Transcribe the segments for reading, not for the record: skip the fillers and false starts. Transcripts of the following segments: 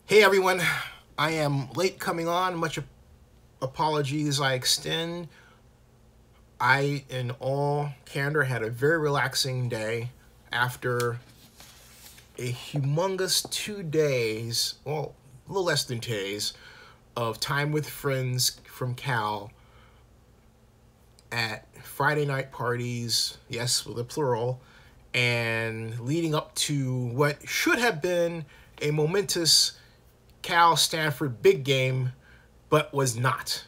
Hey everyone, I am late coming on. Much apologies I extend. I, in all candor, had a very relaxing day after a humongous 2 days, well, a little less than 2 days, of time with friends from Cal at Friday night parties, yes, with a plural, and leading up to what should have been a momentous Cal-Stanford big game, but was not.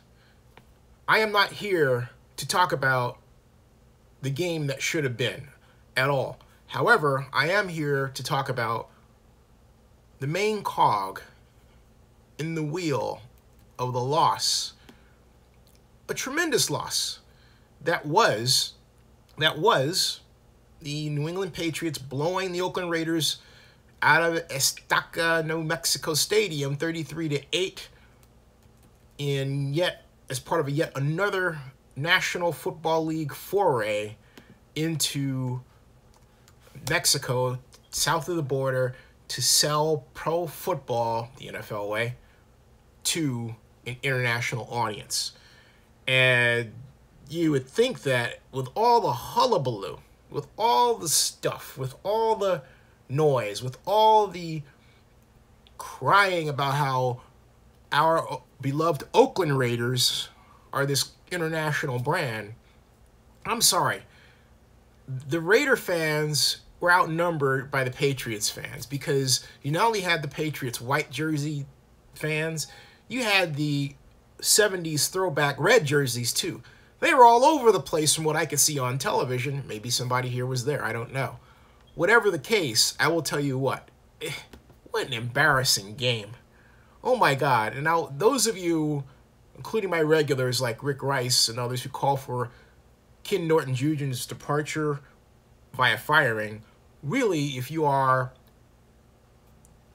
I am not here to talk about the game that should have been at all. However, I am here to talk about the main cog in the wheel of the loss, a tremendous loss that was the New England Patriots blowing the Oakland Raiders out of Estaca, New Mexico Stadium, 33-8, as part of yet another National Football League foray into Mexico, south of the border, to sell pro football, the NFL way, to an international audience. And you would think that with all the hullabaloo, with all the stuff, with all the noise, with all the crying about how our beloved Oakland Raiders are this international brand, I'm sorry. The Raider fans were outnumbered by the Patriots fans, because you not only had the Patriots white jersey fans, you had the 70s throwback red jerseys too. They were all over the place from what I could see on television. Maybe somebody here was there, I don't know. Whatever the case, I will tell you what an embarrassing game. Oh my God. And now those of you, including my regulars like Rick Rice and others who call for Ken Norton Jr.'s departure via firing, really, if you are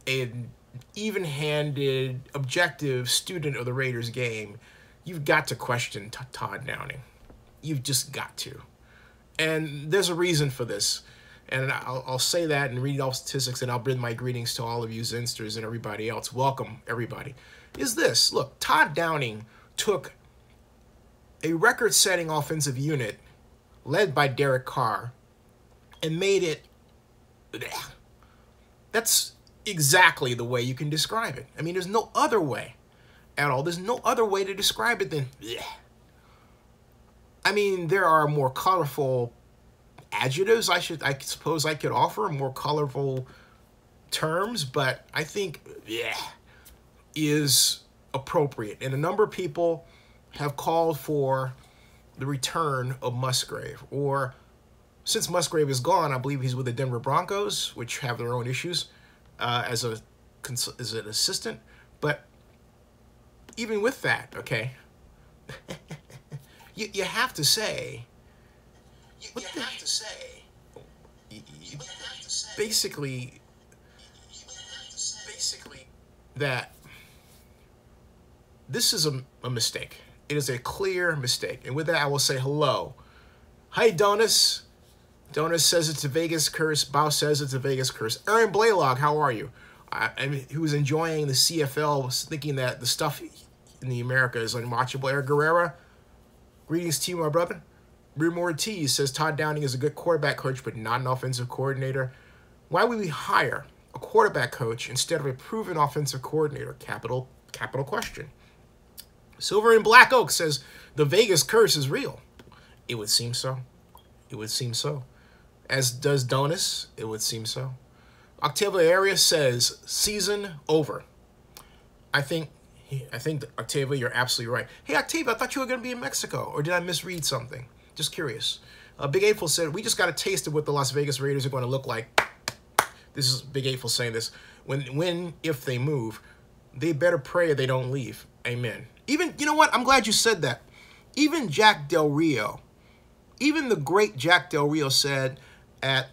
an even-handed, objective student of the Raiders game, you've got to question Todd Downing. You've just got to. And there's a reason for this. And I'll say that and read all statistics, and I'll bring my greetings to all of you Zinsters and everybody else. Welcome, everybody. Is this, look, Todd Downing took a record-setting offensive unit led by Derek Carr and made it, that's exactly the way you can describe it. I mean, there's no other way at all. There's no other way to describe it than, I mean, there are more colorful adjectives I suppose I could offer, more colorful terms, but I think is appropriate. And a number of people have called for the return of Musgrave, or since Musgrave is gone, I believe he's with the Denver Broncos, which have their own issues as an assistant. But even with that, okay, you have to say, basically that this is a mistake. It is a clear mistake. And with that, I will say hello. Hi, Donis. Donis says it's a Vegas curse. Bao says it's a Vegas curse. Aaron Blaylock, how are you? Who was enjoying the CFL, thinking that the stuff in the America is unwatchable. Eric Guerrera, greetings to you, my brother. Brim Ortiz says Todd Downing is a good quarterback coach, but not an offensive coordinator. Why would we hire a quarterback coach instead of a proven offensive coordinator? Capital question. Silver and Black Oak says the Vegas curse is real. It would seem so. It would seem so. As does Donis. It would seem so. Octavia Arias says season over. I think Octavia, you're absolutely right. Hey, Octavia, I thought you were going to be in Mexico, or did I misread something? Just curious. Big April said, we just got a taste of what the Las Vegas Raiders are going to look like. This is Big April saying this. If they move, they better pray they don't leave. Amen. Even, you know what? I'm glad you said that. Even Jack Del Rio, even the great Jack Del Rio said at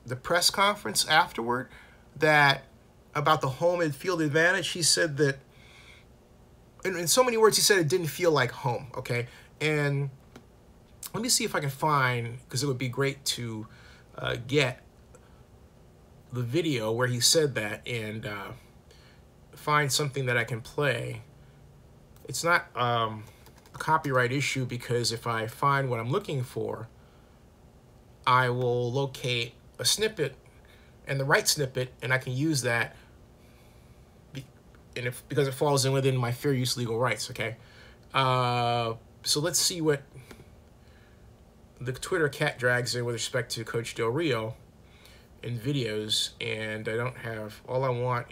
the press conference afterward that about the home field advantage, he said that, in so many words, he said it didn't feel like home, okay? And let me see if I can find, because it would be great to get the video where he said that, and find something that I can play. It's not a copyright issue, because if I find what I'm looking for, I will locate a snippet and the right snippet, and I can use that, because it falls in within my fair use legal rights. Okay, so let's see what the Twitter cat drags in with respect to Coach Del Rio in videos, and I don't have. All I want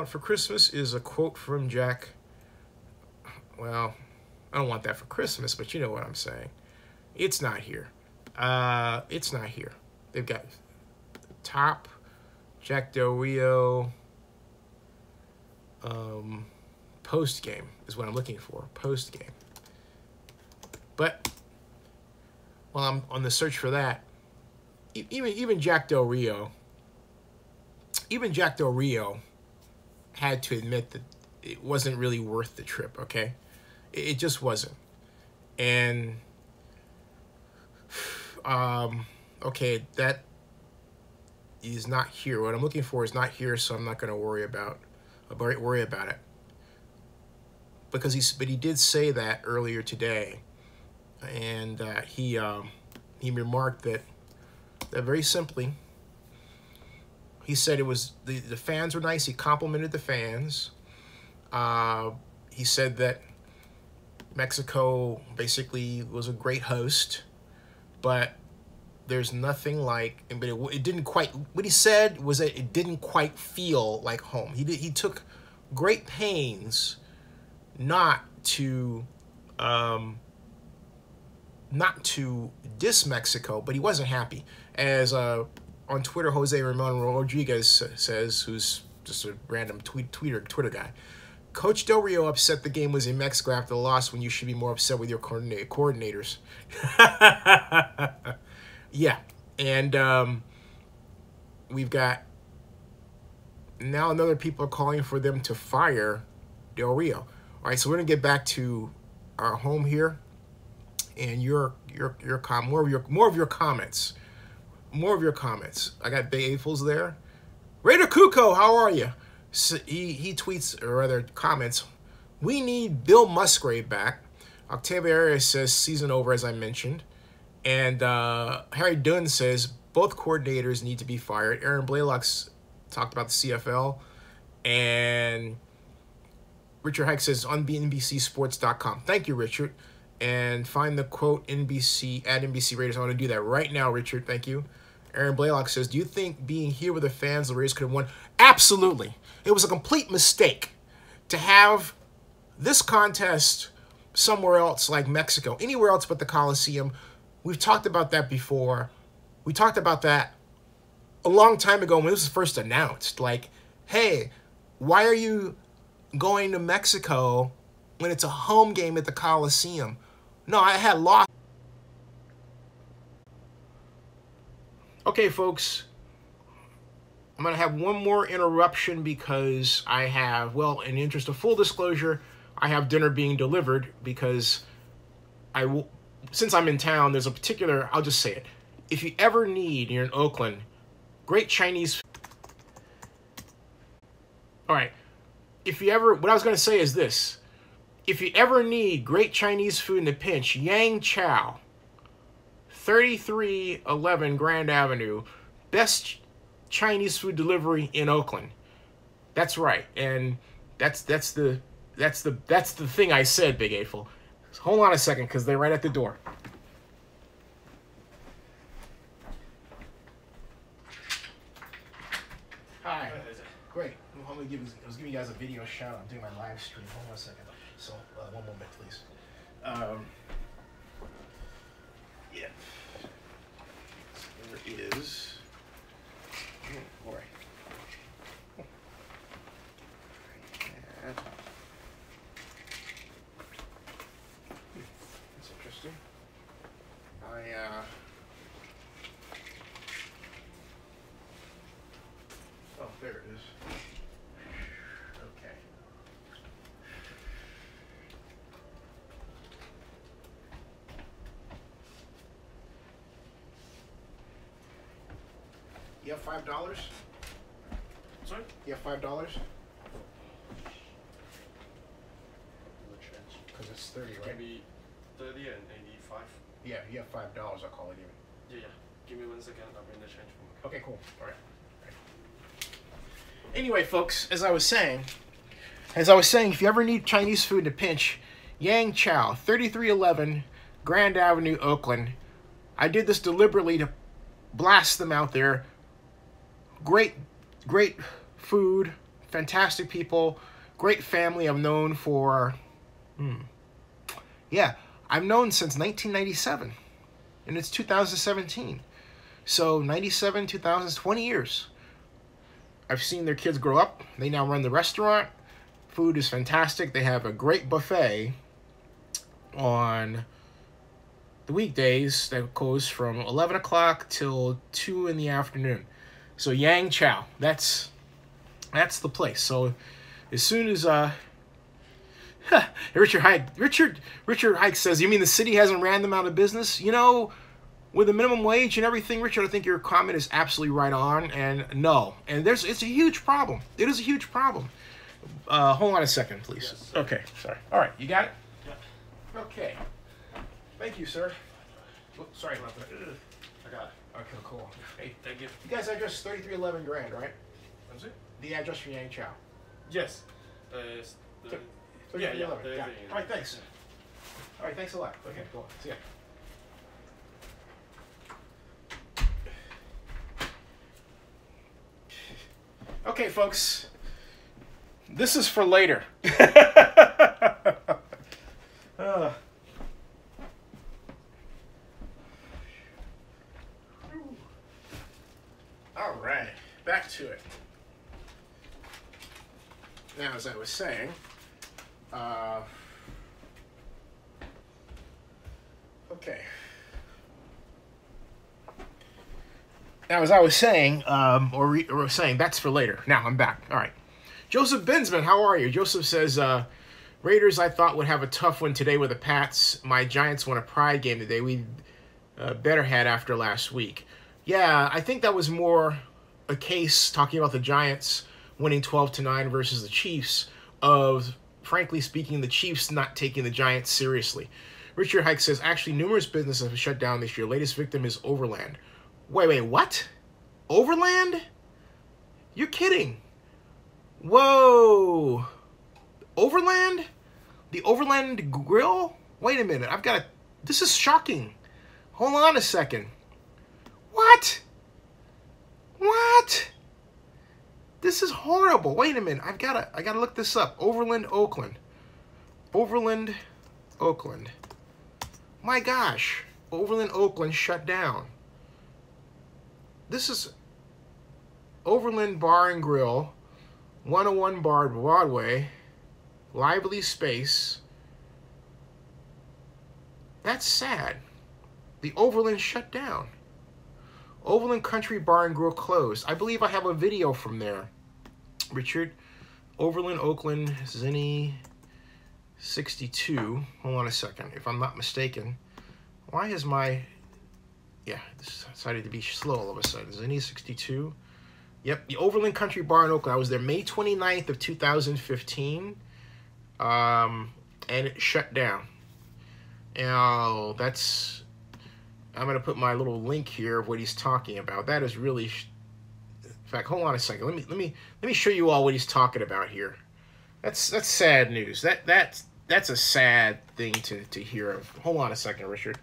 for Christmas is a quote from Jack. Well, I don't want that for Christmas, but you know what I'm saying. It's not here. It's not here. They've got top Jack Del Rio post game is what I'm looking for. Post game. But while I'm on the search for that, even Jack Del Rio had to admit that it wasn't really worth the trip. Okay, it just wasn't. And okay, that is not here. What I'm looking for is not here, so I'm not going to worry about it. But he did say that earlier today, and he remarked that very simply. He said it was the fans were nice. He complimented the fans. He said that Mexico basically was a great host, but there's nothing like. But it didn't quite. What he said was that it didn't quite feel like home. He took great pains not to diss Mexico, but he wasn't happy. As on Twitter, Jose Ramon Rodriguez says, who's just a random Twitter guy, Coach Del Rio upset the game was in Mexico after the loss when you should be more upset with your coordinators. Yeah, and we've got now another people are calling for them to fire Del Rio. All right, so we're gonna get back to our home here, and more of your comments. More of your comments. I got Bay Aples there. Raider Kuko, how are you? So he tweets, or rather comments, we need Bill Musgrave back. Octavio Arias says season over, as I mentioned. And Harry Dunn says both coordinators need to be fired. Aaron Blaylock's talked about the CFL. And Richard Hike says on NBCSports.com. Thank you, Richard. And find the quote NBC at NBC Raiders. I want to do that right now, Richard. Thank you. Aaron Blaylock says, do you think being here with the fans, the Raiders could have won? Absolutely. It was a complete mistake to have this contest somewhere else like Mexico, anywhere else but the Coliseum. We've talked about that before. We talked about that a long time ago when this was first announced. Like, hey, why are you going to Mexico when it's a home game at the Coliseum? No, I had lost. Okay, folks, I'm going to have one more interruption because I have, well, in the interest of full disclosure, I have dinner being delivered because since I'm in town, there's a particular, I'll just say it. If you ever need, you're in Oakland, great Chinese. All right. What I was going to say is this. If you ever need great Chinese food in a pinch, Yang Chow, 3311 Grand Avenue, best Chinese food delivery in Oakland. That's right, and that's the thing I said, Big Apeful. So hold on a second, because they're right at the door. Hi. Great. I was giving you guys a video shout out. I'm doing my live stream. Hold on a second. So one moment, please. Yeah. So there is. Oh boy. And, that's interesting. Oh, there it is. Okay. You have $5? Sorry? You have $5? Because it's 30, right? Maybe 30 and 85. Yeah, you have $5. I'll call it even. Yeah. Give me 1 second. I'll bring the change from my Okay, cool. All right. Anyway, folks, as I was saying, if you ever need Chinese food in a pinch, Yang Chow, 3311 Grand Avenue, Oakland. I did this deliberately to blast them out there. Great food, fantastic people, great family I've known for, I've known since 1997, and it's 2017. So 97, 2000, 20 years. I've seen their kids grow up. They now run the restaurant. Food is fantastic. They have a great buffet on the weekdays that goes from 11 o'clock till 2 in the afternoon. So Yang Chow, that's the place. So as soon as Richard Hike says, you mean the city hasn't ran them out of business? You know, with the minimum wage and everything, Richard, I think your comment is absolutely right on. And no, and it's a huge problem. It is a huge problem. Hold on a second, please. Yes, okay, sorry. All right, you got it? Yeah. Okay. Thank you, sir. Oops, sorry about that. I got it. Okay, cool. Hey, Thank you. you guys address 3311 Grand, right? I'm sorry? The address for Yang Chow. Yes. Yeah. 3311. Yeah. All right, thanks. All right, thanks a lot. Okay, cool. See ya. Okay, folks. This is for later. All right, back to it. Now, as I was saying, okay. Now, as I was saying, or saying, that's for later. Now, I'm back. All right. Joseph Binsman, how are you? Joseph says, Raiders, I thought, would have a tough one today with the Pats. My Giants won a pride game today. We better had after last week. Yeah, I think that was more a case, talking about the Giants winning 12-9 versus the Chiefs, of, frankly speaking, the Chiefs not taking the Giants seriously. Richard Hike says, actually, numerous businesses have shut down this year. Latest victim is Overland. Wait, what? Overland? You're kidding. Whoa. Overland? The Overland Grill? Wait a minute. This is shocking. Hold on a second. What? This is horrible. Wait a minute. I gotta look this up. Overland, Oakland. My gosh. Overland, Oakland shut down. This is Overland Bar and Grill, 101 Bar Broadway, Lively Space. That's sad. The Overland shut down. Overland Country Bar and Grill closed. I believe I have a video from there. Richard, Overland, Oakland, Zinni, 62. Hold on a second. If I'm not mistaken. Why is my... Yeah, this decided to be slow all of a sudden. Zinni, 62. Yep, the Overland Country Bar in Oakland. I was there May 29th of 2015. And it shut down. Now, that's... I'm going to put my little link here of what he's talking about. That is really... In fact, hold on a second. Let me show you all what he's talking about here. That's sad news. That's a sad thing to hear of. Hold on a second, Richard.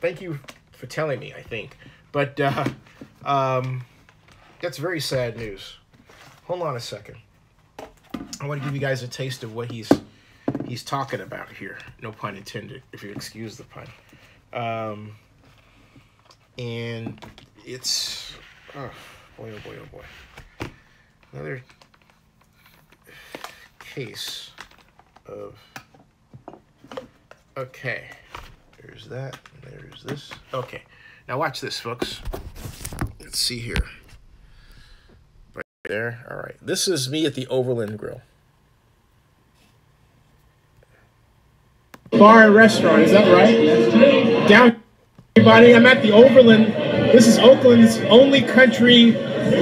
Thank you for telling me, I think. But that's very sad news. Hold on a second. I want to give you guys a taste of what he's talking about here. No pun intended, if you excuse the pun. And it's... Oh, boy, oh boy, oh boy. Another case of... Okay. There's that. There's this. Okay. Now watch this, folks. Let's see here. Right there. All right. This is me at the Overland Grill. Bar and restaurant, is that right? Down, everybody. I'm at the Overland. This is Oakland's only country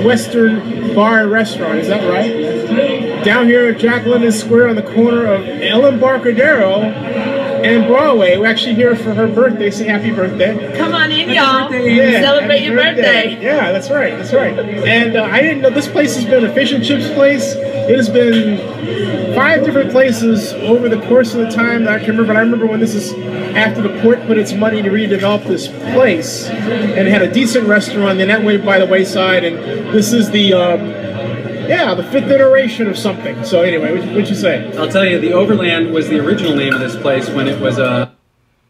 Western bar and restaurant. Is that right? Down here at Jack London Square on the corner of Embarcadero and Broadway. We're actually here for her birthday. Say happy birthday. Come on in, y'all. Yeah, celebrate your birthday. Yeah, that's right. That's right. And I didn't know this place has been a fish and chips place. It has been 5 different places over the course of the time that I can remember. And I remember when this is after the port put its money to redevelop this place, and it had a decent restaurant. Then that went by the wayside, and this is the the 5th iteration of something. So anyway, what'd you say? I'll tell you, the Overland was the original name of this place when it was an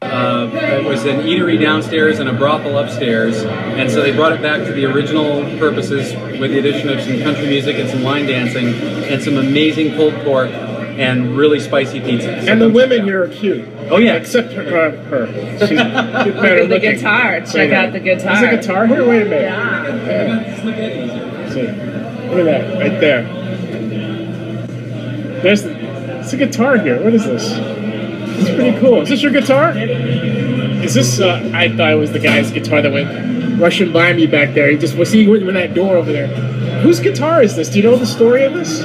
eatery downstairs and a brothel upstairs, and so they brought it back to the original purposes with the addition of some country music and some line dancing and some amazing pulled pork and really spicy pizza. So and the women here are cute. Oh yeah, except her. She's better the looking. Guitar. Check out the guitar. There's a guitar here. Wait a minute. Yeah. See, look at that right there. It's a guitar here. What is this? It's pretty cool. Is this your guitar? Is this? I thought it was the guy's guitar that went rushing by me back there. He just was he went in that door over there. Whose guitar is this? Do you know the story of this?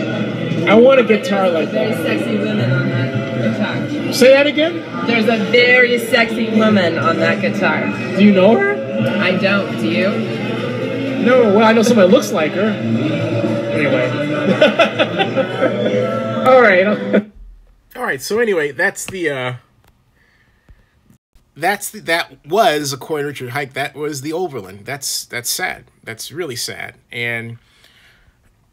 I want a guitar like that. Very sexy women on that guitar. Say that again? There's a very sexy woman on that guitar. Do you know her? I don't. Do you? No. Well, I know somebody that looks like her. Anyway. All right. All right. So anyway, that was, according to Richard Hike, that was the Overland. That's sad. That's really sad. And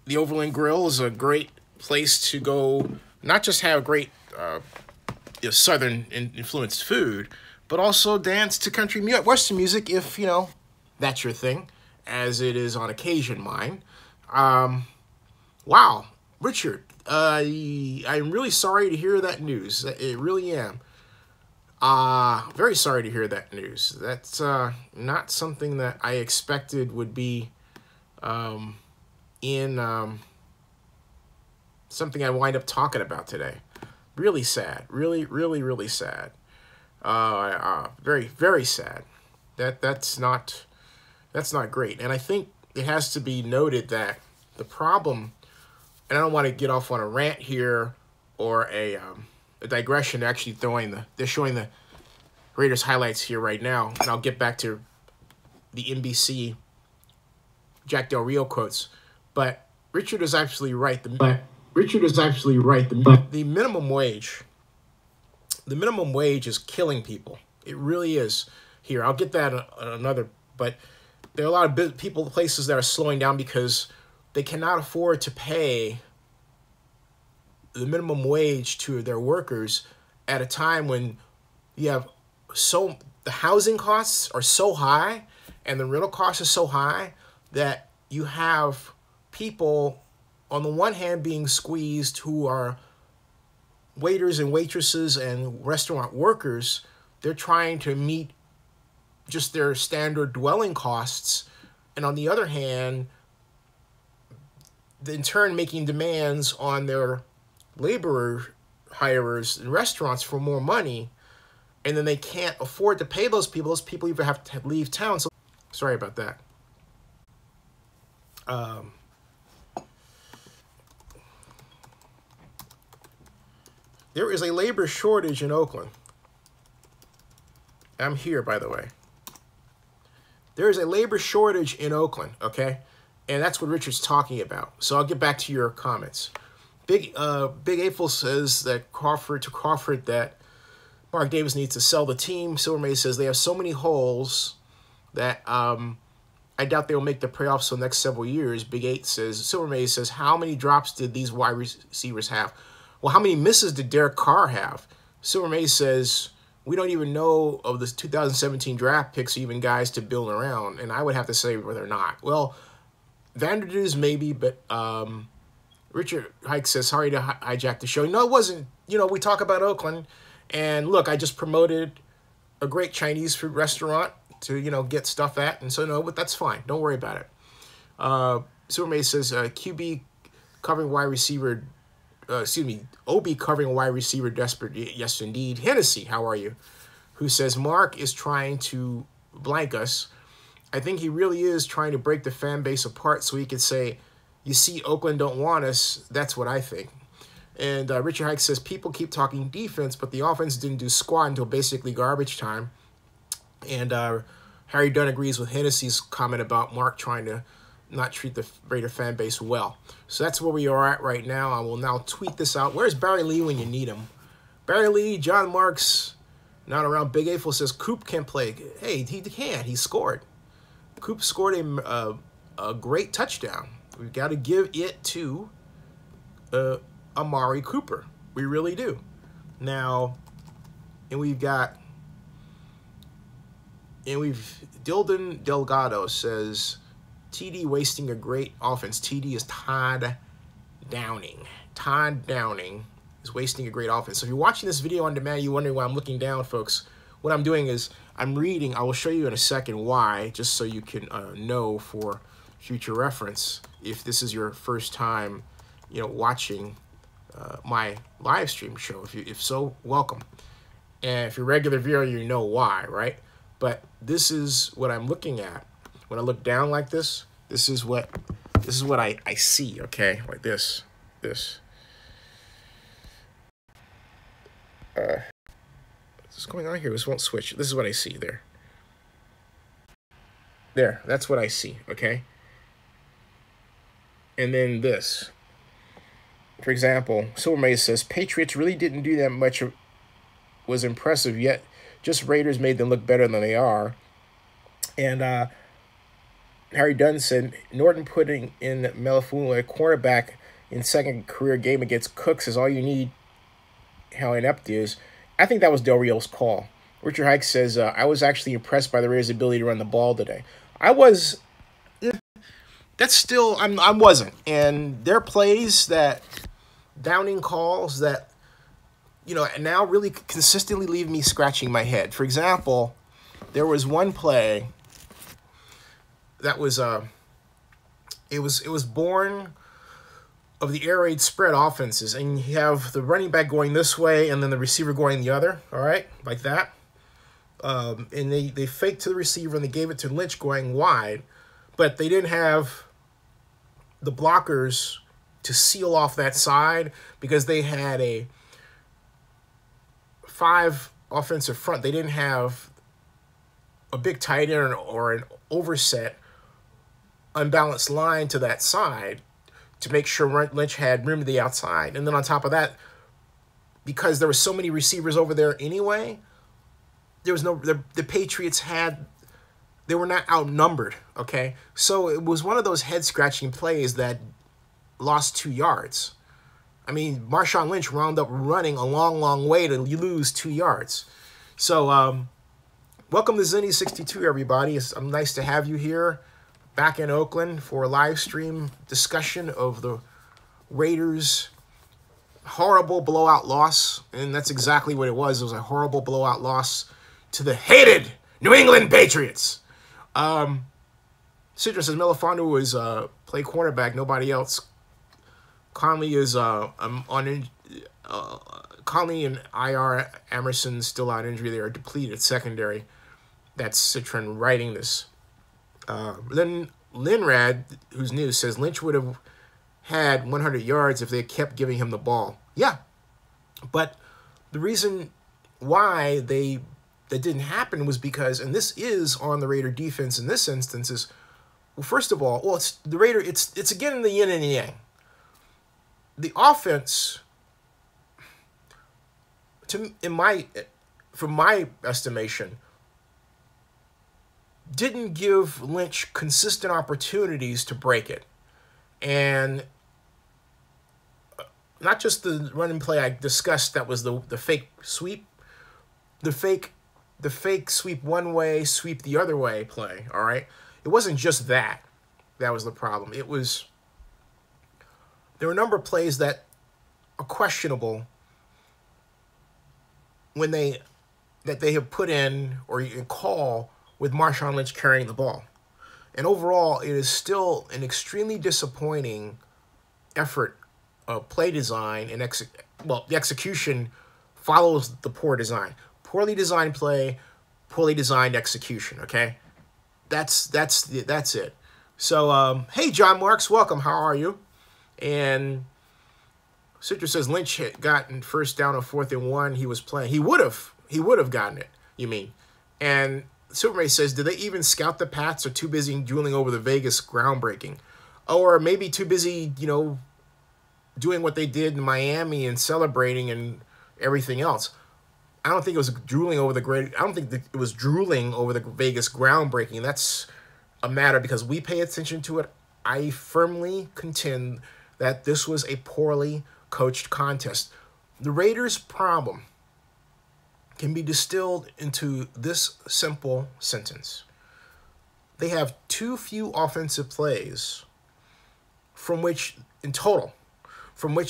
the Overland Grill is a great place to go, not just have great southern influenced food, but also dance to country western music if that's your thing, as it is on occasion mine. Wow, Richard, I'm really sorry to hear that news. I really am. Very sorry to hear that news. That's not something that I expected would be something I wind up talking about today. Really sad. Really, really, really sad. Very, very sad. That's not great. And I think it has to be noted that the problem, and I don't want to get off on a rant here or a digression. Actually, they're showing the Raiders highlights here right now, and I'll get back to the NBC Jack Del Rio quotes. But Richard is actually right. The minimum wage. The minimum wage is killing people. It really is. Here, I'll get that another. But there are a lot of places that are slowing down because they cannot afford to pay the minimum wage to their workers at a time when you have the housing costs are so high and the rental costs are so high that you have people on the one hand being squeezed who are waiters and waitresses and restaurant workers. They're trying to meet just their standard dwelling costs, and on the other hand, in turn making demands on their laborer hirers and restaurants for more money, and then they can't afford to pay those people. Those people either have to leave town. So sorry about that. There is a labor shortage in Oakland. I'm here, by the way. There is a labor shortage in Oakland, okay? And that's what Richard's talking about. So I'll get back to your comments. Big April says that Crawford that Mark Davis needs to sell the team. Silvermaid says they have so many holes that I doubt they will make the playoffs for the next several years. Big 8 says, Silvermaid says, how many drops did these wide receivers have? Well, how many misses did Derek Carr have? Silvermaid says, we don't even know of the 2017 draft picks, even guys to build around. And I would have to say whether or not. Well, Vanderdoos maybe, but Richard Hike says, sorry to hijack the show. No, it wasn't. We talk about Oakland. And look, I just promoted a great Chinese food restaurant to, get stuff at. And so, no, but that's fine. Don't worry about it. Silvermaid says, QB covering wide receiver, OB covering a wide receiver desperate. Yes, indeed. Hennessy, how are you? Who says, Mark is trying to blank us. I think he really is trying to break the fan base apart so he could say, you see, Oakland don't want us. That's what I think. And Richard Hike says, people keep talking defense, but the offense didn't do squat until basically garbage time. And Harry Dunn agrees with Hennessy's comment about Mark trying to not treat the Raider fan base well. So that's where we are at right now. I will now tweet this out. Where's Barry Lee when you need him? Barry Lee, John Marks, not around. Big April says, Coop can't play. Hey, he can. He scored. Coop scored a great touchdown. We've got to give it to Amari Cooper. We really do. Now, Dilden Delgado says, TD wasting a great offense. TD is Todd Downing. Todd Downing is wasting a great offense. So if you're watching this video on demand, you're wondering why I'm looking down, folks. What I'm doing is I'm reading. I will show you in a second why, just so you can know for future reference if this is your first time, watching my live stream show. If so, welcome. And if you're a regular viewer, you know why, right? But this is what I'm looking at. When I look down like this, this is what I see, okay? Like this. What's going on here? This won't switch. This is what I see there. There, that's what I see, okay? And then this. For example, Silvermaze says, Patriots really didn't do that much, was impressive, yet just Raiders made them look better than they are. And Harry Dunn said, Norton putting in Melifulu at quarterback in second career game against Cooks is all you need, how inept he is. I think that was Del Rio's call. Richard Hike says, I was actually impressed by the Raiders' ability to run the ball today. I was. That's still, I wasn't. And there are plays that Downing calls that, now really consistently leave me scratching my head. For example, there was one play that was, it was born of the air raid spread offenses, and you have the running back going this way and then the receiver going the other, all right, like that. And they faked to the receiver and they gave it to Lynch going wide, but they didn't have the blockers to seal off that side because they had a 5 offensive front. They didn't have a big tight end or an overset unbalanced line to that side to make sure Lynch had room to the outside. And then on top of that, because there were so many receivers over there anyway, there was the Patriots they were not outnumbered, okay? So it was one of those head-scratching plays that lost 2 yards. I mean, Marshawn Lynch wound up running a long, long way to lose 2 yards. So welcome to Zinni62, everybody. It's nice to have you here back in Oakland for a live stream discussion of the Raiders' horrible blowout loss. And that's exactly what it was. It was a horrible blowout loss to the hated New England Patriots. Citra says Melifonwu was play cornerback, nobody else. Conley is Conley and IR Emerson still out injury. They are depleted secondary. That's Citron writing this. Linrad, who's new, says Lynch would have had 100 yards if they kept giving him the ball. Yeah, but the reason why that didn't happen was because, and this is on the Raider defense in this instance, is, well, first of all, it's the Raider, it's again the yin and the yang. The offense, from my estimation, didn't give Lynch consistent opportunities to break it. And not just the running play I discussed that was the fake sweep, the fake sweep one way, sweep the other way play, all right? It wasn't just that was the problem. It was, there were a number of plays that are questionable that they have put in or you can call with Marshawn Lynch carrying the ball. And overall, it is still an extremely disappointing effort of play design and the execution follows the poor design. Poorly designed play, poorly designed execution, okay? that's it. So, hey, John Marks, welcome. How are you? And Citrus says Lynch had gotten first down on 4th and 1. He was playing. He would have gotten it, you mean. And Superman says, did they even scout the Pats or too busy drooling over the Vegas groundbreaking? Or maybe too busy, doing what they did in Miami and celebrating and everything else. I don't think it was drooling over the Vegas groundbreaking. That's a matter because we pay attention to it. I firmly contend that this was a poorly coached contest. The Raiders' problem can be distilled into this simple sentence. They have too few offensive plays from which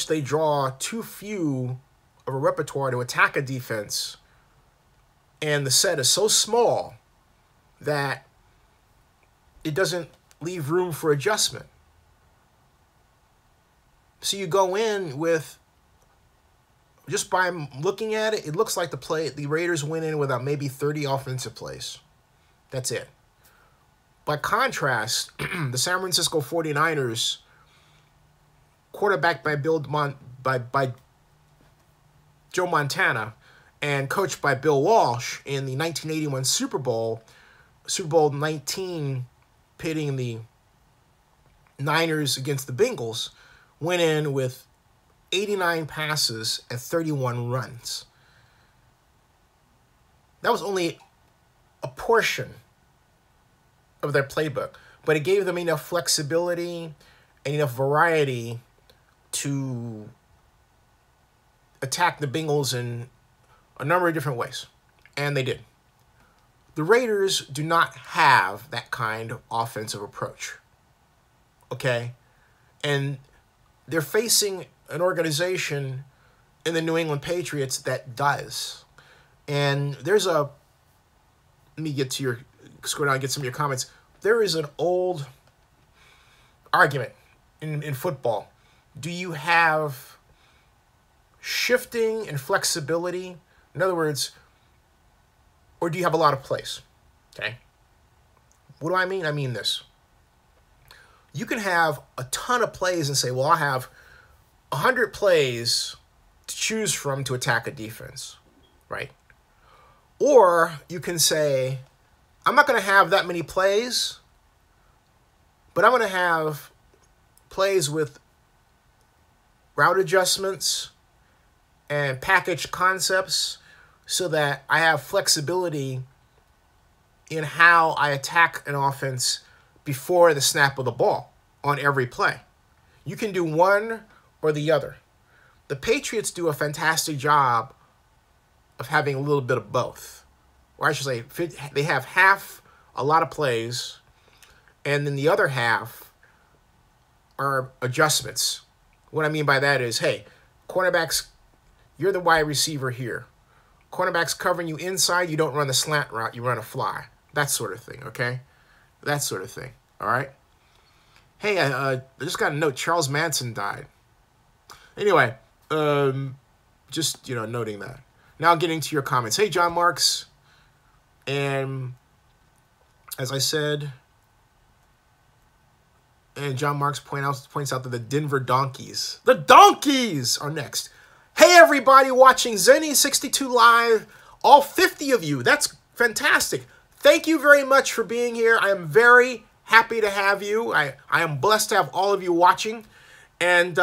they draw too few of a repertoire to attack a defense, and the set is so small that it doesn't leave room for adjustment. So you go in with, just by looking at it, it looks like the Raiders went in without maybe 30 offensive plays. That's it. By contrast, the San Francisco 49ers, quarterbacked by Joe Montana and coached by Bill Walsh in the 1981 Super Bowl 19, pitting the Niners against the Bengals, went in with 89 passes and 31 runs. That was only a portion of their playbook, but it gave them enough flexibility and enough variety to attack the Bengals in a number of different ways, and they did. The Raiders do not have that kind of offensive approach, okay? And they're facing an organization in the New England Patriots that does. And there's let me scroll down and get some of your comments. There is an old argument in football. Do you have shifting and flexibility? In other words, or do you have a lot of plays? Okay. What do I mean? I mean this. You can have a ton of plays and say, well, I have 100 plays to choose from to attack a defense, right? Or you can say, I'm not going to have that many plays, but I'm going to have plays with route adjustments and package concepts so that I have flexibility in how I attack an offense before the snap of the ball on every play. You can do one or the other. The Patriots do a fantastic job of having a little bit of both. Or I should say, they have half a lot of plays, and then the other half are adjustments. What I mean by that is, hey, cornerbacks, you're the wide receiver here. Cornerbacks covering you inside, you don't run the slant route, you run a fly. That sort of thing, okay? That sort of thing, all right? Hey, I just got a note, Charles Manson died. Anyway, just, noting that. Now getting to your comments. Hey, John Marks. And as I said, and John Marks points out that the Denver Donkeys are next. Hey, everybody watching Zenny62 Live, all 50 of you. That's fantastic. Thank you very much for being here. I am very happy to have you. I am blessed to have all of you watching. And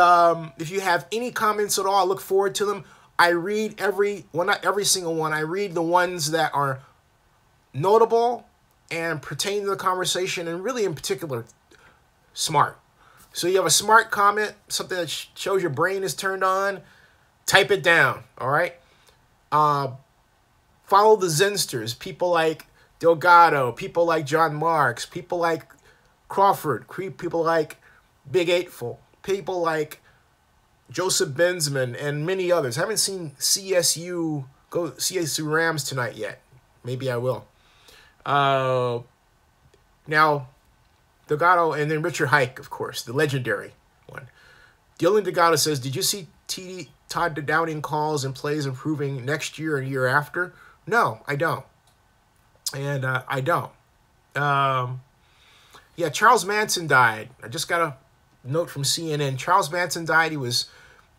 if you have any comments at all, I look forward to them. I read not every single one. I read the ones that are notable and pertain to the conversation, and really in particular, smart. So you have a smart comment, something that shows your brain is turned on, type it down, all right? Follow the Zensters, people like Delgado, people like John Marks, people like Crawford, people like Big Eightful, people like Joseph Benzman, and many others. I haven't seen CSU Rams tonight yet. Maybe I will. Now, Delgado, and then Richard Hike, of course, the legendary one. Dylan Delgado says, did you see Todd Downing calls and plays improving next year and year after? No, I don't. And I don't. Yeah, Charles Manson died. I just got a note from CNN. Charles Manson died. He was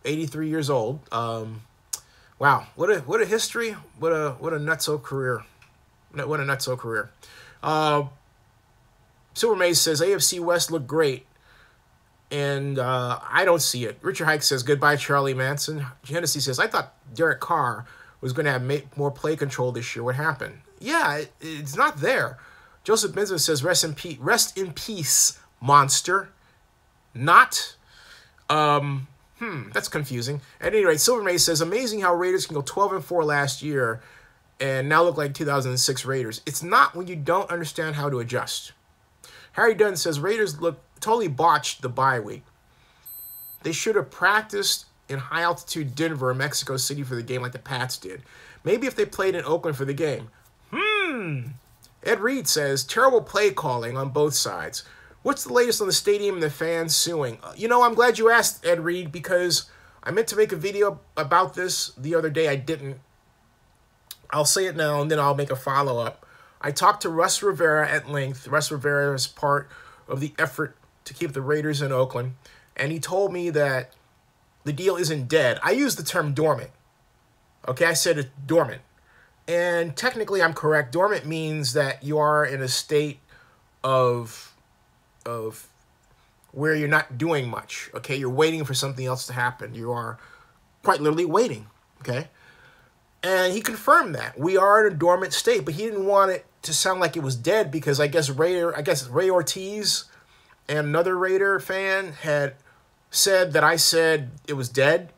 83 years old. Wow, what a history. What a nutso career. What a nutso career. Silver Maze says AFC West looked great, and I don't see it. Richard Hike says goodbye, Charlie Manson. Genesee says I thought Derek Carr was going to have more play control this year. What happened? Yeah, it's not there. Joseph Benson says rest in peace, monster. Not. That's confusing. At any rate, Silver Maze says amazing how Raiders can go 12-4 last year and now look like 2006 Raiders. It's not when you don't understand how to adjust. Harry Dunn says Raiders look totally botched the bye week. They should have practiced in high-altitude Denver or Mexico City for the game like the Pats did. Maybe if they played in Oakland for the game. Ed Reed says, terrible play calling on both sides. What's the latest on the stadium and the fans suing? You know, I'm glad you asked, Ed Reed, because I meant to make a video about this the other day. I didn't. I'll say it now, and then I'll make a follow-up. I talked to Russ Rivera at length. Russ Rivera is part of the effort to keep the Raiders in Oakland, and he told me that the deal isn't dead. I used the term dormant. Okay, I said it's dormant. And technically, I'm correct. Dormant means that you are in a state of where you're not doing much. Okay, you're waiting for something else to happen. You are quite literally waiting. Okay, and he confirmed that we are in a dormant state, but he didn't want it to sound like it was dead because I guess Ray Ortiz and another Raider fan had said that I said it was dead,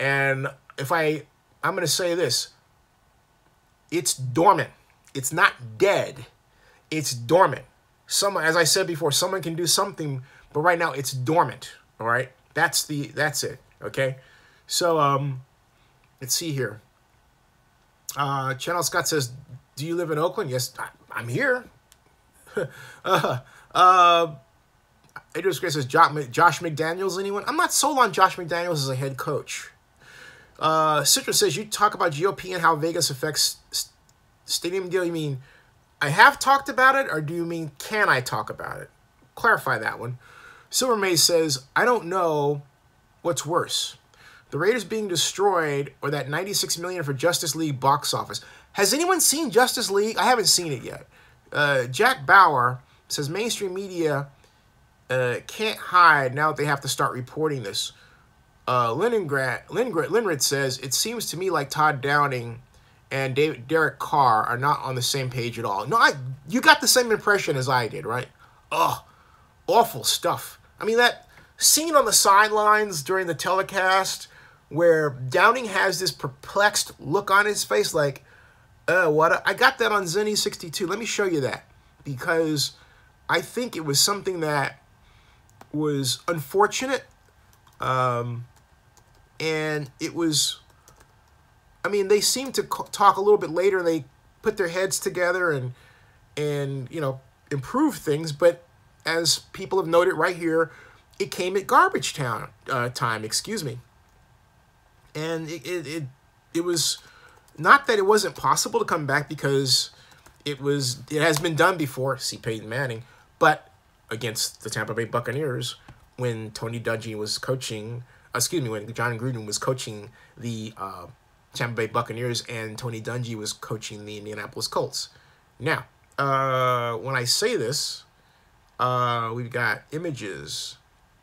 and I'm going to say this. It's dormant. It's not dead. It's dormant. As I said before, someone can do something, but right now it's dormant. All right, that's it. Okay, so let's see here. Channel Scott says, "Do you live in Oakland?" Yes, I'm here. Adrian Gray says, "Josh McDaniels, anyone?" I'm not sold on Josh McDaniels as a head coach. Citra says, you talk about GOP and how Vegas affects stadium deal. You mean I have talked about it, or do you mean can I talk about it? Clarify that one. Silver Maze says, I don't know what's worse. The Raiders being destroyed or that $96 million for Justice League box office. Has anyone seen Justice League? I haven't seen it yet. Jack Bauer says mainstream media can't hide now that they have to start reporting this. Linrid says, it seems to me like Todd Downing and Derek Carr are not on the same page at all. No, you got the same impression as I did, right? Ugh, awful stuff. I mean, that scene on the sidelines during the telecast where Downing has this perplexed look on his face like, what? I got that on Zenny62. Let me show you that because I think it was something that was unfortunate. And it was, I mean, they seemed to talk a little bit later. They put their heads together and you know, improve things. But as people have noted right here, it came at garbage time, excuse me. And it was not that it wasn't possible to come back because it has been done before, see Peyton Manning, but against the Tampa Bay Buccaneers when Tony Dungy was coaching, when John Gruden was coaching the Tampa Bay Buccaneers and Tony Dungy was coaching the Indianapolis Colts. Now, when I say this, we've got images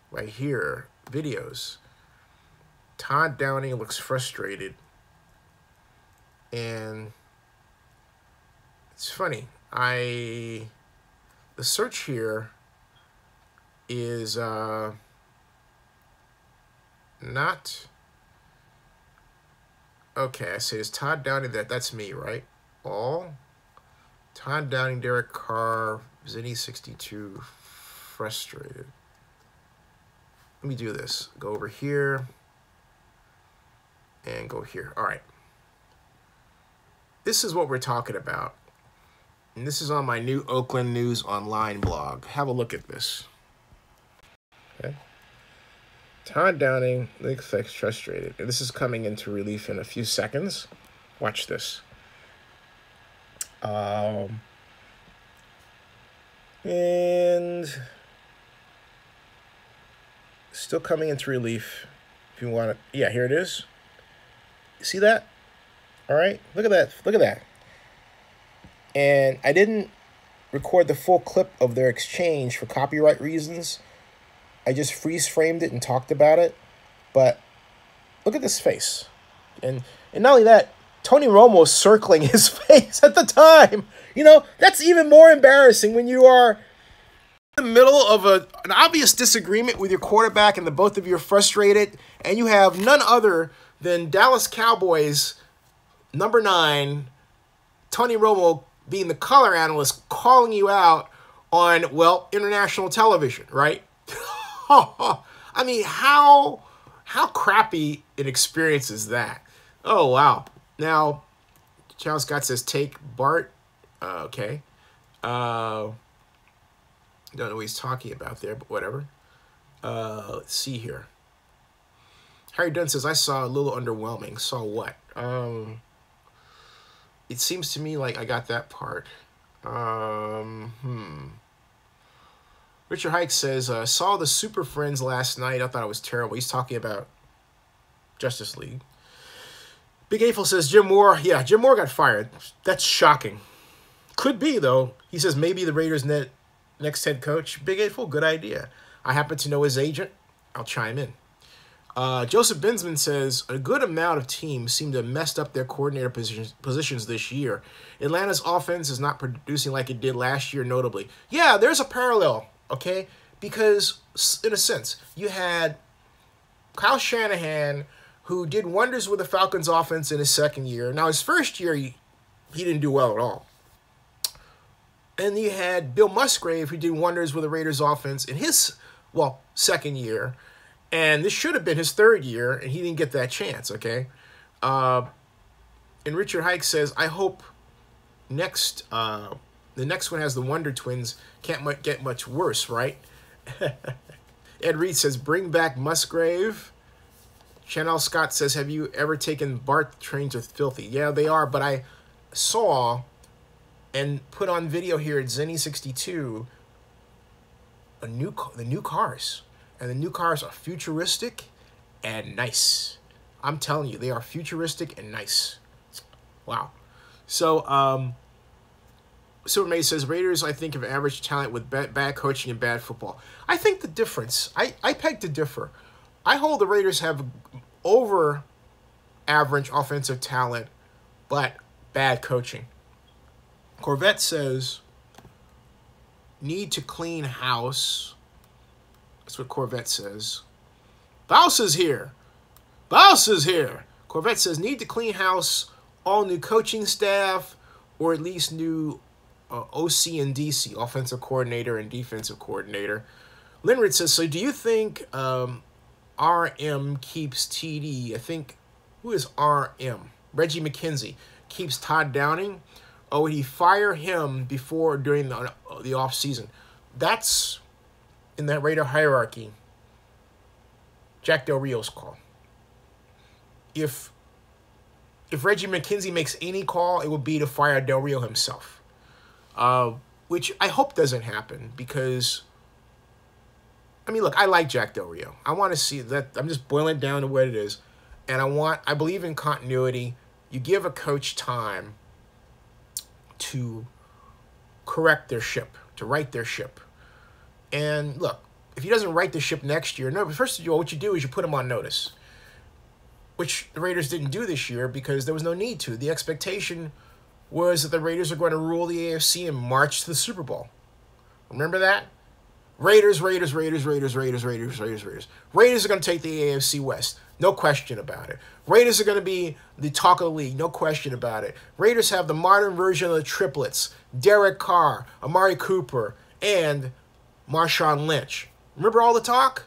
right here, videos. Todd Downing looks frustrated. And it's funny. The search here is not okay. I say it's Todd Downing. That's me, right? All Todd Downing, Derek Carr, Zenny62, frustrated. Let me do this. Go over here and go here. All right. This is what we're talking about. And this is on my new Oakland News Online blog. Have a look at this. Okay. Todd Downing looks frustrated. And this is coming into relief in a few seconds. Watch this. And still coming into relief. If you want it. Yeah, here it is. See that? All right. Look at that. Look at that. And I didn't record the full clip of their exchange for copyright reasons. I just freeze framed it and talked about it. But look at this face. And not only that, Tony Romo's circling his face at the time. You know, that's even more embarrassing when you are in the middle of an obvious disagreement with your quarterback and the both of you are frustrated, and you have none other than Dallas Cowboys number 9, Tony Romo, being the color analyst, calling you out on, well, international television, right? I mean, how crappy an experience is that? Oh, wow. Now, Charles Scott says, take Bart. Okay. Don't know what he's talking about there, but whatever. Let's see here. Harry Dunn says, I saw a little underwhelming. Saw what? It seems to me like I got that part. Richard Hike says, saw the Super Friends last night. I thought it was terrible. He's talking about Justice League. Big April says, Jim Moore. Yeah, Jim Moore got fired. That's shocking. Could be, though. He says maybe the Raiders' next head coach. Big April, good idea. I happen to know his agent. I'll chime in. Joseph Binsman says, a good amount of teams seem to have messed up their coordinator positions this year. Atlanta's offense is not producing like it did last year, notably. Yeah, there's a parallel, okay? Because, in a sense, you had Kyle Shanahan, who did wonders with the Falcons' offense in his second year. Now, his first year, he didn't do well at all. And you had Bill Musgrave, who did wonders with the Raiders' offense in his, well, second year. And this should have been his third year, and he didn't get that chance, okay? And Richard Hike says, I hope the next one has the Wonder Twins. Can't get much worse, right? Ed Reed says, bring back Musgrave. Chanel Scott says, have you ever taken BART trains with Filthy? Yeah, they are, but I saw and put on video here at Zenny62 the new cars. And the new cars are futuristic and nice. I'm telling you, they are futuristic and nice. Wow. So, Superman says, Raiders, I think, have average talent with bad coaching and bad football. I think the difference, I beg to differ. I hold the Raiders have over average offensive talent, but bad coaching. Corvette says, need to clean house. That's what Corvette says. Bouse is here. Bouse is here. Corvette says, need to clean house, all new coaching staff, or at least new OC and DC, offensive coordinator and defensive coordinator. Linrid says, so do you think RM keeps TD? I think, who is RM? Reggie McKenzie keeps Todd Downing. Or would he fire him before or during the offseason? That's, in that Raider hierarchy, Jack Del Rio's call. If Reggie McKenzie makes any call, it would be to fire Del Rio himself. Which I hope doesn't happen because, I mean, look, I like Jack Del Rio. I want to see that. I'm just boiling it down to what it is. And I believe in continuity. You give a coach time to correct their ship, to right their ship. And look, if he doesn't right the ship next year, no, but first of all, what you do is you put him on notice, which the Raiders didn't do this year because there was no need to. The expectation was that the Raiders are going to rule the AFC and march to the Super Bowl. Remember that? Raiders. Raiders are going to take the AFC West. No question about it. Raiders are going to be the talk of the league. No question about it. Raiders have the modern version of the triplets. Derek Carr, Amari Cooper, and Marshawn Lynch. Remember all the talk?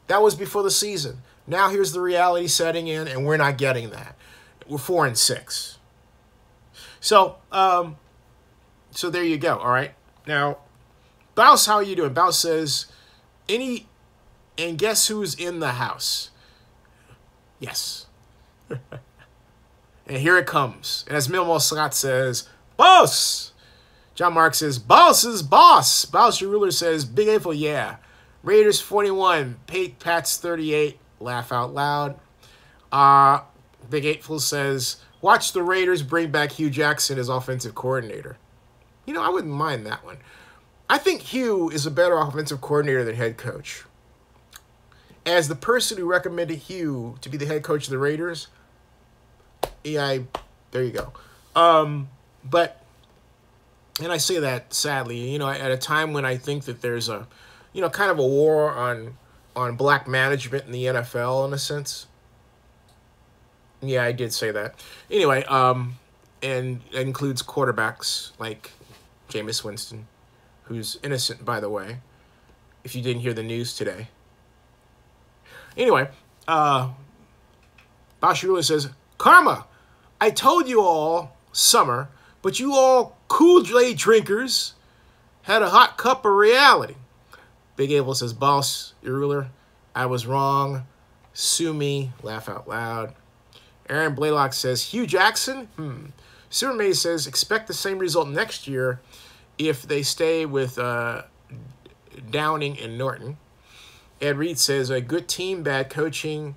That was before the season. Now here's the reality setting in, and we're not getting that. We're 4-6. So there you go, all right? Now, Bouse, how are you doing? Bouse says, and guess who's in the house? Yes. And here it comes. And as Milmo Scott says, Bouse! John Mark says, boss is boss. Boss your ruler says, Big April, yeah. Raiders 41, Pats 38, laugh out loud. Big April says, watch the Raiders bring back Hugh Jackson as offensive coordinator. You know, I wouldn't mind that one. I think Hugh is a better offensive coordinator than head coach. As the person who recommended Hugh to be the head coach of the Raiders, yeah, there you go. But, and I say that sadly, you know, at a time when I think that there's a, you know, kind of a war on black management in the NFL in a sense. Yeah, I did say that. Anyway, and that includes quarterbacks like Jameis Winston, who's innocent, by the way, if you didn't hear the news today. Anyway, Bashirula says, Karma, I told you all summer, but you all Kool-Aid drinkers had a hot cup of reality. Big Abel says, boss, your ruler, I was wrong. Sue me, laugh out loud. Aaron Blaylock says, Hugh Jackson? Super Maze says, expect the same result next year if they stay with Downing and Norton. Ed Reed says, a good team, bad coaching,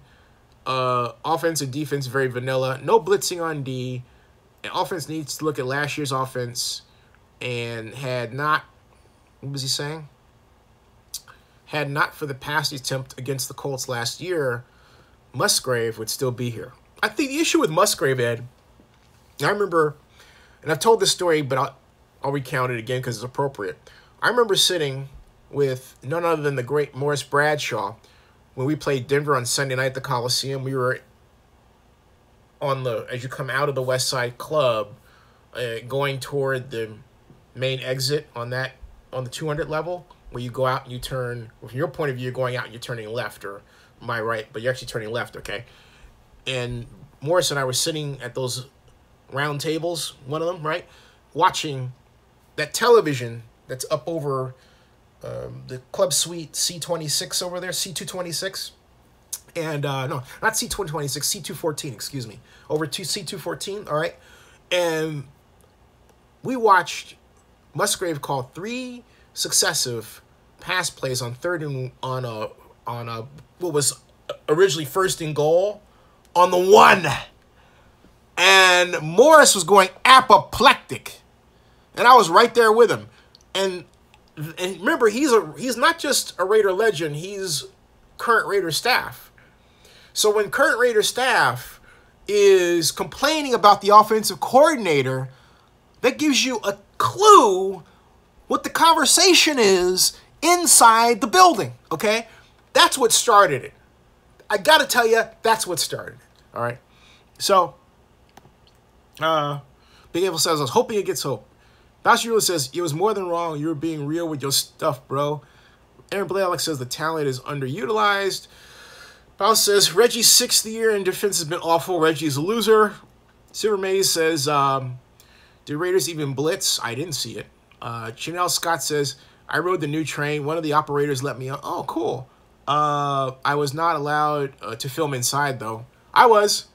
offense and defense very vanilla, no blitzing on D. And offense needs to look at last year's offense and had not, what was he saying? Had not for the pass attempt against the Colts last year, Musgrave would still be here. I think the issue with Musgrave, Ed, I remember, and I've told this story, but I'll recount it again because it's appropriate. I remember sitting with none other than the great Morris Bradshaw when we played Denver on Sunday night at the Coliseum. We were on the, as you come out of the West Side Club, going toward the main exit on the 200 level, where you go out and you turn, from your point of view, you're going out and you're turning left, or my right, but you're actually turning left, okay? And Morris and I were sitting at those round tables, one of them, right, watching that television that's up over the club suite C26 over there, C226. And, no, not C226, C214, excuse me, over to C214, all right? And we watched Musgrave call 3 successive pass plays on third and on a what was originally first and goal on the 1. And Morris was going apoplectic. And I was right there with him. And remember, he's not just a Raider legend, he's current Raider staff. So when current Raider staff is complaining about the offensive coordinator, that gives you a clue what the conversation is inside the building, okay? That's what started it. I got to tell you, that's what started it, all right? So, Big Apple says, I was hoping it gets hope. Bashirula says, it was more than wrong. You were being real with your stuff, bro. Aaron Blaylock says, the talent is underutilized. Paul says, Reggie's 6th year in defense has been awful. Reggie's a loser. Silver Maze says, did Raiders even blitz? I didn't see it. Chanel Scott says, I rode the new train. One of the operators let me on. Oh, cool. I was not allowed to film inside, though. I was.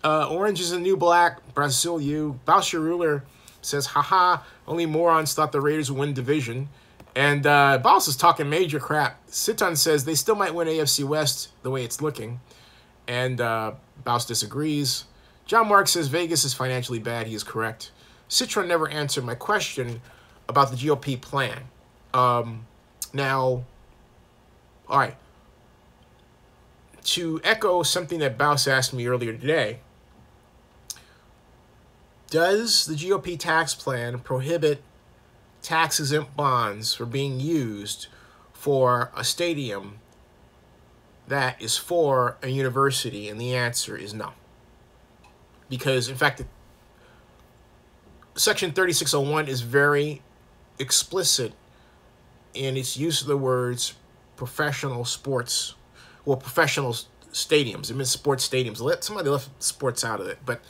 Orange is the new black. Brazil, you. Bowser Ruler says, haha, only morons thought the Raiders would win division. And Boss is talking major crap. Siton says they still might win AFC West the way it's looking. And Bouse disagrees. John Mark says Vegas is financially bad. He is correct. Citron never answered my question about the GOP plan. Now, all right. To echo something that Bouse asked me earlier today, does the GOP tax plan prohibit tax-exempt bonds from being used for a stadium that is for a university? And the answer is no. Because, in fact, Section 3601 is very explicit in its use of the words professional sports, well, professional stadiums. It means sports stadiums. Somebody left sports out of it, but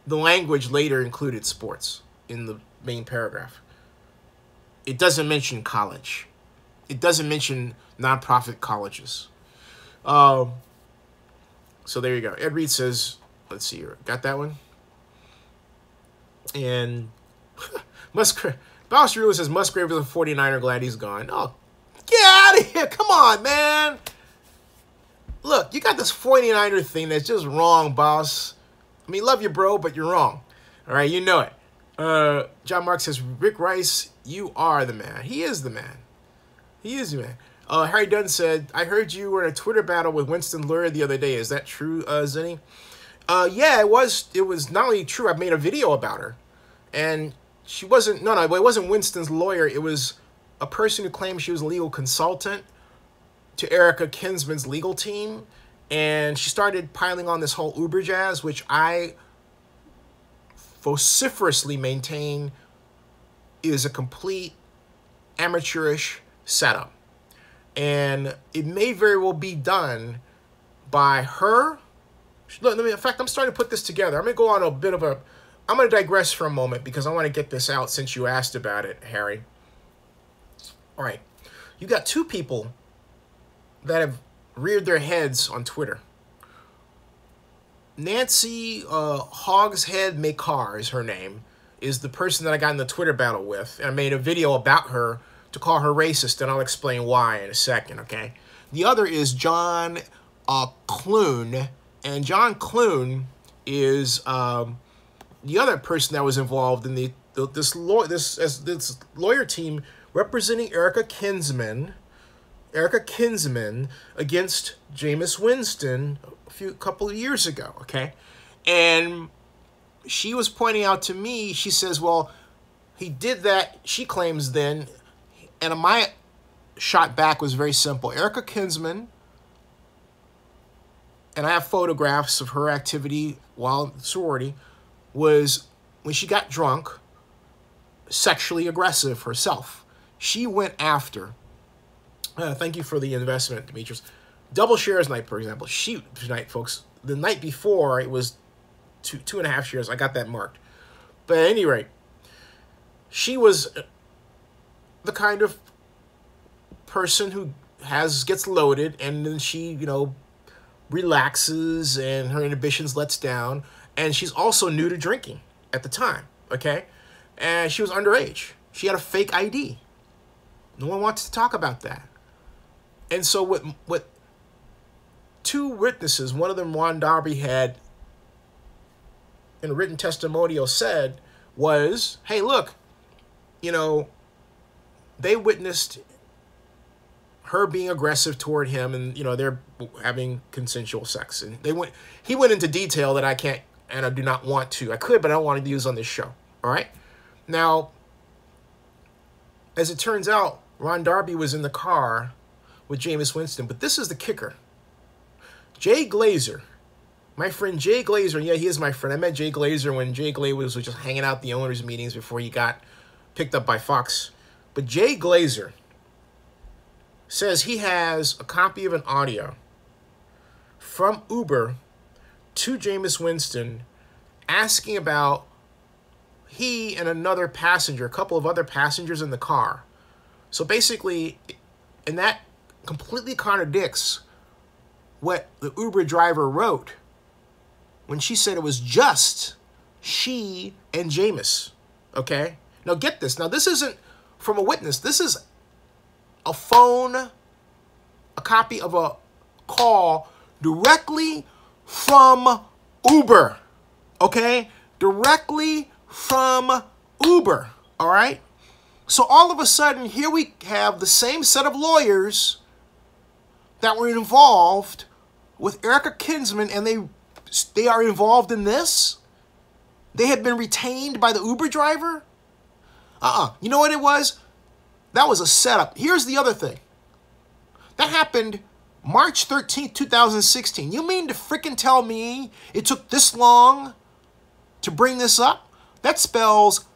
the language later included sports in the main paragraph. It doesn't mention college. It doesn't mention nonprofit colleges. So there you go. Ed Reed says, let's see here. Got that one? And Boss Rule says Musgrave is a 49er, glad he's gone. Oh, get out of here. Come on, man. Look, you got this 49er thing that's just wrong, boss. I mean, love you, bro, but you're wrong. All right, you know it. John Mark says, Rick Rice, you are the man. He is the man. He is the man. Harry Dunn said, I heard you were in a Twitter battle with Winston Lawyer the other day. Is that true, Zinni? Yeah, it was. It was not only true, I made a video about her. And she wasn't, no, it wasn't Winston's lawyer. It was a person who claimed she was a legal consultant to Erica Kinsman's legal team. And she started piling on this whole Uber jazz, which I vociferously maintain is a complete amateurish setup. And it may very well be done by her. Look, in fact, I'm starting to put this together. I'm going to go on a bit of a... I'm going to digress for a moment because I want to get this out since you asked about it, Harry. All right. You got two people that have reared their heads on Twitter. Nancy Hogshead Makar is her name, is the person that I got in the Twitter battle with. And I made a video about her to call her racist, and I'll explain why in a second, okay? The other is John Clune, and John Clune is the other person that was involved in this lawyer team representing Erica Kinsman against Jameis Winston a couple of years ago, okay? And she was pointing out to me, she says, well, he did that, she claims then, and my shot back was very simple. Erica Kinsman, and I have photographs of her activity while in sorority, was, when she got drunk, sexually aggressive herself. She went after, thank you for the investment, Demetrius. Double shares night, for example. Tonight, folks. The night before, it was 2.5 shares. I got that marked. But at any rate, she was the kind of person who gets loaded, and then she, relaxes and her inhibitions lets down. And she's also new to drinking at the time, okay? And she was underage. She had a fake ID. No one wants to talk about that. And so what two witnesses, one of them Ron Darby had in a written testimonial said was, hey, look, they witnessed her being aggressive toward him, and they're having consensual sex. And he went into detail that I can't, and I do not want to. I could, but I don't want to use on this show. All right? Now, as it turns out, Ron Darby was in the car with Jameis Winston, but this is the kicker. Jay Glazer, my friend Jay Glazer, yeah, he is my friend. I met Jay Glazer when Jay Glazer was just hanging out at the owners' meetings before he got picked up by Fox. But Jay Glazer says he has a copy of an audio from Uber to Jameis Winston asking about he and another passenger, a couple of other passengers in the car. So basically, and that completely contradicts what the Uber driver wrote when she said it was just she and Jameis, okay? Now get this. Now this isn't from a witness. This is a phone, a copy of a call directly from Uber, okay? Directly from Uber, all right? So all of a sudden, here we have the same set of lawyers that were involved with Erica Kinsman, and they are involved in this? They had been retained by the Uber driver? You know what it was? That was a setup. Here's the other thing. That happened March 13th, 2016. You mean to frickin' tell me it took this long to bring this up? That spells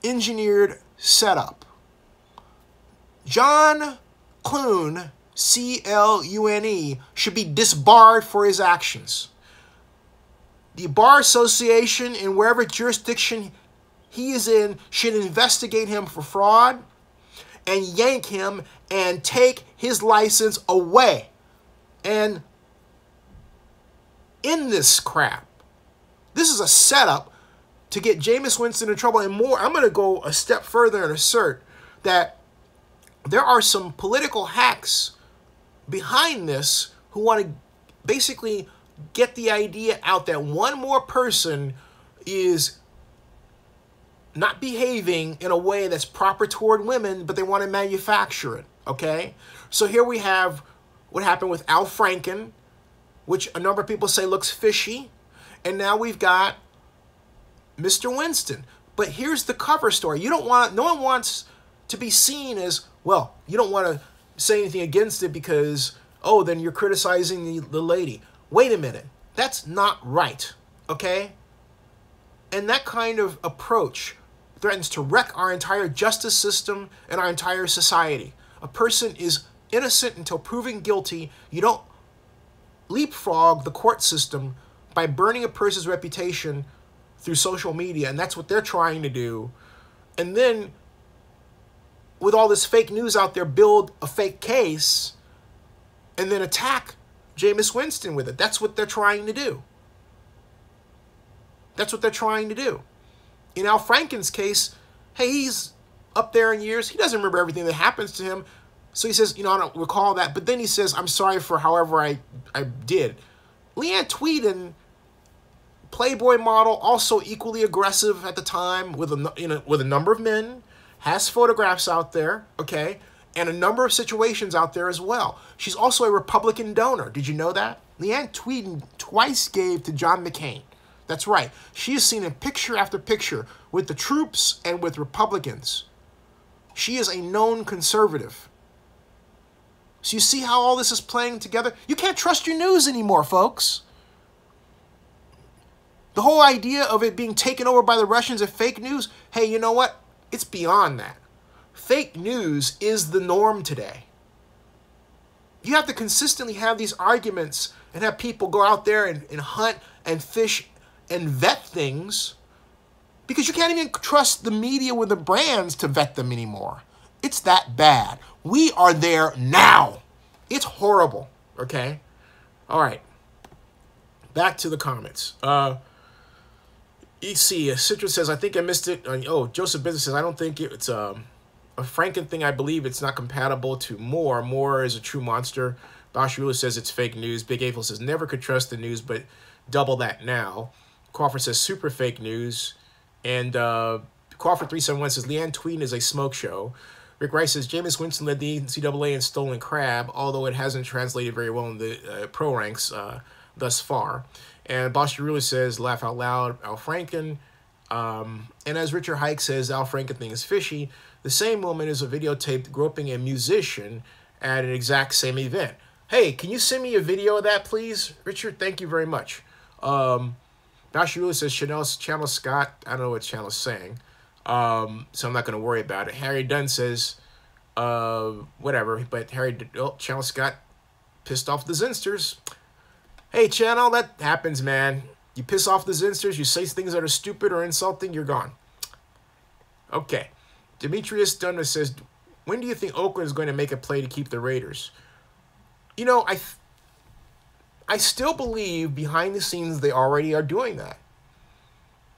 engineered setup. John Clune, C-L-U-N-E, should be disbarred for his actions. The Bar Association in wherever jurisdiction he is in should investigate him for fraud and yank him and take his license away. And in this crap, this is a setup to get Jameis Winston in trouble and more. I'm going to go a step further and assert that there are some political hacks behind this who want to basically get the idea out that one more person is not behaving in a way that's proper toward women, but they want to manufacture it, okay? So here we have what happened with Al Franken, which a number of people say looks fishy, and now we've got Mr. Winston. But here's the cover story. No one wants to be seen as, well, you don't want to say anything against it because, oh, then you're criticizing the lady. Wait a minute. That's not right, okay? And that kind of approach threatens to wreck our entire justice system and our entire society. A person is innocent until proven guilty. You don't leapfrog the court system by burning a person's reputation through social media, and that's what they're trying to do. And then, with all this fake news out there, build a fake case and then attack Jameis Winston with it. That's what they're trying to do. That's what they're trying to do. In Al Franken's case, hey, he's up there in years. He doesn't remember everything that happens to him. So he says, you know, I don't recall that. But then he says, I'm sorry for however I did. Leanne Tweeden, Playboy model, also equally aggressive at the time with a number of men, has photographs out there, okay, and a number of situations out there as well. She's also a Republican donor. Did you know that? Leanne Tweeden twice gave to John McCain. That's right. She is seen in picture after picture with the troops and with Republicans. She is a known conservative. So you see how all this is playing together? You can't trust your news anymore, folks. The whole idea of it being taken over by the Russians as fake news, hey, you know what? It's beyond that. Fake news is the norm today. You have to consistently have these arguments and have people go out there and hunt and fish and vet things because you can't even trust the media with the brands to vet them anymore. It's that bad. We are there now. It's horrible, okay? All right. Back to the comments. You see, Citrus says, I think I missed it. Oh, Joseph Business says, I don't think it's a Franken thing. I believe it's not compatible to Moore. Moore is a true monster. Bashirula says it's fake news. Big April says, never could trust the news, but double that now. Crawford says, super fake news. And Crawford371 says, Leanne Tweeden is a smoke show. Rick Rice says, Jameis Winston led the NCAA in stolen crab, although it hasn't translated very well in the pro ranks thus far. And Bashirula says, laugh out loud, Al Franken. And as Richard Hike says, Al Franken thing is fishy. The same woman is a videotaped groping a musician at an exact same event. Hey, can you send me a video of that, please? Richard, thank you very much. Bashirula says, Channel Scott. I don't know what Channel's saying. So I'm not going to worry about it. Harry Dunn says, whatever. But Channel Scott pissed off the Zinsters. Hey, Channel, that happens, man. You piss off the Zinsters, you say things that are stupid or insulting, you're gone. Okay. Demetrius Dunn says, when do you think Oakland is going to make a play to keep the Raiders? You know, I still believe behind the scenes they already are doing that.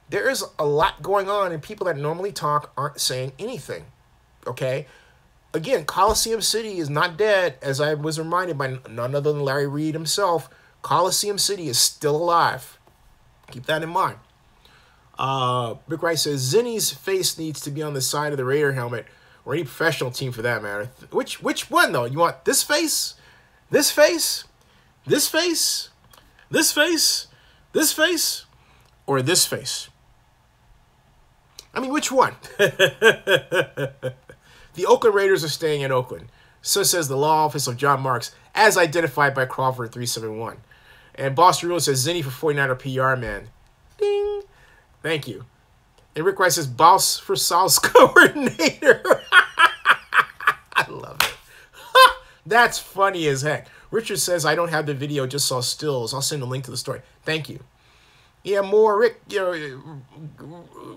There is a lot going on, and people that normally talk aren't saying anything, okay? Again, Coliseum City is not dead, as I was reminded by none other than Larry Reed himself. Coliseum City is still alive. Keep that in mind. Rick Rice says, Zinni's face needs to be on the side of the Raider helmet, or any professional team for that matter. Which one, though? You want this face? This face? This face? This face? This face? Or this face? I mean, which one? The Oakland Raiders are staying in Oakland. So says the law office of John Marks, as identified by Crawford371. And Boss Rule says, Zinni for 49er PR, man. Ding. Thank you. And Rick Rice says, Boss for South coordinator. I love it. That's funny as heck. Richard says, I don't have the video, just saw stills. I'll send a link to the story. Thank you. Yeah, Moore, Rick, you know,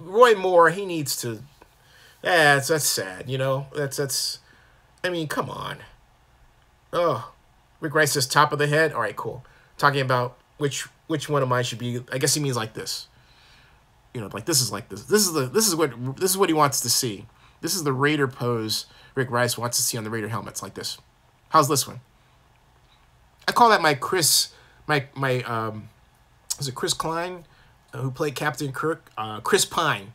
Roy Moore, he needs to, that's sad, you know, that's, I mean, come on. Oh, Rick Rice says, top of the head. All right, cool. Talking about which one of mine should be, I guess he means like this. you know, like this is like this. This is what he wants to see. This is the Raider pose Rick Rice wants to see on the Raider helmets, like this. How's this one? I call that my Chris, is it Chris Klein, who played Captain Kirk? Chris Pine.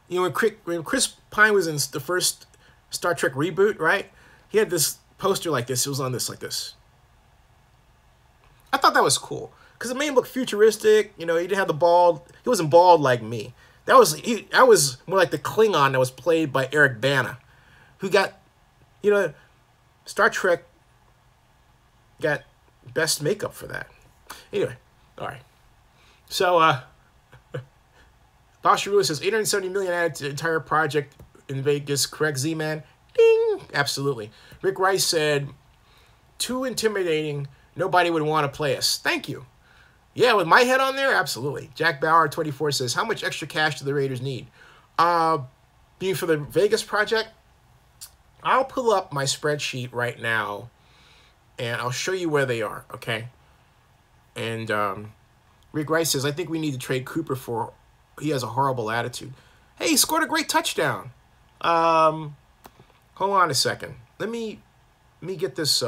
You know, when Chris Pine was in the first Star Trek reboot, right? He had this poster like this. It was on this, like this. I thought that was cool because it made him look futuristic. You know, he didn't have the bald. He wasn't bald like me. I was more like the Klingon that was played by Eric Bana, who got, you know, Star Trek got best makeup for that. Anyway, all right. So, Bosch Rula says $870 million added to the entire project in Vegas. Correct, Z-Man? Ding! Absolutely. Rick Rice said, too intimidating. Nobody would want to play us. Thank you. Yeah, with my head on there, absolutely. Jack Bauer 24 says, how much extra cash do the Raiders need? Being for the Vegas project, I'll pull up my spreadsheet right now, and I'll show you where they are, okay? And Rick Rice says, I think we need to trade Cooper for, he has a horrible attitude. Hey, he scored a great touchdown. Hold on a second. Let me get this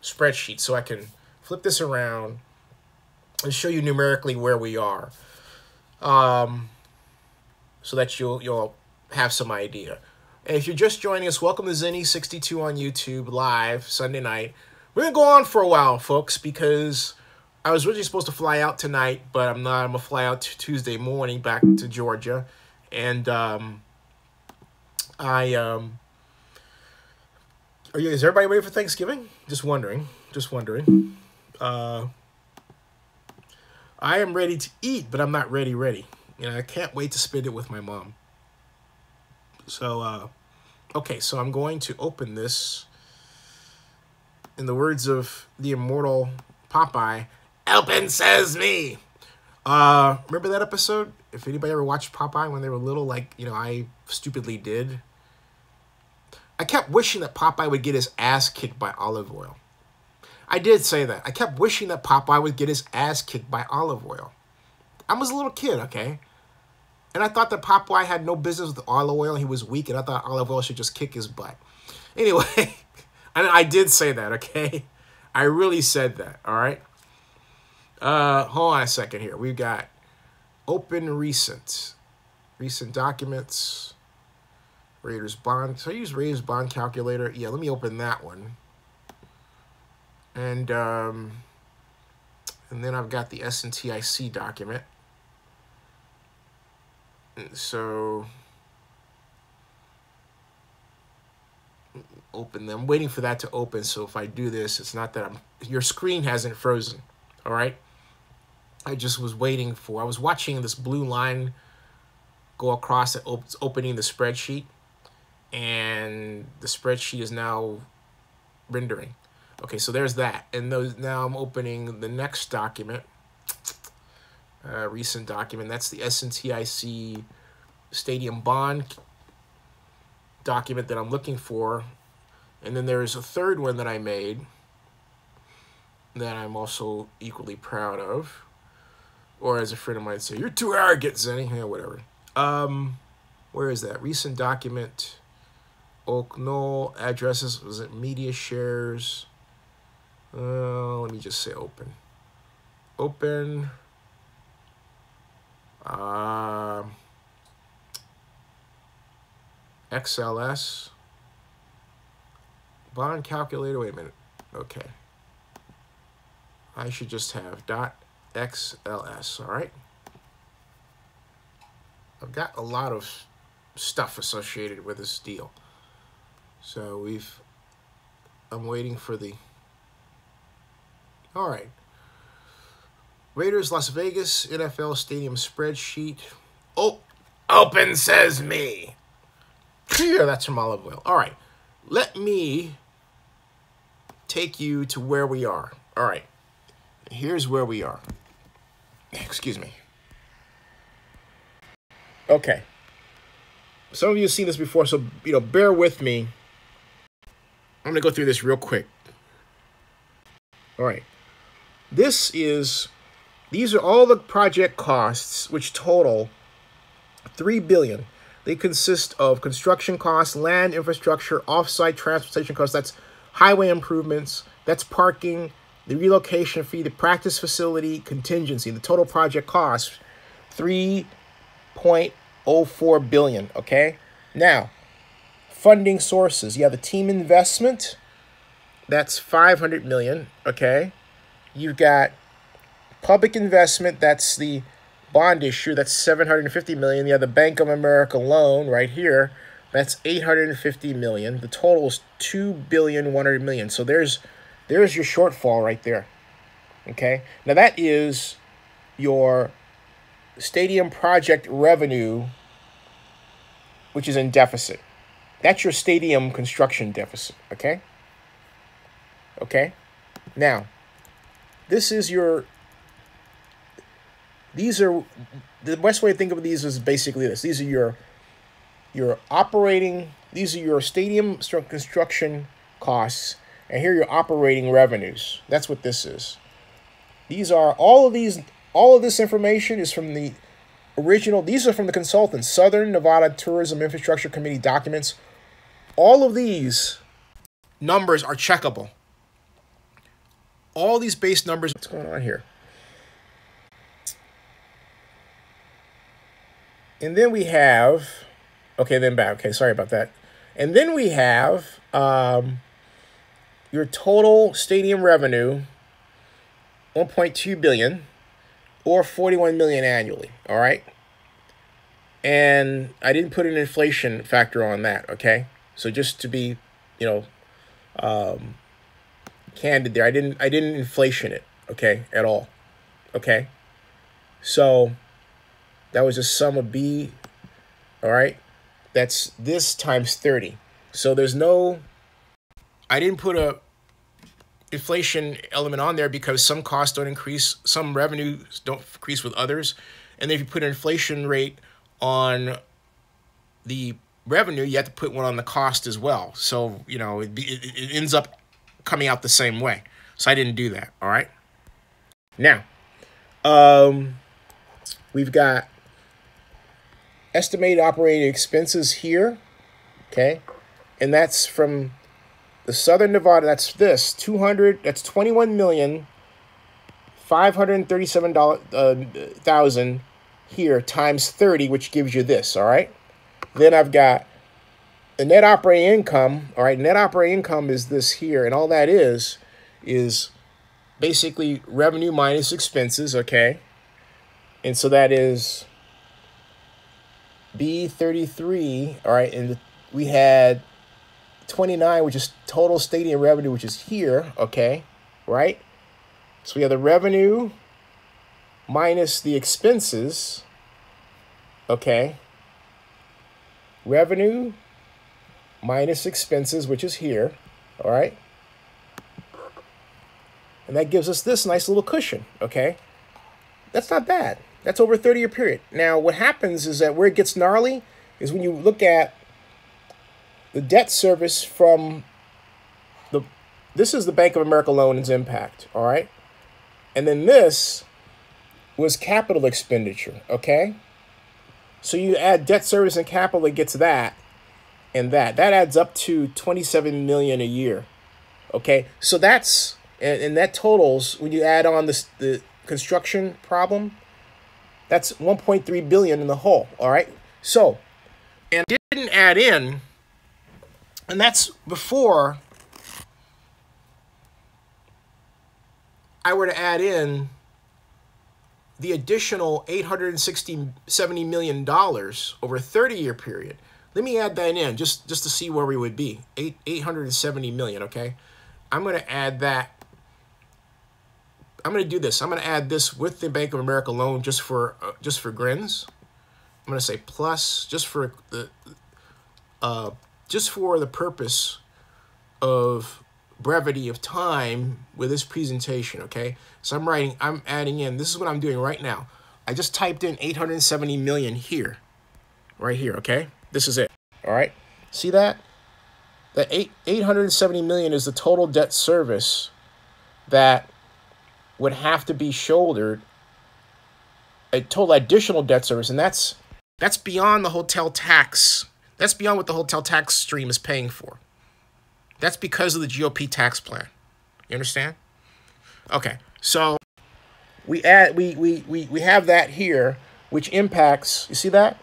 spreadsheet so I can flip this around and show you numerically where we are, so that you'll have some idea. And if you're just joining us, welcome to Zinni62 on YouTube live Sunday night. We're gonna go on for a while, folks, because I was originally supposed to fly out tonight, but I'm not. I'm gonna fly out Tuesday morning back to Georgia, and is everybody ready for Thanksgiving? Just wondering. I am ready to eat, but I'm not ready. You know, I can't wait to spend it with my mom. So, okay, so I'm going to open this. In the words of the immortal Popeye, "Open says me." Remember that episode? If anybody ever watched Popeye when they were little, like, you know, I stupidly did. I kept wishing that Popeye would get his ass kicked by Olive Oyl. I did say that. I kept wishing that Popeye would get his ass kicked by Olive Oyl. I was a little kid, okay? And I thought that Popeye had no business with Olive Oyl. He was weak, and I thought Olive Oyl should just kick his butt. Anyway, I did say that, okay? I really said that, all right? Hold on a second here. We've got open recent documents, Raiders bond. So I use Raiders bond calculator. Yeah, let me open that one. And then I've got the SNTIC document. So open them. I'm waiting for that to open. So if I do this, it's not that your screen hasn't frozen. All right. I just was waiting for, I was watching this blue line go across it, opening the spreadsheet, and the spreadsheet is now rendering. Okay, so there's that. And now I'm opening the next document, recent document. That's the SNTIC Stadium Bond document that I'm looking for. And then there's a third one that I made that I'm also equally proud of. Or as a friend of mine say, you're too arrogant, Zenny. Yeah, whatever. Where is that? Recent document. Oak Knoll addresses. Was it media shares? Let me just say open. Open. XLS. Bond calculator. Wait a minute. Okay. I should just have .xls. All right. I've got a lot of stuff associated with this deal. So I'm waiting for the, all right. Raiders Las Vegas NFL Stadium spreadsheet. Oh, open says me. Yeah, that's from Olive Oyl. All right. Let me take you to where we are. All right. Here's where we are. Excuse me. Okay. Some of you have seen this before, so, you know, bear with me. I'm going to go through this real quick. All right. These are all the project costs, which total $3 billion. They consist of construction costs, land infrastructure, off-site transportation costs. That's highway improvements. That's parking, the relocation fee, the practice facility, contingency. The total project cost, $3.04 billion. Okay. Now, funding sources. You have the team investment. That's $500 million. Okay. You've got public investment. That's the bond issue. That's $750 million. You have the Bank of America loan right here. That's $850 million. The total is $2.1 billion. So there's your shortfall right there. Okay. Now that is your stadium project revenue, which is in deficit. That's your stadium construction deficit. Okay. Okay. Now, this is your. These are the best way to think of these is basically this. These are your operating. These are your stadium construction costs, and here are your operating revenues. That's what this is. These are all of this information is from the original. These are from the consultants, Southern Nevada Tourism Infrastructure Committee documents. All of these numbers are checkable. All these base numbers. What's going on here? And then we have, okay, sorry about that. And then we have your total stadium revenue, $1.2 billion, or $41 million annually, all right? And I didn't put an inflation factor on that, okay? So just to be, candid there, I didn't inflation it, okay, at all, okay? So that was a sum of B, all right? That's this times 30. So there's no, I didn't put a inflation element on there because some costs don't increase, some revenues don't increase with others. And then if you put an inflation rate on the revenue, you have to put one on the cost as well. So, it ends up coming out the same way. So I didn't do that, all right? Now, we've got estimated operating expenses here, okay? And that's from the Southern Nevada, that's this, that's $21,537,000 here times 30, which gives you this, all right? Then I've got the net operating income, all right? Net operating income is this here, and all that is basically revenue minus expenses, okay? And so that is B33, all right? And we had 29, which is total stadium revenue, which is here, okay? Right? So we have the revenue minus the expenses, okay? Revenue minus expenses, which is here, all right? And that gives us this nice little cushion, okay? That's not bad. That's over a 30-year period. Now, what happens is that where it gets gnarly is when you look at the debt service from this is the Bank of America loan and its impact, all right? And then this was capital expenditure, okay? So you add debt service and capital, it gets that and that. That adds up to $27 million a year, okay? So that's, and that totals, when you add on the construction problem, that's $1.3 billion in the whole, all right? So, and didn't add in, and that's before I were to add in the additional $70 million over a 30-year period. Let me add that in just to see where we would be. $870 million, okay? I'm going to add that. I'm going to do this. I'm going to add this with the Bank of America loan just for grins. I'm going to say plus just for the purpose of brevity of time with this presentation, okay? So I'm adding in, this is what I'm doing right now. I just typed in 870 million here, right here, okay? This is it, all right? See that? That 870 million is the total debt service that would have to be shouldered, a total additional debt service, and that's That's beyond the hotel tax. That's beyond what the hotel tax stream is paying for. That's because of the GOP tax plan. You understand? Okay, so we have that here, which impacts, you see that?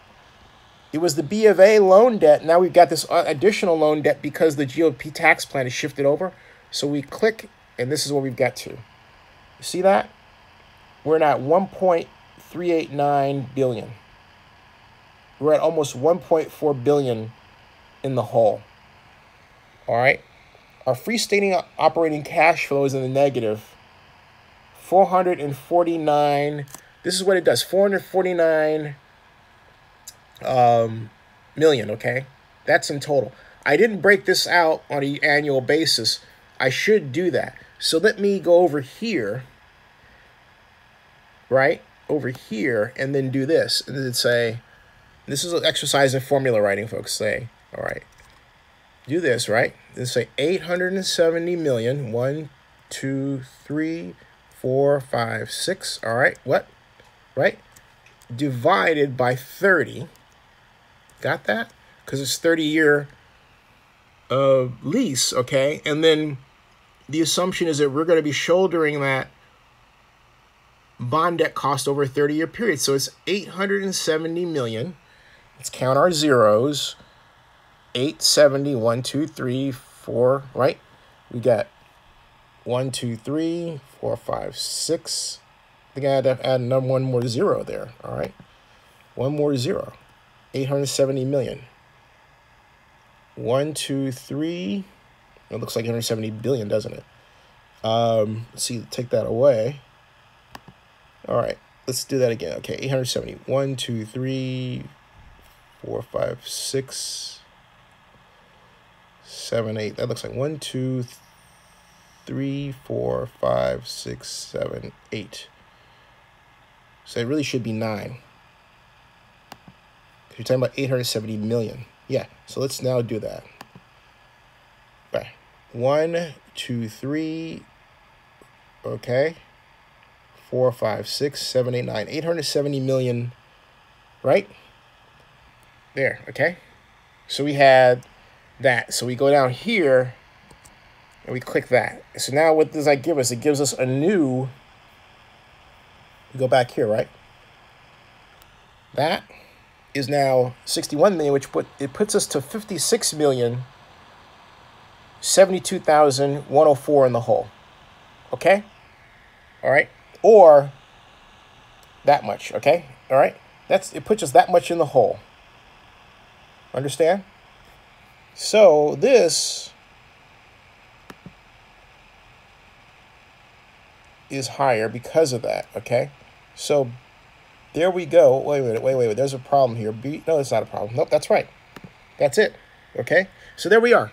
It was the B of A loan debt. Now we've got this additional loan debt because the GOP tax plan is shifted over. So we click, and this is what we've got to. You see that? We're at 1.389 billion. We're at almost 1.4 billion in the hole. All right. Our freestanding operating cash flow is in the negative. 449. This is what it does. 449 million. Okay. That's in total. I didn't break this out on an annual basis. I should do that. So let me go over here. Right? Over here. And then do this. And then say, this is an exercise in formula writing, folks. Say, all right. Do this, right? Then say 870 million. 1, 2, 3, 4, 5, 6. All right. What? Right? Divided by 30. Got that? Because it's 30-year lease, okay? And then the assumption is that we're going to be shouldering that bond debt cost over a 30-year period. So it's 870 million. Let's count our zeros. 870, 1, 2, 3, 4, right? We got 1, 2, 3, 4, 5, 6. I think I had to add one more zero there, all right? One more zero. 870 million. 1, 2, 3. It looks like 170 billion, doesn't it? Let's see, take that away. All right, let's do that again. Okay, 870. 1, 2, 3, 4, 5, 6. 7, 8. That looks like 1, 2, 3, 4, 5, 6, 7, 8. So it really should be 9. You're talking about 870 million. Yeah. So let's now do that. Right. 1, 2, 3. Okay. 4, 5, 6, 7, 8, 9. 870 million. Right. There. Okay. So we had that. So we go down here and we click that. So now what does that give us? It gives us a new, we go back here, right? That is now 61 million, which puts us to 56 million, 72,104 in the hole. Okay? All right? Or that much, okay? All right? It puts us that much in the hole. Understand? So this is higher because of that, okay? So there we go. Wait a minute, wait. There's a problem here. No, it's not a problem. Nope, that's right. That's it, okay? So there we are.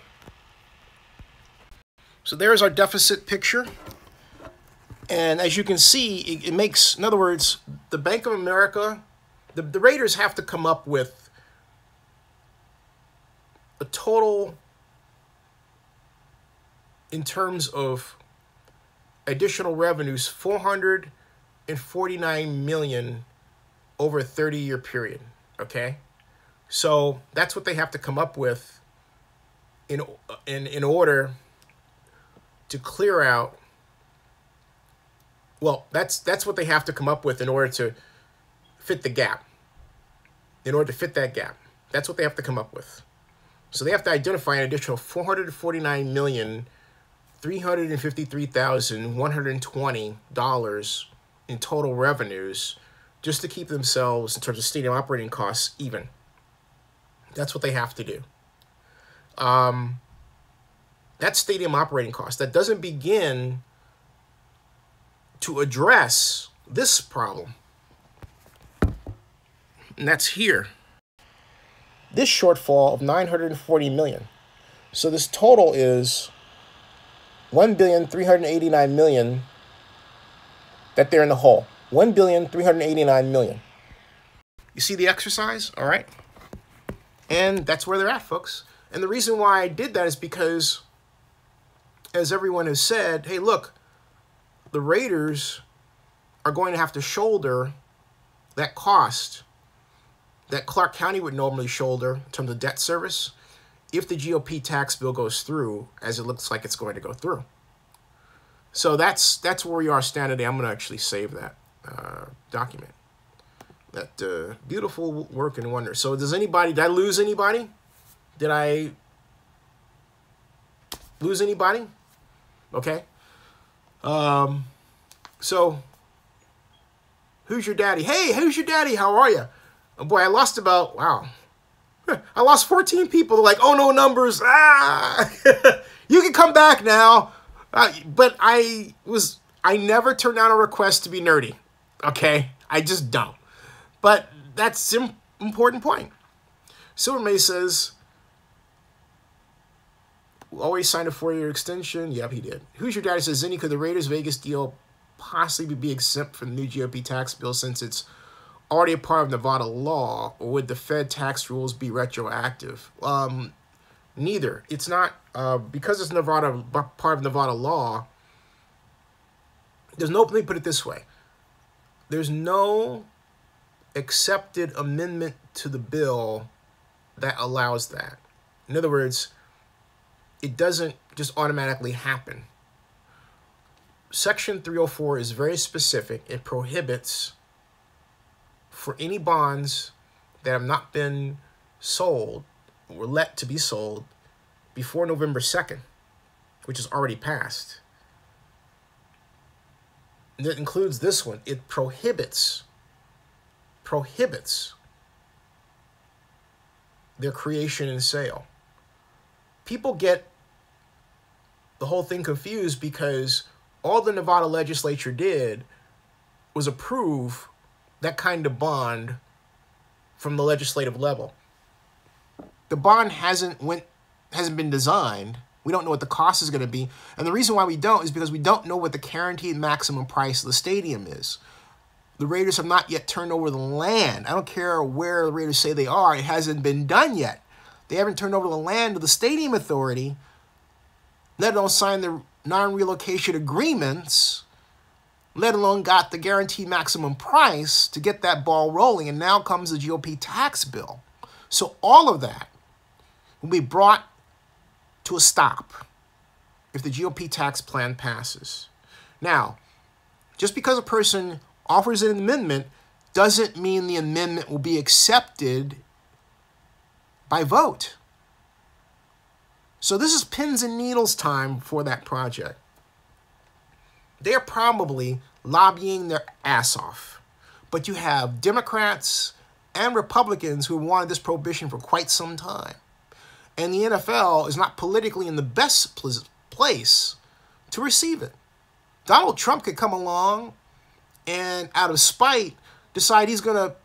So there's our deficit picture. And as you can see, it makes, in other words, the Bank of America, the Raiders have to come up with a total, in terms of additional revenues, 449 million over a 30-year period, okay? So that's what they have to come up with in order to clear out, well, that's what they have to come up with in order to fit the gap. In order to fit that gap. That's what they have to come up with. So they have to identify an additional $449,353,120 in total revenues just to keep themselves, in terms of stadium operating costs, even. That's what they have to do. That's stadium operating costs. That doesn't begin to address this problem. And that's here. This shortfall of 940 million. So this total is 1,389 million that they're in the hole. 1,389 million. You see the exercise? All right. And that's where they're at, folks. And the reason why I did that is because, as everyone has said, hey, look, the Raiders are going to have to shoulder that cost that Clark County would normally shoulder in terms of debt service if the GOP tax bill goes through, as it looks like it's going to go through. So that's where we are standing today. I'm going to actually save that document. That beautiful work and wonder. So did I lose anybody? Did I lose anybody? Okay. So who's your daddy? Hey, who's your daddy? How are you? Oh boy, I lost about, wow. I lost 14 people. They're like, oh no, numbers. Ah, you can come back now. But I never turn down a request to be nerdy. Okay, I just don't. But that's an important point. Silver May says, always signed a 4-year extension. Yep, he did. Who's your daddy? Says, Zinni, could the Raiders Vegas deal possibly be exempt from the new GOP tax bill since it's already a part of Nevada law, or would the Fed tax rules be retroactive? Neither. It's not, because it's part of Nevada law, there's no, let me put it this way. There's no accepted amendment to the bill that allows that. In other words, it doesn't just automatically happen. Section 304 is very specific. It prohibits for any bonds that have not been sold or let to be sold before November 2nd, which is already passed. And that includes this one. It prohibits their creation and sale. People get the whole thing confused because all the Nevada legislature did was approve that kind of bond from the legislative level. The bond hasn't been designed. We don't know what the cost is going to be. And the reason why we don't is because we don't know what the guaranteed maximum price of the stadium is. The Raiders have not yet turned over the land. I don't care where the Raiders say they are. It hasn't been done yet. They haven't turned over the land to the stadium authority, let alone sign the non-relocation agreements, let alone got the guaranteed maximum price to get that ball rolling. And now comes the GOP tax bill. So all of that will be brought to a stop if the GOP tax plan passes. Now, just because a person offers an amendment doesn't mean the amendment will be accepted by vote. So this is pins and needles time for that project. They're probably lobbying their ass off. But you have Democrats and Republicans who have wanted this prohibition for quite some time. And the NFL is not politically in the best place to receive it. Donald Trump could come along and out of spite decide he's going to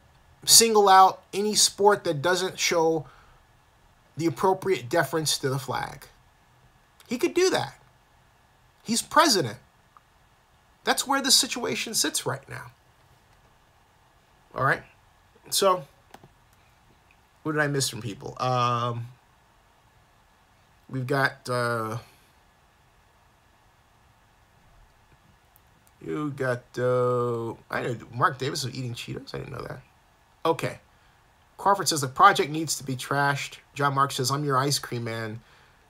single out any sport that doesn't show the appropriate deference to the flag. He could do that. He's president. That's where this situation sits right now. All right. So, what did I miss from people? We've got, I know Mark Davis was eating Cheetos. I didn't know that. Okay. Crawford says the project needs to be trashed. John Mark says, I'm your ice cream man.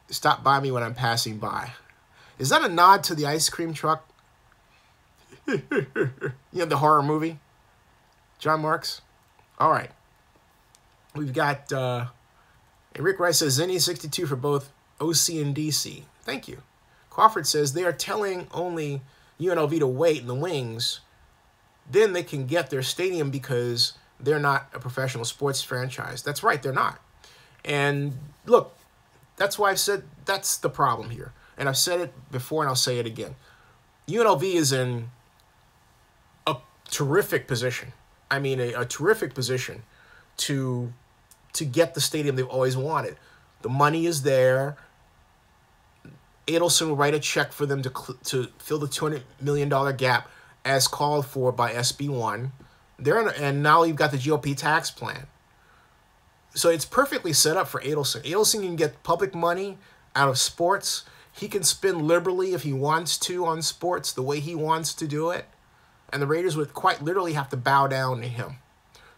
Stop by me when I'm passing by. Is that a nod to the ice cream truck? You know, the horror movie? John Marks? All right. We've got, Rick Rice says, Zinni 62 for both OC and DC. Thank you. Crawford says, they are telling only UNLV to wait in the wings. Then they can get their stadium because they're not a professional sports franchise. That's right, they're not. And look, that's why I've said that's the problem here. And I've said it before and I'll say it again. UNLV is in a terrific position. I mean, a terrific position to get the stadium they've always wanted. The money is there. Adelson will write a check for them to fill the $200 million gap as called for by SB1. And now you've got the GOP tax plan. So it's perfectly set up for Adelson. Adelson can get public money out of sports. He can spend liberally if he wants to on sports the way he wants to do it. And the Raiders would quite literally have to bow down to him.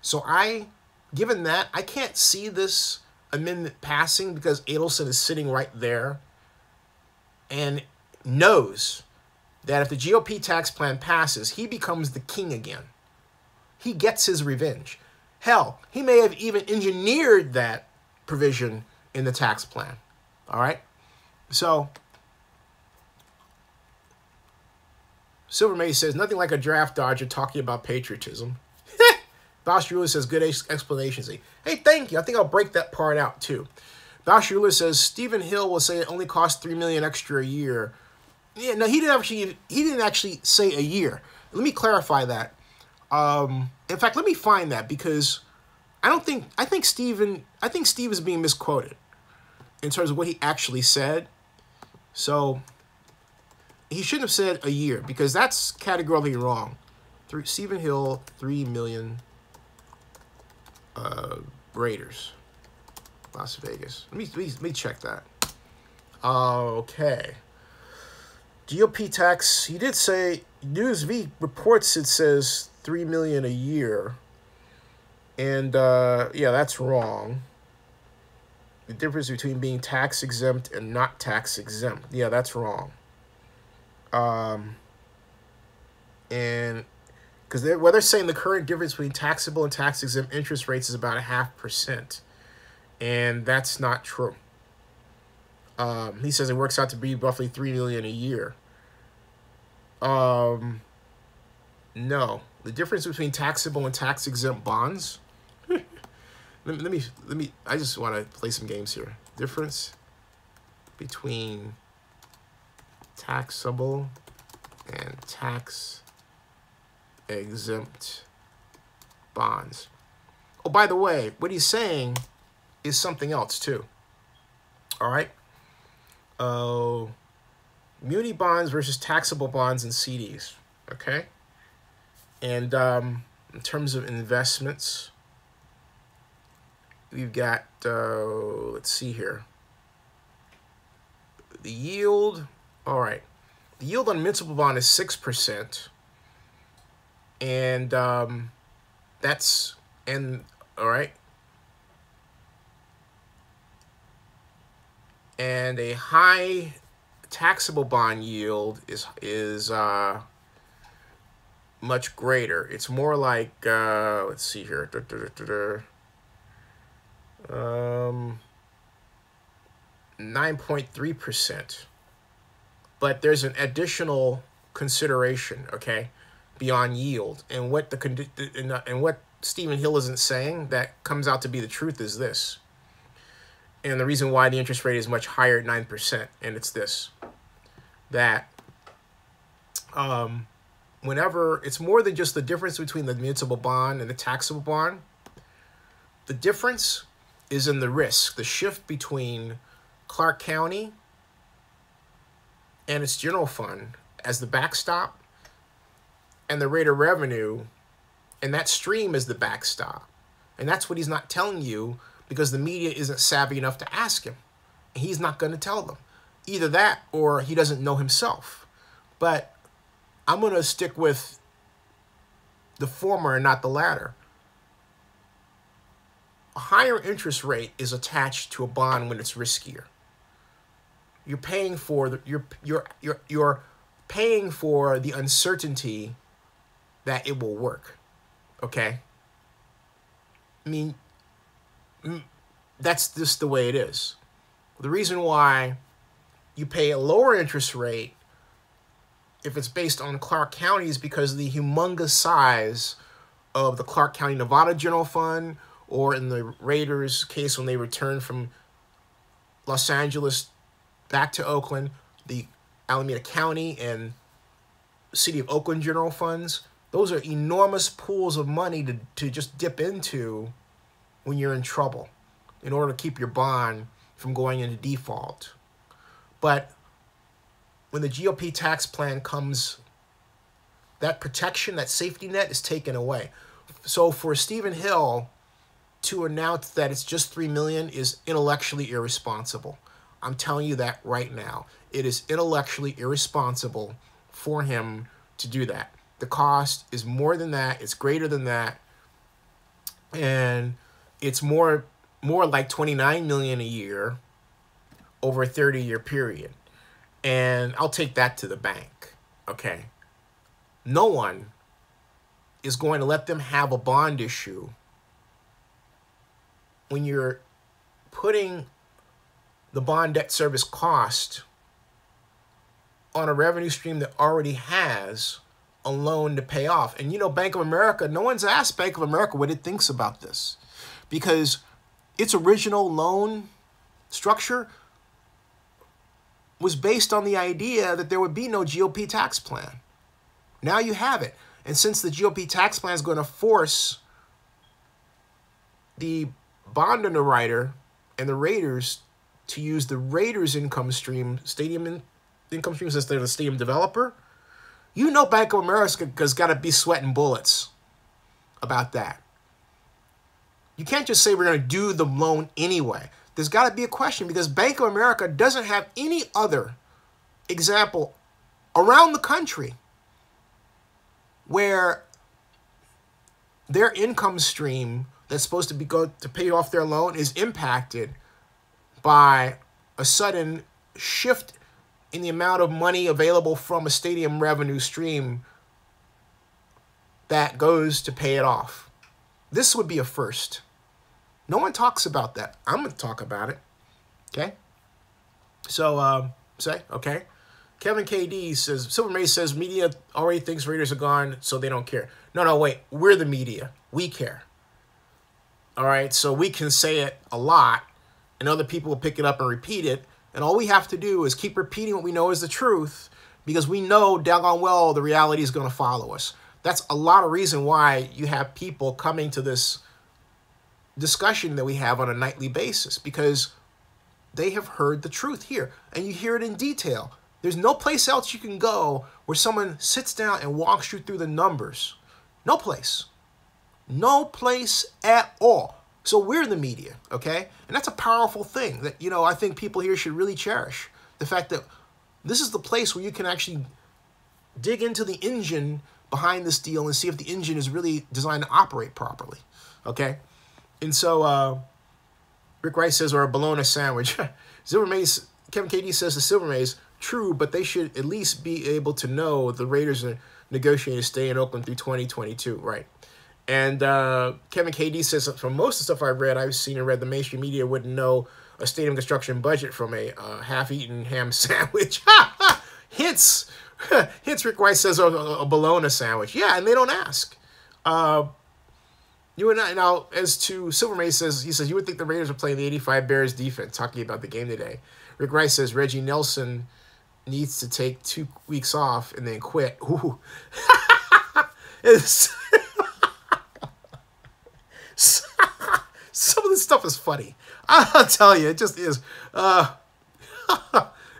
So I given that, I can't see this amendment passing because Adelson is sitting right there and knows that if the GOP tax plan passes, he becomes the king again. He gets his revenge. Hell, he may have even engineered that provision in the tax plan. All right? So, Silver May says, nothing like a draft dodger talking about patriotism. Bausch says, good explanations. Hey, thank you. I think I'll break that part out, too. Bausch says, Stephen Hill will say it only costs $3 million extra a year. Yeah, no, he didn't actually say a year. Let me clarify that. In fact, let me find that because I think Steve is being misquoted in terms of what he actually said. So he shouldn't have said a year because that's categorically wrong. Stephen Hill, 3 million Raiders, Las Vegas. Let me check that. Okay. GOP tax. He did say Newsweek reports it says $3 million a year, and yeah, that's wrong. The difference between being tax exempt and not tax exempt. Yeah, that's wrong. And because they're saying the current difference between taxable and tax exempt interest rates is about 0.5%, and that's not true. He says it works out to be roughly $3 million a year. No, the difference between taxable and tax exempt bonds. let me. I just want to play some games here. Difference between taxable and tax exempt bonds. Oh, by the way, what he's saying is something else too. All right. Oh, muni bonds versus taxable bonds and CDs. Okay. And in terms of investments, we've got, let's see here. The yield, all right. The yield on municipal bond is 6%. And all right. And a high taxable bond yield is much greater. It's more like, let's see here. 9.3%. But there's an additional consideration, okay, beyond yield. And what what Stephen Hill isn't saying that comes out to be the truth is this. And the reason why the interest rate is much higher at 9%, and it's this, that whenever it's more than just the difference between the municipal bond and the taxable bond, the difference is in the risk, the shift between Clark County and its general fund as the backstop and the rate of revenue, and that stream is the backstop. And that's what he's not telling you because the media isn't savvy enough to ask him. And he's not going to tell them. Either that or he doesn't know himself. But I'm going to stick with the former and not the latter. A higher interest rate is attached to a bond when it's riskier. You're paying for you're paying for the uncertainty that it will work. Okay? I mean, that's just the way it is. The reason why you pay a lower interest rate if it's based on Clark County is because of the humongous size of the Clark County, Nevada General Fund, or in the Raiders' case when they returned from Los Angeles back to Oakland, the Alameda County and City of Oakland General Funds. Those are enormous pools of money to just dip into when you're in trouble in order to keep your bond from going into default. But when the GOP tax plan comes, that protection, that safety net is taken away. So for Stephen Hill to announce that it's just $3 million is intellectually irresponsible. I'm telling you that right now. It is intellectually irresponsible for him to do that. The cost is more than that. It's greater than that. And it's more like 29 million a year over a 30-year period. And I'll take that to the bank. Okay. No one is going to let them have a bond issue when you're putting the bond debt service cost on a revenue stream that already has a loan to pay off. And you know, Bank of America, no one's asked Bank of America what it thinks about this, because its original loan structure was based on the idea that there would be no GOP tax plan. Now you have it. And since the GOP tax plan is going to force the bond underwriter and the Raiders to use the Raiders income stream, income stream, since they're the stadium developer, you know Bank of America's got to be sweating bullets about that. You can't just say we're going to do the loan anyway. There's got to be a question, because Bank of America doesn't have any other example around the country where their income stream that's supposed to be go to pay off their loan is impacted by a sudden shift in the amount of money available from a stadium revenue stream that goes to pay it off. This would be a first. No one talks about that. I'm going to talk about it. Okay? So, okay. Kevin KD says, Silver Mace says, media already thinks Raiders are gone, so they don't care. No, wait. We're the media. We care. All right? So we can say it a lot, and other people will pick it up and repeat it. And all we have to do is keep repeating what we know is the truth, because we know doggone well the reality is going to follow us. That's a lot of reason why you have people coming to this discussion that we have on a nightly basis, because they have heard the truth here, and you hear it in detail. There's no place else you can go where someone sits down and walks you through the numbers. No place. No place at all. So we're the media, okay? And that's a powerful thing that, you know, I think people here should really cherish. The fact that this is the place where you can actually dig into the engine behind this deal and see if the engine is really designed to operate properly, okay? And so Rick Rice says, or a bologna sandwich. Silver Maze, Kevin KD says to Silver Maze, true, but they should at least be able to know the Raiders are negotiating to stay in Oakland through 2022, right? And Kevin KD says, from most of the stuff I've seen and read, the mainstream media wouldn't know a stadium construction budget from a half-eaten ham sandwich. Hints. Rick Rice says, a bologna sandwich. Yeah, and they don't ask. You and I, now, as to Silver Mace says, he says, you would think the Raiders are playing the 85 Bears defense, talking about the game today. Rick Rice says, Reggie Nelson needs to take 2 weeks off and then quit. Ooh. Some of this stuff is funny. I'll tell you, it just is.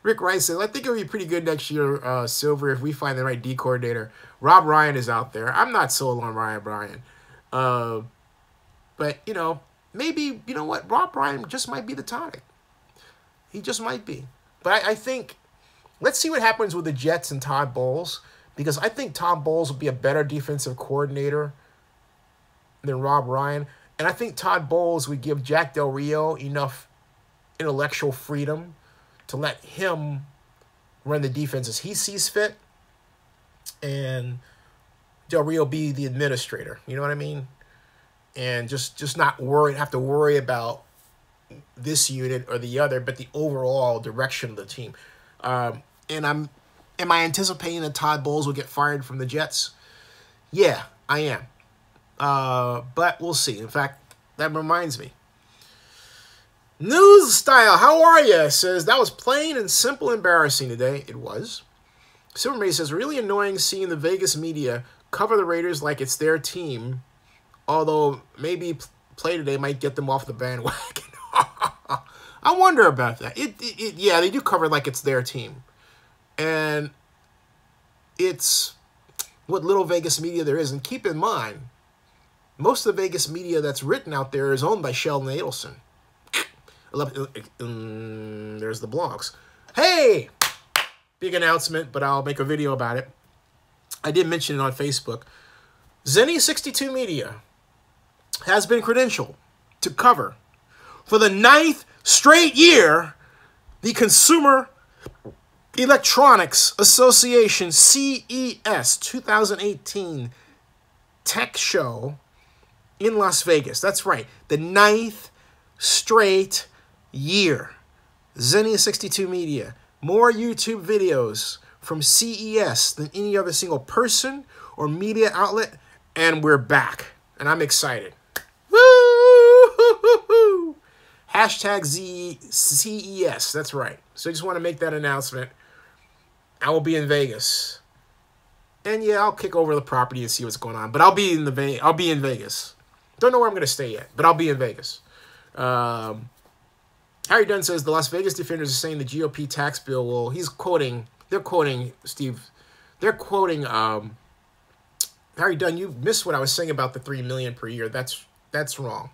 Rick Rice says, I think it'll be pretty good next year, Silver, if we find the right D coordinator. Rob Ryan is out there. I'm not sold on Ryan Bryan. But, you know, maybe, you know what, Rob Ryan just might be the tonic. He just might be. But I think, let's see what happens with the Jets and Todd Bowles, because I think Todd Bowles will be a better defensive coordinator than Rob Ryan. And I think Todd Bowles would give Jack Del Rio enough intellectual freedom to let him run the defense as he sees fit, and Del Rio be the administrator. You know what I mean? And just not have to worry about this unit or the other, but the overall direction of the team. And am I anticipating that Todd Bowles will get fired from the Jets? Yeah, I am. But we'll see. In fact, that reminds me. News Style, how are you? Says, that was plain and simple embarrassing today. It was. Silver May says, really annoying seeing the Vegas media cover the Raiders like it's their team, although maybe play today might get them off the bandwagon. I wonder about that. Yeah, they do cover like it's their team. And it's what little Vegas media there is. And keep in mind, most of the Vegas media that's written out there is owned by Sheldon Adelson. There's the blogs. Hey! Big announcement, but I'll make a video about it. I did mention it on Facebook. Zenny62 Media has been credentialed to cover. For the 9th straight year, the Consumer Electronics Association CES 2018 Tech Show in Las Vegas. That's right, the 9th straight year. Xenia 62 Media, more YouTube videos from CES than any other single person or media outlet, and we're back, and I'm excited. Woo! Hashtag CES, that's right. So I just want to make that announcement. I will be in Vegas. And yeah, I'll kick over the property and see what's going on. But I'll be in Vegas. Don't know where I'm going to stay yet, but I'll be in Vegas. Harry Dunn says the Las Vegas defenders are saying the GOP tax bill will. They're quoting Steve. They're quoting Harry Dunn. You missed what I was saying about the $3 million per year. That's wrong.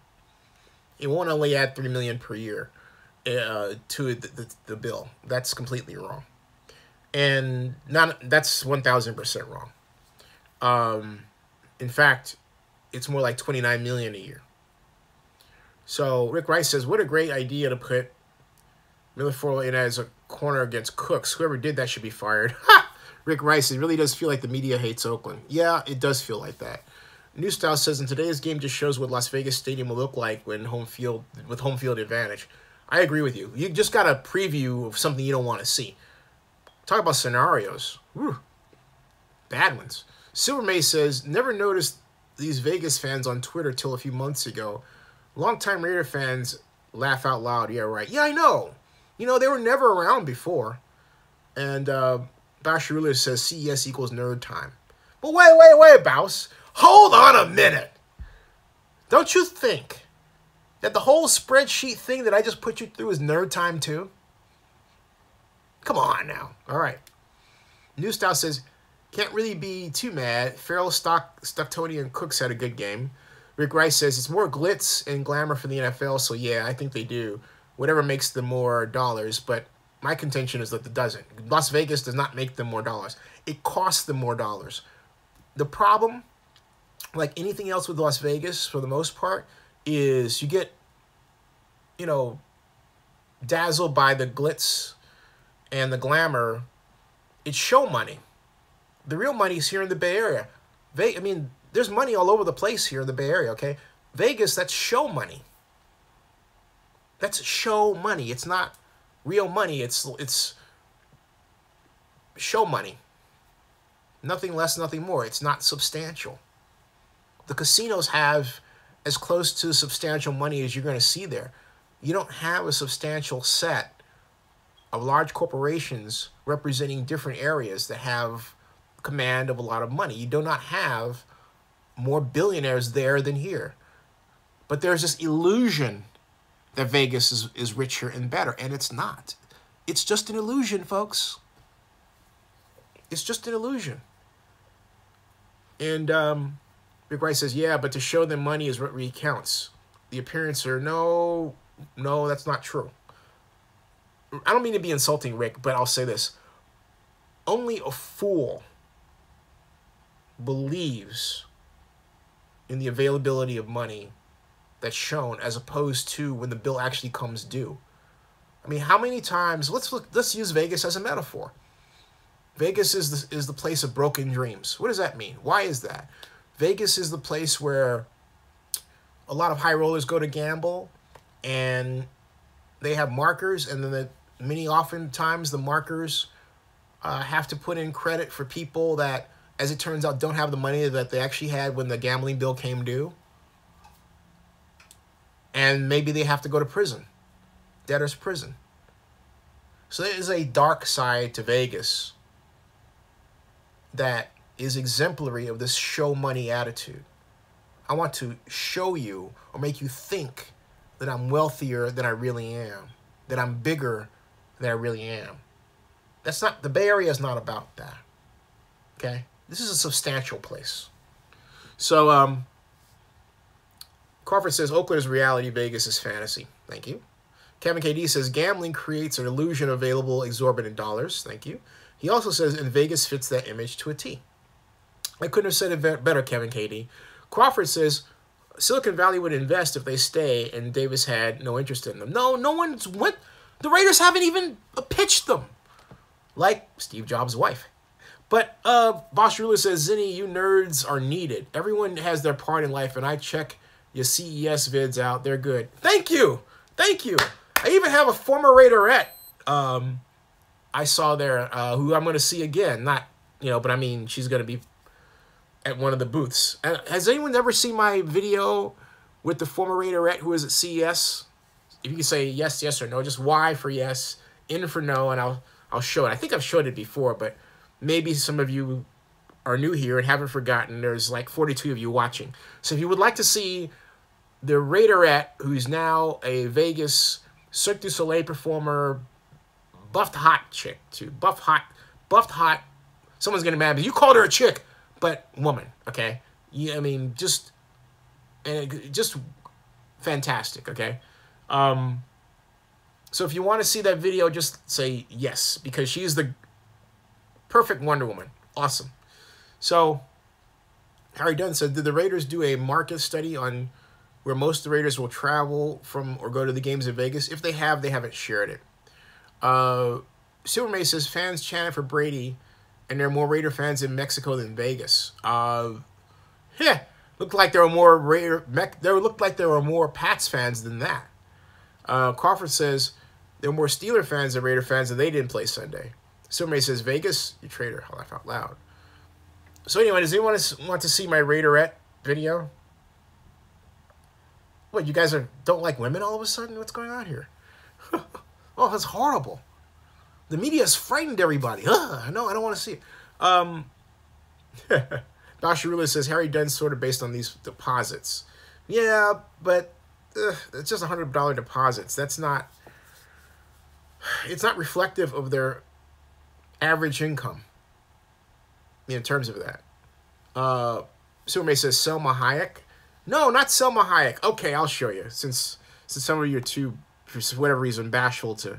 It won't only add $3 million per year to the bill. That's completely wrong. And that's 1,000% wrong. In fact, it's more like $29 million a year. So Rick Rice says, what a great idea to put Miller Forwell in as a corner against Cooks. Whoever did that should be fired. Rick Rice, it really does feel like the media hates Oakland. Yeah, it does feel like that. New Style says, in today's game just shows what Las Vegas Stadium will look like with home field advantage. I agree with you. You just got a preview of something you don't want to see. Talk about scenarios. Whew. Bad ones. Silver May says, never noticed these Vegas fans on Twitter till a few months ago. Longtime Raider fans laugh out loud. Yeah, right. Yeah, I know. You know, they were never around before. And Basharula says CES equals nerd time. But wait, Baus. Hold on a minute. Don't you think that the whole spreadsheet thing that I just put you through is nerd time too? Come on now. All right. New Style says, can't really be too mad. Farrell, Stucktony, and Cooks had a good game. Rick Rice says, it's more glitz and glamour for the NFL, so yeah, I think they do. Whatever makes them more dollars, but my contention is that it doesn't. Las Vegas does not make them more dollars. It costs them more dollars. The problem, like anything else with Las Vegas, for the most part, is you get, dazzled by the glitz and the glamour. It's show money. The real money is here in the Bay Area. There's money all over the place here in the Bay Area, okay? Vegas, that's show money. That's show money. It's not real money. It's show money. Nothing less, nothing more. It's not substantial. The casinos have as close to substantial money as you're going to see there. You don't have a substantial set of large corporations representing different areas that have command of a lot of money. You do not have more billionaires there than here. But there's this illusion that Vegas is richer and better, and it's not. It's just an illusion, folks. It's just an illusion. And Rick Rice says, yeah, but to show them money is what really counts. The appearancer, no, that's not true. I don't mean to be insulting, Rick, but I'll say this. Only a fool believes in the availability of money that's shown as opposed to when the bill actually comes due. I mean, how many times, let's use Vegas as a metaphor. Vegas is the place of broken dreams. What does that mean? Why is that? Vegas is the place where a lot of high rollers go to gamble, and they have markers, and then oftentimes the markers have to put in credit for people that, as it turns out, don't have the money that they actually had when the gambling bill came due. And maybe they have to go to prison, debtor's prison. So there is a dark side to Vegas that is exemplary of this show money attitude. I want to show you or make you think that I'm wealthier than I really am, that I'm bigger than I really am. The Bay Area is not about that, okay? This is a substantial place. So, Crawford says, Oakland is reality, Vegas is fantasy. Thank you. Kevin KD says, gambling creates an illusion of available exorbitant dollars. Thank you. He also says, and Vegas fits that image to a T. I couldn't have said it better, Kevin KD. Crawford says, Silicon Valley would invest if they stay, and Davis had no interest in them. No one's went. The Raiders haven't even pitched them, like Steve Jobs' wife. But Boss Ruler says, Zinni, you nerds are needed. Everyone has their part in life, and I check your CES vids out. They're good. Thank you. Thank you. I even have a former Raiderette I saw there, who I'm going to see again. Not, but I mean, she's going to be at one of the booths. And has anyone ever seen my video with the former Raiderette who is at CES? If you can say yes, yes, or no, just Y for yes, N for no, and I'll show it. I think I've showed it before, but maybe some of you are new here and haven't forgotten. There's like 42 of you watching. So if you would like to see the Raiderette, who's now a Vegas Cirque du Soleil performer, buffed hot chick, too. Buffed hot. Someone's getting mad, but you called her a chick. But woman, okay? Yeah, I mean, just fantastic, okay? So if you want to see that video, just say yes, because she's the perfect Wonder Woman. Awesome. So Harry Dunn said, did the Raiders do a market study on where most of the Raiders will travel from or go to the games in Vegas? If they have, they haven't shared it. Silver May says, fans chanted for Brady, and there are more Raider fans in Mexico than Vegas. Looked like there were more Pats fans than that. Crawford says there were more Steeler fans than Raider fans, and they didn't play Sunday. Silver May says, Vegas, you traitor. I'll laugh out loud. So anyway, does anyone want to see my Raiderette video? What, you guys don't like women all of a sudden? What's going on here? Oh, that's horrible. The media has frightened everybody. Ugh, no, I don't want to see it. Basharula says, Harry Dunn's sort of based on these deposits. Yeah, but it's just $100 deposits. That's not... It's not reflective of their average income in terms of that. Supermay says, Selma Hayek. No, not Selma Hayek. Okay, I'll show you. Since some of you are too, for whatever reason, bashful to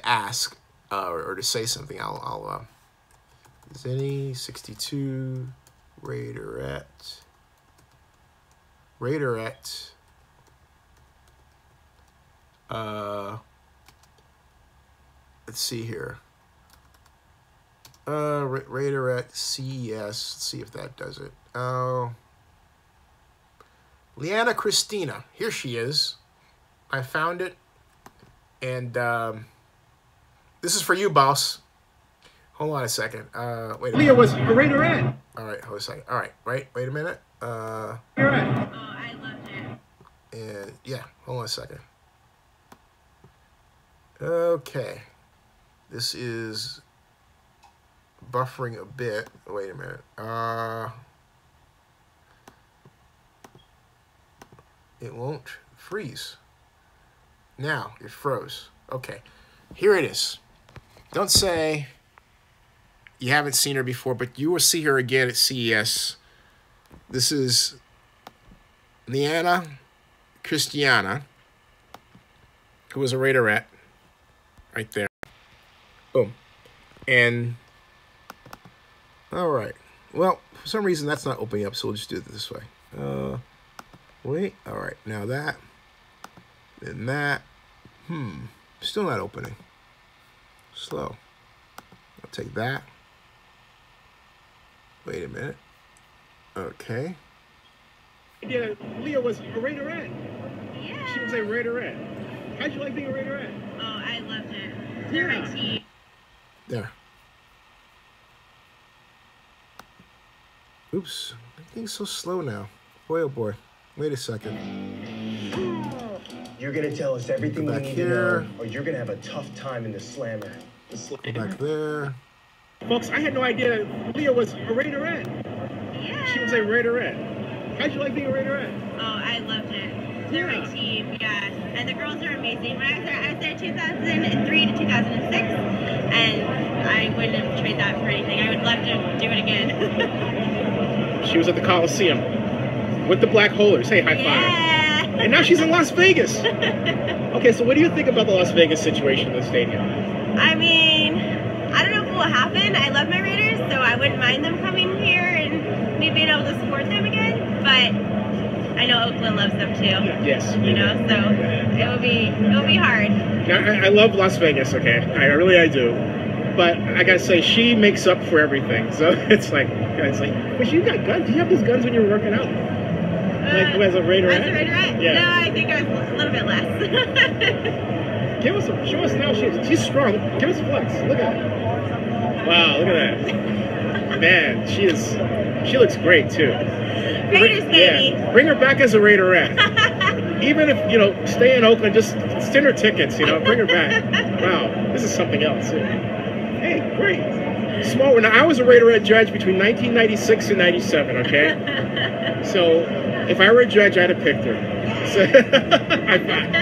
ask or to say something, I'll Zinni 62 Raiderette. Let's see here. Raiderette CES. Let's see if that does it. Leanna Christina. Here she is. I found it. And this is for you, boss. Hold on a second. Wait a minute. Leah was a Raiderette. All right, hold a second. All right, wait a minute. Raiderette. Oh, I loved it. And yeah, hold on a second. Okay. This is buffering a bit. Wait a minute. It won't freeze. Now it froze. Okay. Here it is. Don't say you haven't seen her before, but you will see her again at CES. This is Leanna Christiana, who was a Raiderette. Right there. Boom. And, all right. Well, for some reason, that's not opening up, so we'll just do it this way. Wait. All right. Now that. Then that. Still not opening. Slow. I'll take that. Wait a minute. Okay. Yeah, Leah was a Raiderette. Yeah. She was a Raiderette. How'd you like being a Raiderette? Oh, I loved it. They're my team. There. Oops. Everything's so slow now. Boy, oh boy. Wait a second. You're gonna tell us everything Go we back need here. to know, or you're gonna have a tough time in the slammer. Go back there. Folks, I had no idea that Leah was a Raiderette. Yeah. She was a Raiderette. How'd you like being a Raiderette? Oh, I loved it. They're my team, yeah. And the girls are amazing. When I was there 2003 to 2006, and I wouldn't trade that for anything. I would love to do it again. She was at the Coliseum with the Black Holers. Hey, high five. Yeah. And now she's in Las Vegas. Okay, so what do you think about the Las Vegas situation in the stadium? I mean, I don't know if it will happen. I love my Raiders, so I wouldn't mind them coming here and me being able to support them again. But I know Oakland loves them too. Yes. You know, so it will be hard. Now, I love Las Vegas, okay? I do. But I gotta say, she makes up for everything. So it's like, but you got guns. Did you have those guns when you were working out? Like as a Raiderette? As a Raiderette? Yeah. No, I think I was a little bit less. Show us now. She's strong. Give us flex. Look at her. Wow, look at that. Man, she looks great too. Raiders, baby. Yeah. Bring her back as a Raiderette. Even if, stay in Oakland, just send her tickets, bring her back. Wow, this is something else. Hey, great. Small. Now, I was a Raiderette judge between 1996 and 97, okay? So, if I were a judge, I'd have picked her. So, high five.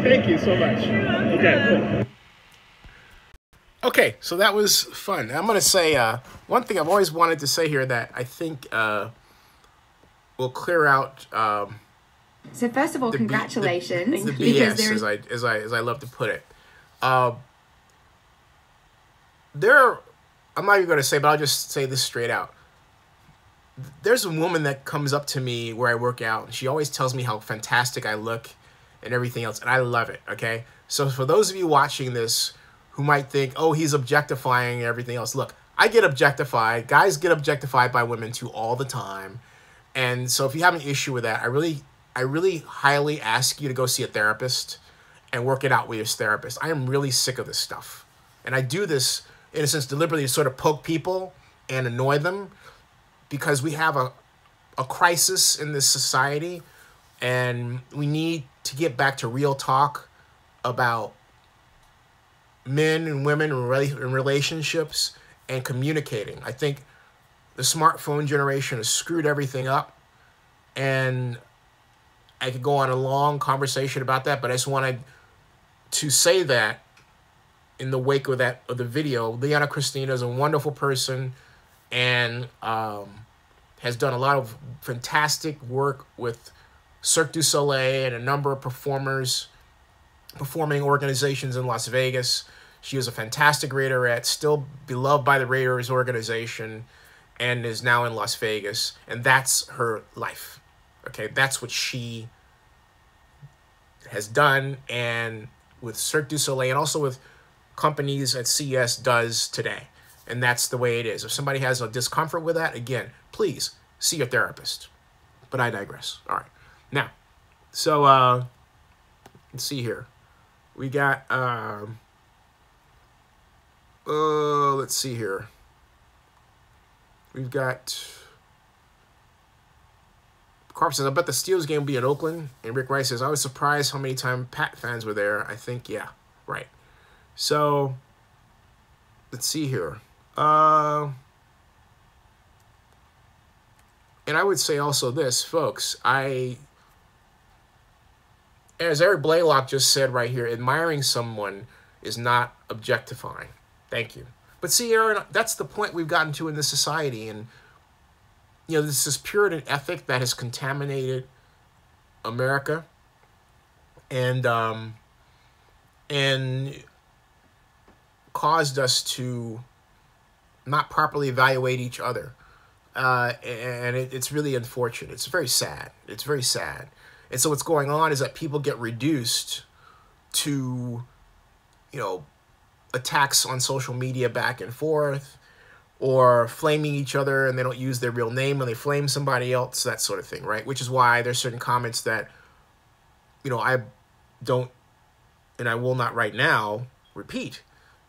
Thank you so much. Okay, cool. Okay, so that was fun. I'm going to say one thing I've always wanted to say here that I think will clear out So first of all, congratulations. the because BS, there is... as I love to put it. I'm not even going to say, but I'll just say this straight out. There's a woman that comes up to me where I work out, and she always tells me how fantastic I look and everything else, and I love it, okay? So for those of you watching this who might think, oh, he's objectifying and everything else, look, I get objectified. Guys get objectified by women too all the time. And so if you have an issue with that, I really highly ask you to go see a therapist and work it out with your therapist. I am really sick of this stuff. And I do this, in a sense, deliberately to sort of poke people and annoy them because we have a crisis in this society and we need to get back to real talk about men and women in relationships and communicating. I think the smartphone generation has screwed everything up, and I could go on a long conversation about that, but I just wanted to say that in the wake of the video. Liana Christina is a wonderful person and has done a lot of fantastic work with Cirque du Soleil and a number of performing organizations in Las Vegas. She is a fantastic Raiderette, still beloved by the Raiders organization, and is now in Las Vegas, and that's her life. Okay, that's what she has done, and with Cirque du Soleil, and also with companies at CES does today. And that's the way it is. If somebody has a discomfort with that, again, please see your therapist. But I digress. All right. Now, so let's see here. We got let's see here. We've got Carp says, I bet the Steelers game will be in Oakland. And Rick Rice says, I was surprised how many times Pat fans were there. I think, yeah, right. So, let's see here. And I would say also this, folks. As Eric Blaylock just said right here, admiring someone is not objectifying. Thank you. But see, Aaron, that's the point we've gotten to in this society. And, this is Puritan ethic that has contaminated America. And caused us to not properly evaluate each other. And it's really unfortunate. It's very sad. It's very sad. And so what's going on is that people get reduced to, attacks on social media back and forth, or flaming each other, and they don't use their real name when they flame somebody else, that sort of thing, right? Which is why there's certain comments that, I don't, and I will not right now repeat.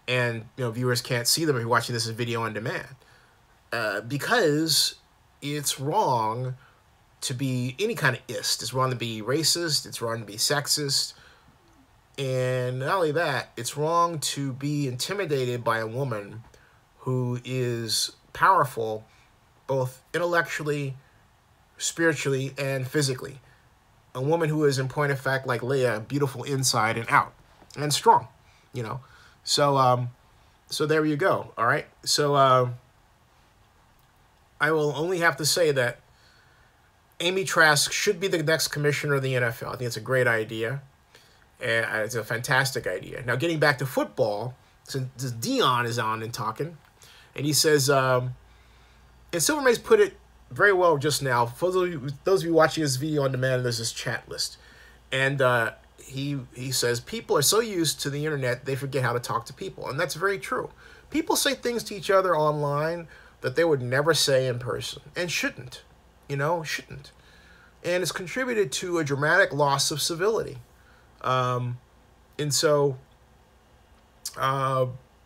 And, viewers can't see them if you're watching this as video on demand. Because it's wrong to be any kind of ist. It's wrong to be racist. It's wrong to be sexist. And not only that, it's wrong to be intimidated by a woman who is powerful, both intellectually, spiritually, and physically. A woman who is, in point of fact, like Leia, beautiful inside and out, and strong, So, so there you go, all right? So, I will only have to say that Amy Trask should be the next commissioner of the NFL. I think it's a great idea. And it's a fantastic idea. Now, getting back to football, since Dion is on and talking, and he says, and Silver Mays put it very well just now. For those of you watching this video on demand, there's this chat list. And he says, people are so used to the internet, they forget how to talk to people. And that's very true. People say things to each other online that they would never say in person. And shouldn't. You know, shouldn't. And it's contributed to a dramatic loss of civility. And so,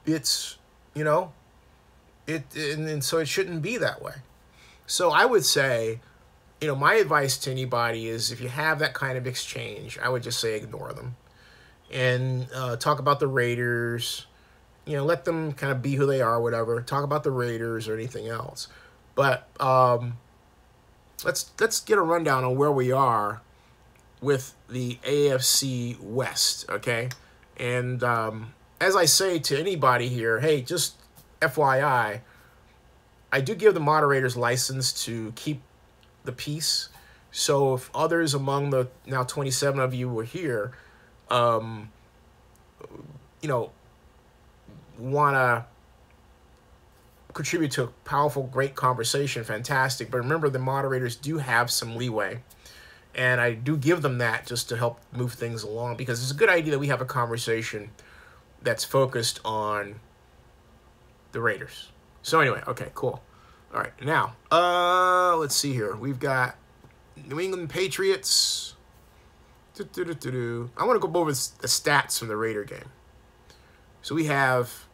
it's, you know, and so it shouldn't be that way. So I would say, you know, my advice to anybody is if you have that kind of exchange, I would just say ignore them. And talk about the Raiders. You know, let them kind of be who they are, whatever. Talk about the Raiders or anything else. But let's get a rundown on where we are with the AFC West, okay? And as I say to anybody here, hey, just FYI, I do give the moderators license to keep the peace. So if others among the now 27 of you were here, you know, want to contribute to a powerful, great conversation, fantastic. But remember, the moderators do have some leeway. And I do give them that just to help move things along, because it's a good idea that we have a conversation that's focused on the Raiders. So anyway, okay, cool. All right, now, let's see here. We've got New England Patriots. I want to go over the stats from the Raider game. So we have,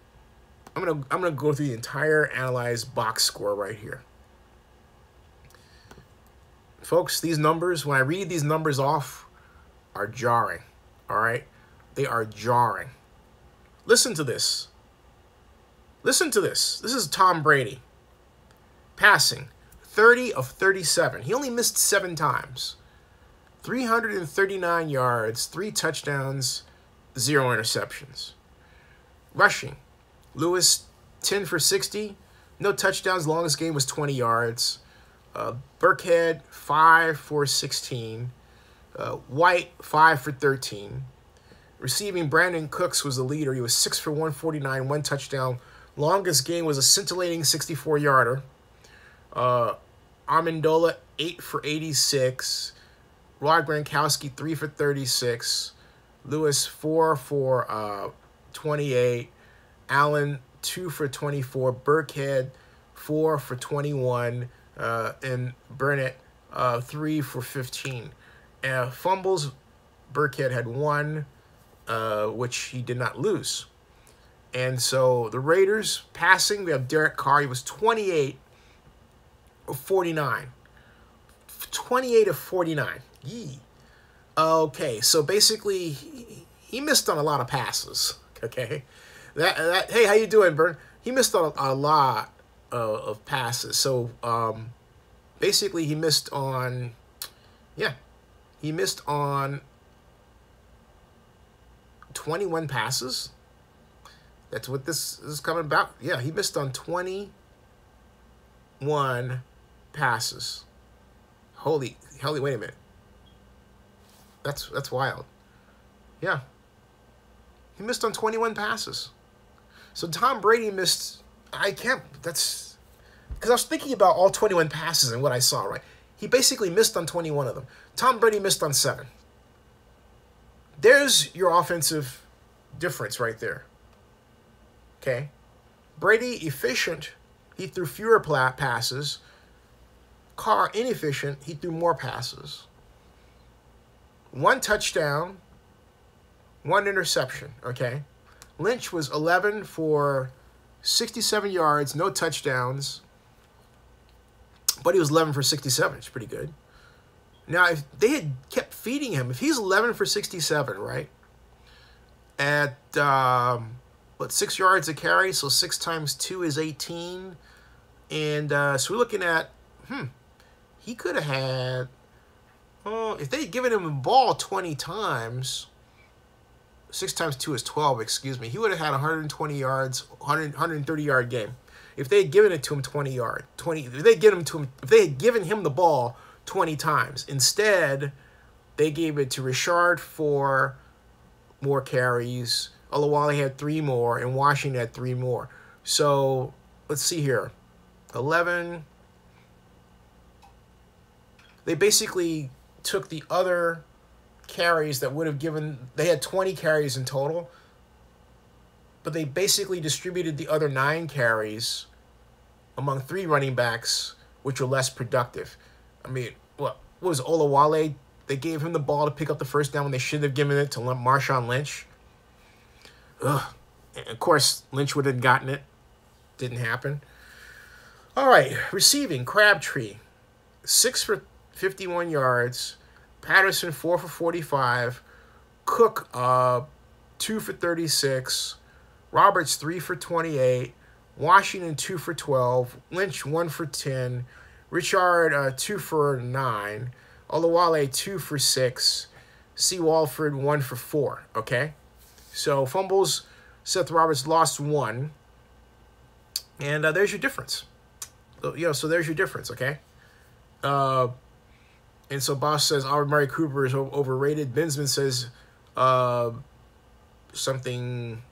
I'm gonna go through the entire analyzed box score right here. Folks, these numbers, when I read these numbers off, are jarring, all right? They are jarring. Listen to this. Listen to this. This is Tom Brady. Passing, 30 of 37. He only missed 7 times. 339 yards, 3 touchdowns, 0 interceptions. Rushing, Lewis, 10 for 60. No touchdowns. Longest game was 20 yards. Burkhead, 5 for 16. White, 5 for 13. Receiving, Brandon Cooks was the leader. He was 6 for 149, 1 touchdown. Longest game was a scintillating 64-yarder. Amendola, 8 for 86. Rod Gronkowski, 3 for 36. Lewis, 4 for 28. Allen, 2 for 24. Burkhead, 4 for 21. And Burnett, 3 for 15. Fumbles, Burkhead had 1, which he did not lose. And so the Raiders passing, we have Derek Carr. He was 28 of 49. 28 of 49. Yee. Okay, so basically he missed on a lot of passes. Okay, hey, how you doing, Bern? He missed on a lot of passes. So basically he missed on, he missed on 21 passes. That's what this is coming about. Yeah, he missed on 21 passes. Holy, wait a minute. That's wild. Yeah. He missed on 21 passes. So Tom Brady missed, that's, because I was thinking about all 21 passes and what I saw, right? He basically missed on 21 of them. Tom Brady missed on 7. There's your offensive difference right there. Okay? Brady, efficient, he threw fewer passes. Carr, inefficient, he threw more passes. 1 touchdown, 1 interception, okay? Lynch was 11 for 67 yards, no touchdowns, but he was 11 for 67. It's pretty good. Now, if they had kept feeding him, if he's 11 for 67, right, at, 6 yards a carry, so 6 times 2 is 18, and so we're looking at, he could have had, if they had given him the ball 20 times, 6 times 2 is 12, excuse me, he would have had 120 yards, 130-yard game. If they had given it to him if they had given him the ball 20 times. Instead, they gave it to Richard for more carries. Olawale had 3 more, and Washington had 3 more. So let's see here. 11, they basically took the other carries that would have given, they had 20 carries in total, but they basically distributed the other 9 carries among 3 running backs, which were less productive. I mean, what was Olawale? They gave him the ball to pick up the first down when they should have given it to Marshawn Lynch. Ugh. And of course, Lynch would have gotten it. Didn't happen. All right, receiving, Crabtree, 6 for 51 yards. Patterson, 4 for 45. Cook, 2 for 36. Roberts, 3 for 28. Washington, 2 for 12. Lynch, 1 for 10. Richard, 2 for 9. Olawale, 2 for 6. C. Walford, 1 for 4. Okay? So, fumbles, Seth Roberts lost 1. And there's your difference. So there's your difference, okay? And so Boss says, Murray Cooper is overrated. Binsman says something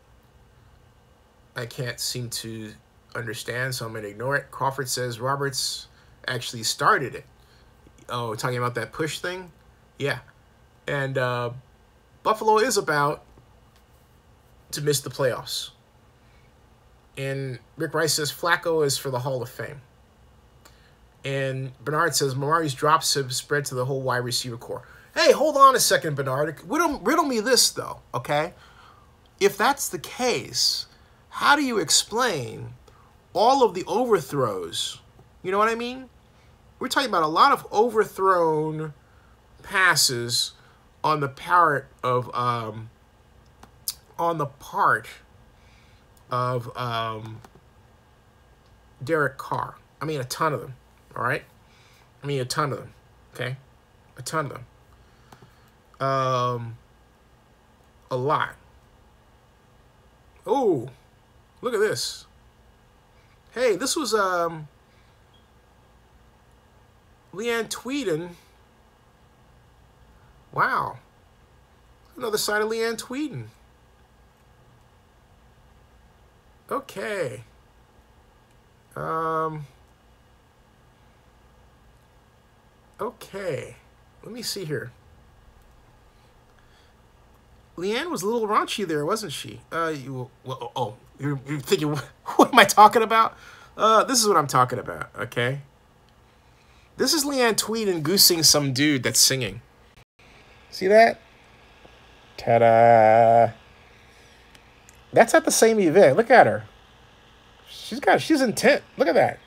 I can't seem to understand, so I'm going to ignore it. Crawford says Roberts actually started it. Oh, talking about that push thing? Yeah. And Buffalo is about to miss the playoffs. And Rick Rice says Flacco is for the Hall of Fame. And Bernard says Mamari's drops have spread to the whole wide receiver core. Hey, hold on a second, Bernard. Riddle me this, though, okay? If that's the case, how do you explain all of the overthrows? You know what I mean? We're talking about a lot of overthrown passes on the part of Derek Carr. I mean, a ton of them. All right? I mean, a ton of them. Okay? A ton of them. A lot. Oh, look at this. Hey, this was Leanne Tweeden. Wow. Another side of Leanne Tweeden. Okay. Okay. Let me see here. Leanne was a little raunchy there, wasn't she? You're thinking, what am I talking about? This is what I'm talking about, okay? This is Leanne Tweeden goosing some dude that's singing. See that? Ta-da! That's at the same event. Look at her. She's intent. Look at that.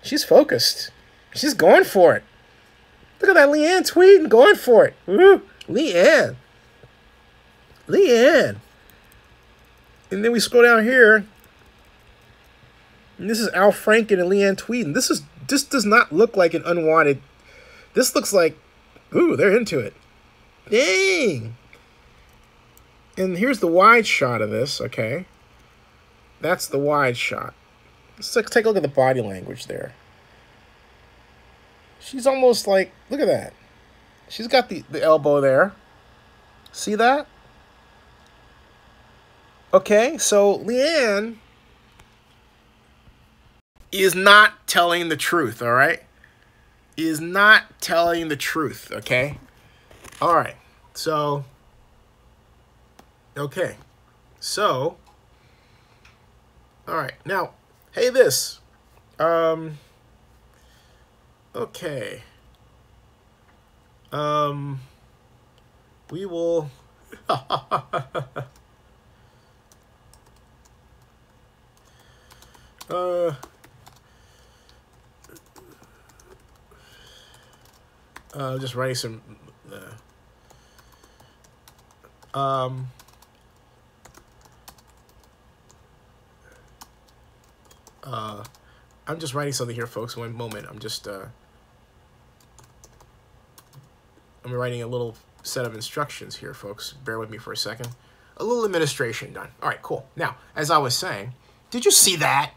She's focused. She's going for it. Look at that Leanne Tweeden going for it. Woo! Leanne. And then we scroll down here. And this is Al Franken and Leanne Tweeden. This does not look like an unwanted. This looks like, ooh, they're into it. Dang. And here's the wide shot of this, okay? That's the wide shot. Let's take a look at the body language there. She's almost like, look at that. She's got the elbow there. See that? Okay, so Leanne is not telling the truth, all right? Is not telling the truth, okay? All right, so, okay. So, all right, now, hey, this. Okay. We will... just writing some... I'm just writing something here, folks. One moment. I'm just... I'm writing a little set of instructions here, folks. Bear with me for a second. A little administration done. All right, cool. Now, as I was saying, did you see that?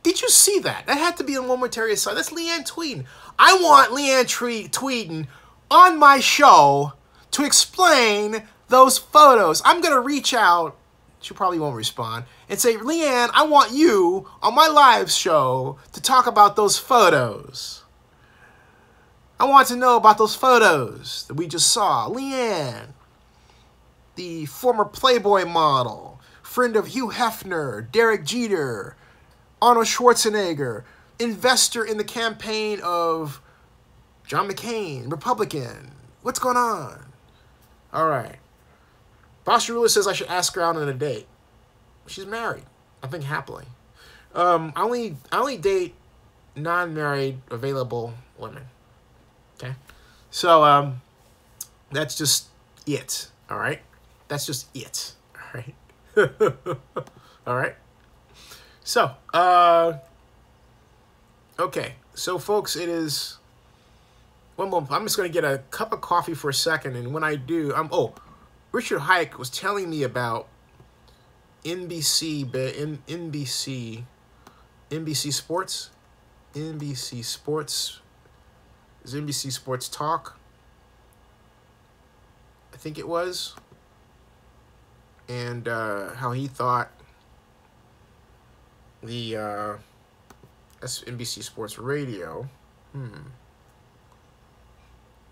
Did you see that? That had to be a momentary aside. That's Leanne Tweeden. I want Leanne Tweeden on my show to explain those photos. I'm going to reach out. She probably won't respond. And say, Leanne, I want you on my live show to talk about those photos. I want to know about those photos that we just saw. Leanne, the former Playboy model, friend of Hugh Hefner, Derek Jeter, Arnold Schwarzenegger, investor in the campaign of John McCain, Republican. What's going on? All right. Boss Rula says I should ask her out on a date. She's married, I think happily. I only date non-married available women. Okay, so that's just it. All right, that's just it. All right, all right. So okay. So folks, it is one moment. I'm just gonna get a cup of coffee for a second, and when I do, Richard Hike was telling me about NBC Sports. NBC Sports. Is NBC Sports Talk? I think it was. And how he thought that's NBC Sports Radio. And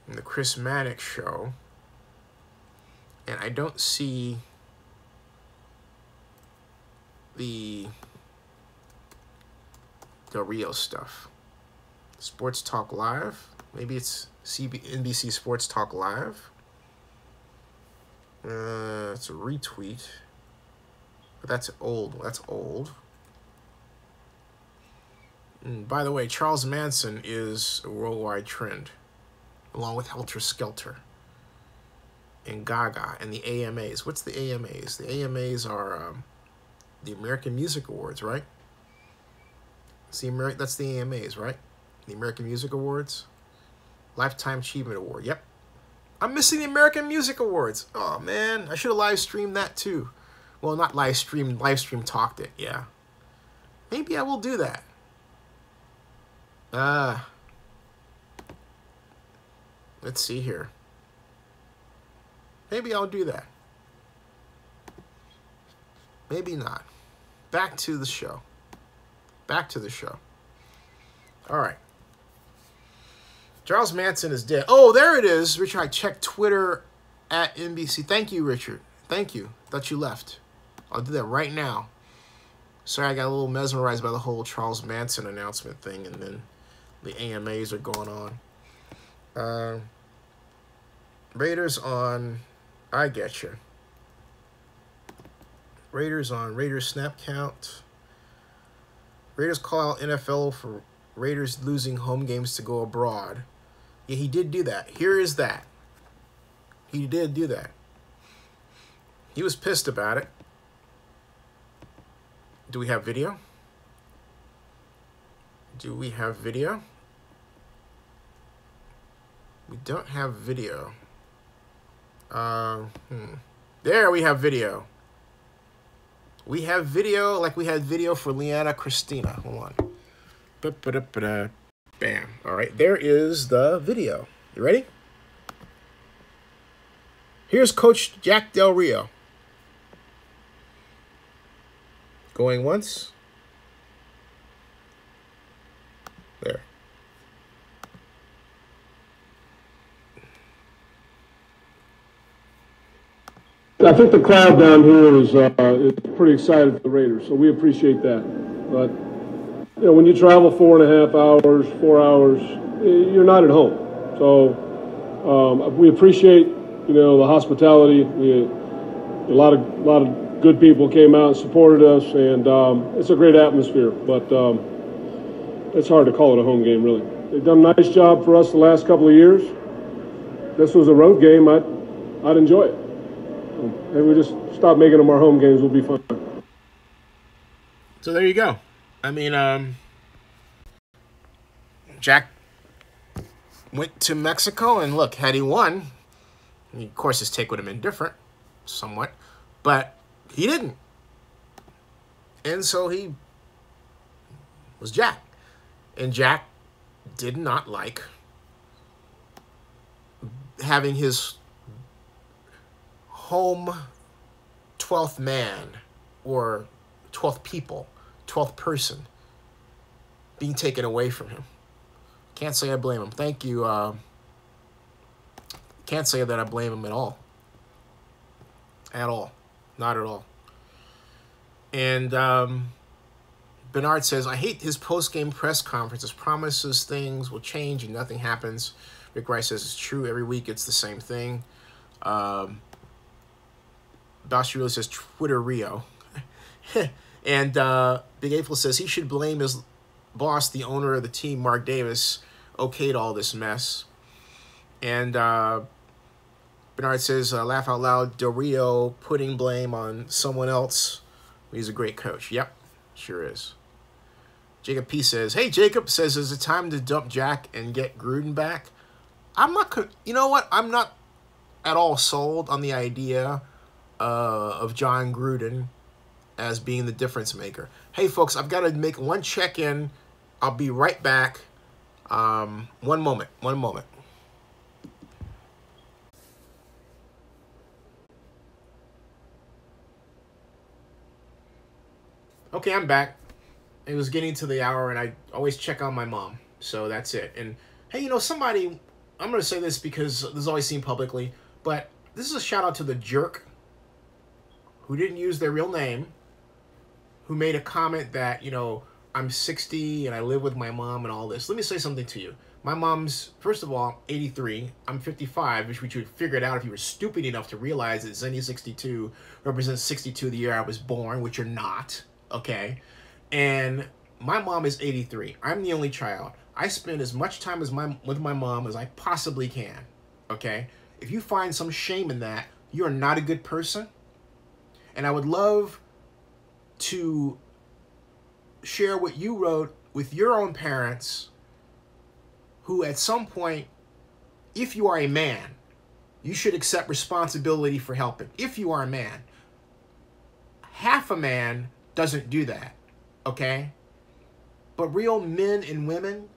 the Chris Mannix show. And I don't see the real stuff. Sports Talk Live. Maybe it's NBC Sports Talk Live. It's a retweet. But that's old. That's old. And by the way, Charles Manson is a worldwide trend, along with Helter Skelter and Gaga and the AMAs. What's the AMAs? The AMAs are the American Music Awards, right? That's the AMAs, right? The American Music Awards. Lifetime Achievement Award. Yep. I'm missing the American Music Awards. Oh, man. I should have live streamed that, too. Well, not live streamed. Live stream talked it. Yeah. Maybe I will do that. Let's see here. Maybe I'll do that. Maybe not. Back to the show. Back to the show. All right. Charles Manson is dead. Oh, there it is. Richard, I checked Twitter at NBC. Thank you, Richard. Thank you. Thought you left. I'll do that right now. Sorry, I got a little mesmerized by the whole Charles Manson announcement thing, and then the AMAs are going on. Raiders on... I get you. Raiders on Raiders snap count. Raiders call out NFL for Raiders losing home games to go abroad. Yeah, he did do that. Here is that. He did do that. He was pissed about it. Do we have video? Do we have video? We don't have video. There we have video. We have video like we had video for Leanna Christina. Hold on. Bam. All right, there is the video. You ready? Here's Coach Jack Del Rio. Going once. There. I think the crowd down here is pretty excited for the Raiders, so we appreciate that. But you know, when you travel 4.5 hours, 4 hours, you're not at home. So we appreciate, you know, the hospitality. A lot of good people came out and supported us, and it's a great atmosphere. But it's hard to call it a home game, really. They've done a nice job for us the last couple of years. If this was a road game, I'd enjoy it. Maybe we just stop making them our home games. We'll be fine. So there you go. I mean, Jack went to Mexico, and look, had he won, I mean, of course his take would have been different, somewhat, but he didn't. And so he was Jack. And Jack did not like having his home 12th man or 12th people, 12th person being taken away from him. Can't say I blame him. Thank you. Can't say that I blame him at all. At all. Not at all. And Bernard says, I hate his post-game press conferences. Promises things will change and nothing happens. Rick Rice says it's true. Every week it's the same thing. Bosch really says Twitter Rio. And Big April says he should blame his boss, the owner of the team, Mark Davis, okayed all this mess. And Bernard says, laugh out loud, Del Rio putting blame on someone else. He's a great coach. Yep, sure is. Jacob P says, hey, Jacob says, is it time to dump Jack and get Gruden back? I'm not, you know what? I'm not at all sold on the idea of John Gruden as being the difference maker. Hey, folks, I've got to make one check-in. I'll be right back. One moment. Okay, I'm back. It was getting to the hour, and I always check on my mom. So that's it. And, hey, you know, somebody, I'm going to say this because this is always seen publicly, but this is a shout-out to the jerk who didn't use their real name, who made a comment that, you know, I'm 60 and I live with my mom and all this. Let me say something to you. My mom's, first of all, 83. I'm 55, which you would figure it out if you were stupid enough to realize that Zenny 62 represents 62 the year I was born, which you're not, okay? And my mom is 83. I'm the only child. I spend as much time with my mom as I possibly can, okay? If you find some shame in that, you're not a good person. And I would love to share what you wrote with your own parents who at some point, if you are a man, you should accept responsibility for helping. If you are a man. Half a man doesn't do that, okay? But real men and women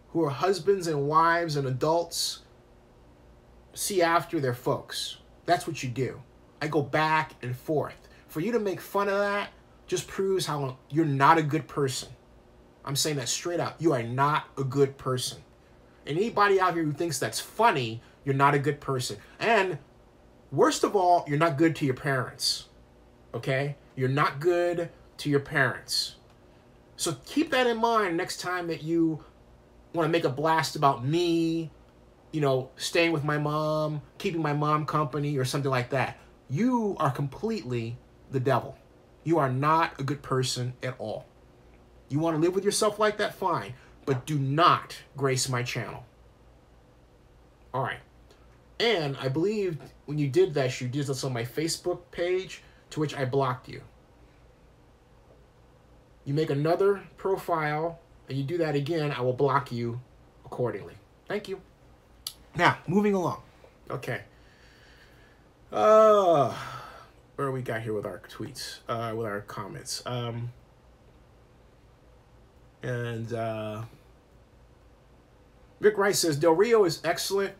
who are husbands and wives and adults see after their folks. That's what you do. I go back and forth. For you to make fun of that just proves how you're not a good person. I'm saying that straight out. You are not a good person. And anybody out here who thinks that's funny, you're not a good person. And worst of all, you're not good to your parents. Okay? You're not good to your parents. So keep that in mind next time that you want to make a blast about me, you know, staying with my mom, keeping my mom company, or something like that. You are completely the devil. You are not a good person at all. You want to live with yourself like that? Fine. But do not grace my channel. All right. And I believe when you did that, you did this on my Facebook page, to which I blocked you. You make another profile, and you do that again, I will block you accordingly. Thank you. Now, moving along. Okay. Where we got here with our tweets, with our comments. Rick Rice says, Del Rio is excellent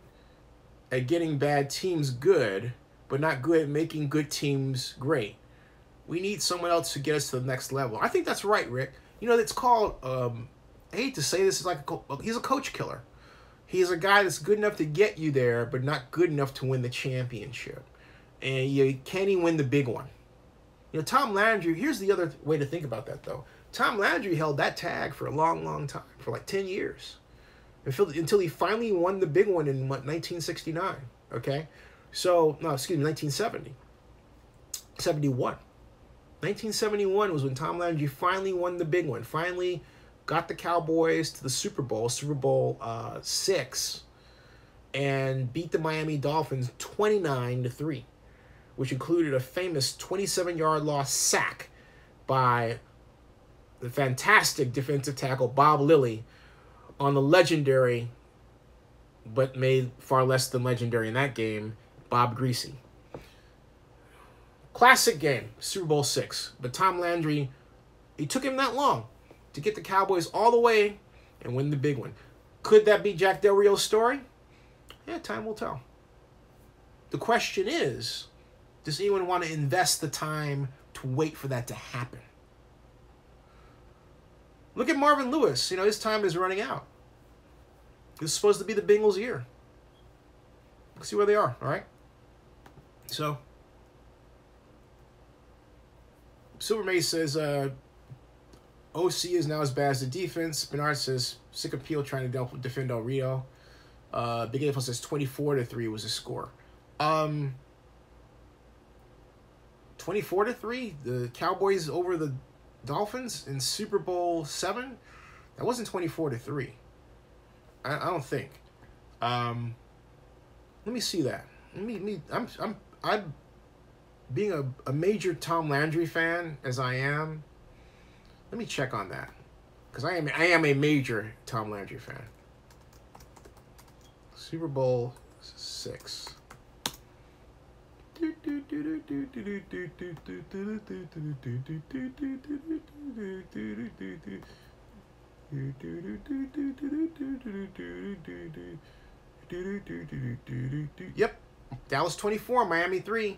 at getting bad teams good, but not good at making good teams great. We need someone else to get us to the next level. I think that's right, Rick. You know, it's called, I hate to say this, is like he's a coach killer. He's a guy that's good enough to get you there, but not good enough to win the championship. And you can't even win the big one. You know, Tom Landry, here's the other way to think about that, though. Tom Landry held that tag for a long, long time, for like 10 years. Until he finally won the big one in 1969, okay? So, no, excuse me, 1970. 71. 1971 was when Tom Landry finally won the big one. Finally got the Cowboys to the Super Bowl, Super Bowl VI, and beat the Miami Dolphins 29-3, which included a famous 27-yard lost sack by the fantastic defensive tackle Bob Lilly on the legendary, but made far less than legendary in that game, Bob Greasy. Classic game, Super Bowl VI. But Tom Landry, it took him that long to get the Cowboys all the way and win the big one. Could that be Jack Del Rio's story? Yeah, time will tell. The question is, does anyone want to invest the time to wait for that to happen? Look at Marvin Lewis. You know, his time is running out. It's supposed to be the Bengals' year. Let's see where they are, all right? So, Silver Mace says, OC is now as bad as the defense. Bernard says, sick of Peel trying to defend Del Rio. Big April says 24-3 was the score. 24-3? The Cowboys over the Dolphins in Super Bowl 7? That wasn't 24-3. I don't think. Let me see that. I'm being a major Tom Landry fan as I am. Let me check on that, because I am a major Tom Landry fan. Super Bowl 6. Yep, Dallas 24, Miami 3.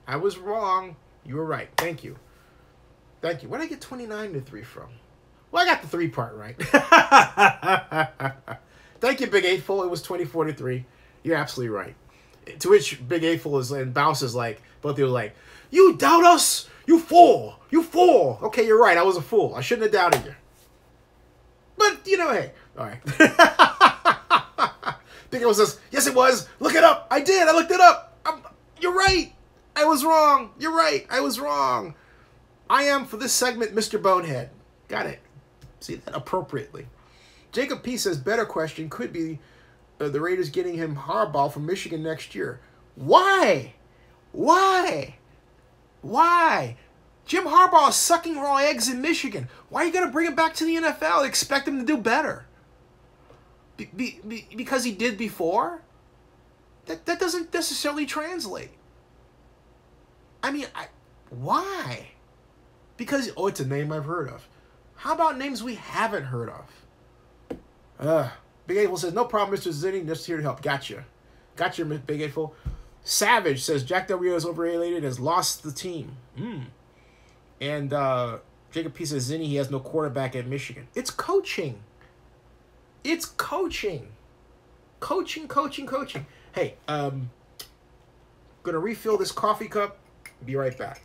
I was wrong. You were right. Thank you. Thank you. Where did I get 29-3 from? Well, I got the 3 part right. Thank you, Big Eightful. It was 24-3. You're absolutely right. To which Big Eightful is and Bounce is like, both of you are like, you doubt us? You fool. You fool. Okay, you're right. I was a fool. I shouldn't have doubted you. But, you know, hey. All right. Big Eightful says, yes, it was. Look it up. I did. I looked it up. You're right. I was wrong. You're right. I was wrong. I am, for this segment, Mr. Bonehead. Got it. See that appropriately. Jacob P. says, better question could be the Raiders getting him Harbaugh from Michigan next year. Why? Why? Why? Jim Harbaugh is sucking raw eggs in Michigan. Why are you going to bring him back to the NFL and expect him to do better? Because he did before? That doesn't necessarily translate. I mean, why? Because, oh, it's a name I've heard of. How about names we haven't heard of? Big Eightful says, no problem, Mr. Zinni, just here to help. Gotcha. Gotcha, Big Eightful. Savage says, Jack Del Rio is overrated, has lost the team. And Jacob P. says, Zinni, he has no quarterback at Michigan. It's coaching. It's coaching. Coaching. Hey, gonna refill this coffee cup. Be right back.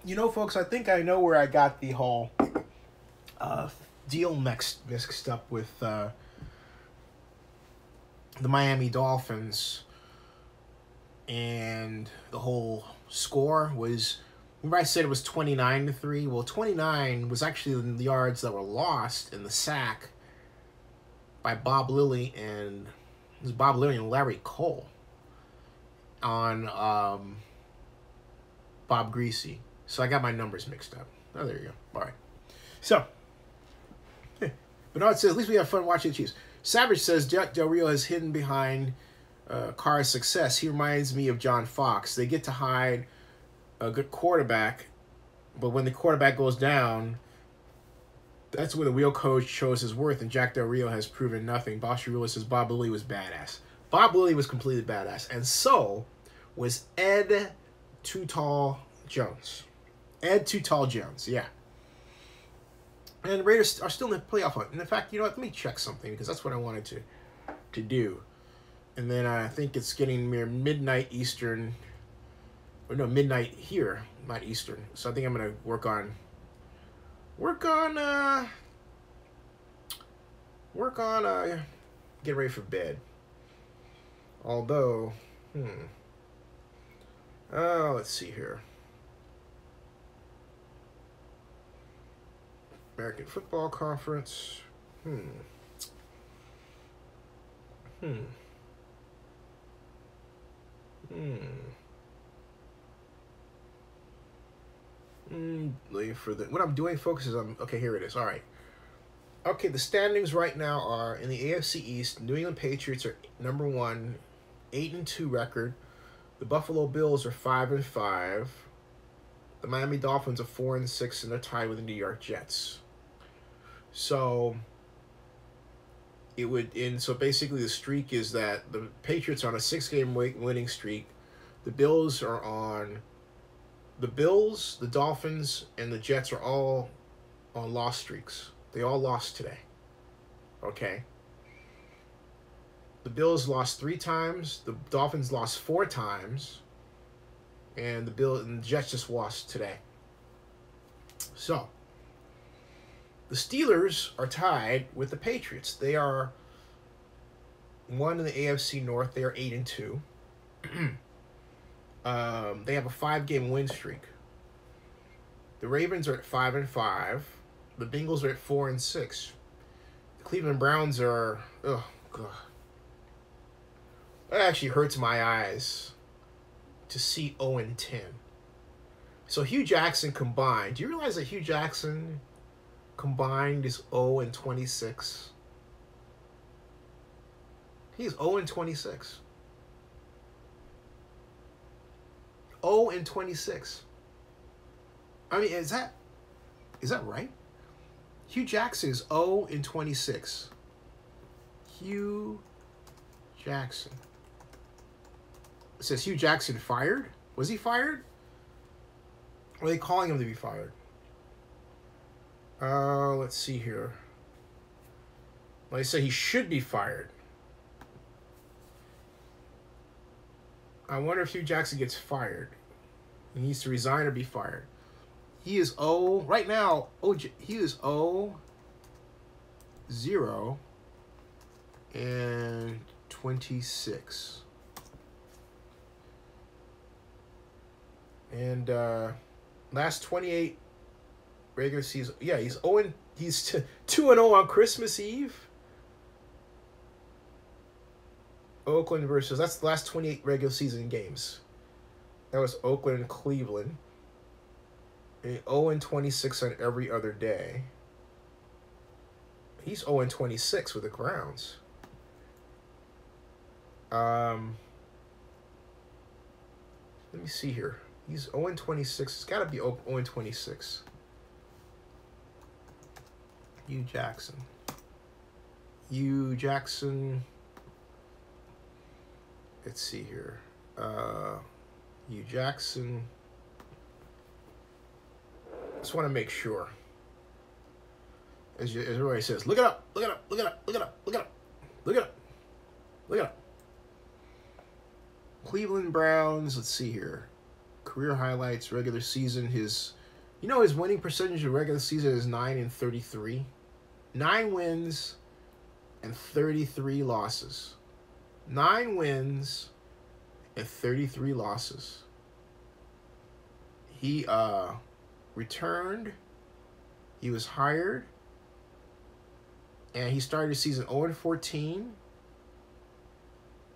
You know, folks, I think I know where I got the whole deal mixed up with the Miami Dolphins, and the whole score was, remember I said it was 29-3? Well, 29 was actually the yards that were lost in the sack by Bob Lilly and Larry Cole on Bob Greasy. So I got my numbers mixed up. Oh, there you go. All right. So, Bernard says, at least we have fun watching the Chiefs. Savage says, Jack Del Rio is hidden behind Carr's success. He reminds me of John Fox. They get to hide a good quarterback, but when the quarterback goes down, that's where the real coach shows his worth, and Jack Del Rio has proven nothing. Boss Rula says Bob Lilly was badass. Bob Lilly was completely badass, and so was Ed Too Tall Jones. Ed Too Tall Jones, yeah. And the Raiders are still in the playoff hunt. And in fact, you know what? Let me check something, because that's what I wanted to do. And then I think it's getting near midnight Eastern or no, midnight here, not Eastern. So I think I'm gonna work on get ready for bed. Although, let's see here. American Football Conference. For the what I'm doing, folks, is okay. Here it is. All right. Okay, the standings right now are in the AFC East. New England Patriots are number 1, 8-2 record. The Buffalo Bills are 5-5. The Miami Dolphins are 4-6, and they're tied with the New York Jets. So so basically the streak is that the Patriots are on a 6-game winning streak. The Bills, the Dolphins, and the Jets are all on loss streaks. They all lost today. Okay. The Bills lost 3 times. The Dolphins lost 4 times. And the Jets just lost today. So, the Steelers are tied with the Patriots. They are 1 in the AFC North. They are 8-2. They have a 5-game win streak. The Ravens are at 5-5. The Bengals are at 4-6. The Cleveland Browns are, oh god, that actually hurts my eyes to see 0-10. So Hugh Jackson combined. Do you realize that Hugh Jackson combined is 0-26? He's 0-26. 0-26. I mean, is that right? Hugh Jackson is 0-26. Hugh Jackson. It says Hugh Jackson fired? Was he fired? Or are they calling him to be fired? Let's see here. Well, they say he should be fired. I wonder if Hugh Jackson gets fired. He needs to resign or be fired. He is right now, he is 0-26. And last 28 regular season, yeah, he's 2-0 on Christmas Eve. Oakland versus, that's the last 28 regular season games. That was Oakland and Cleveland. 0-26 on every other day. He's 0-26 with the Browns. Let me see here. He's 0-26. It's got to be 0-26. Hugh Jackson. Hugh Jackson. Let's see here. Hugh Jackson. Just want to make sure. As everybody says, look it up, look it up, look it up, look it up, look it up, look it up, look it up. Cleveland Browns, let's see here. Career highlights, regular season, his winning percentage in regular season is 9-33. 9 wins and 33 losses. 9 wins and 33 losses. He returned. He was hired. And he started the season 0-14.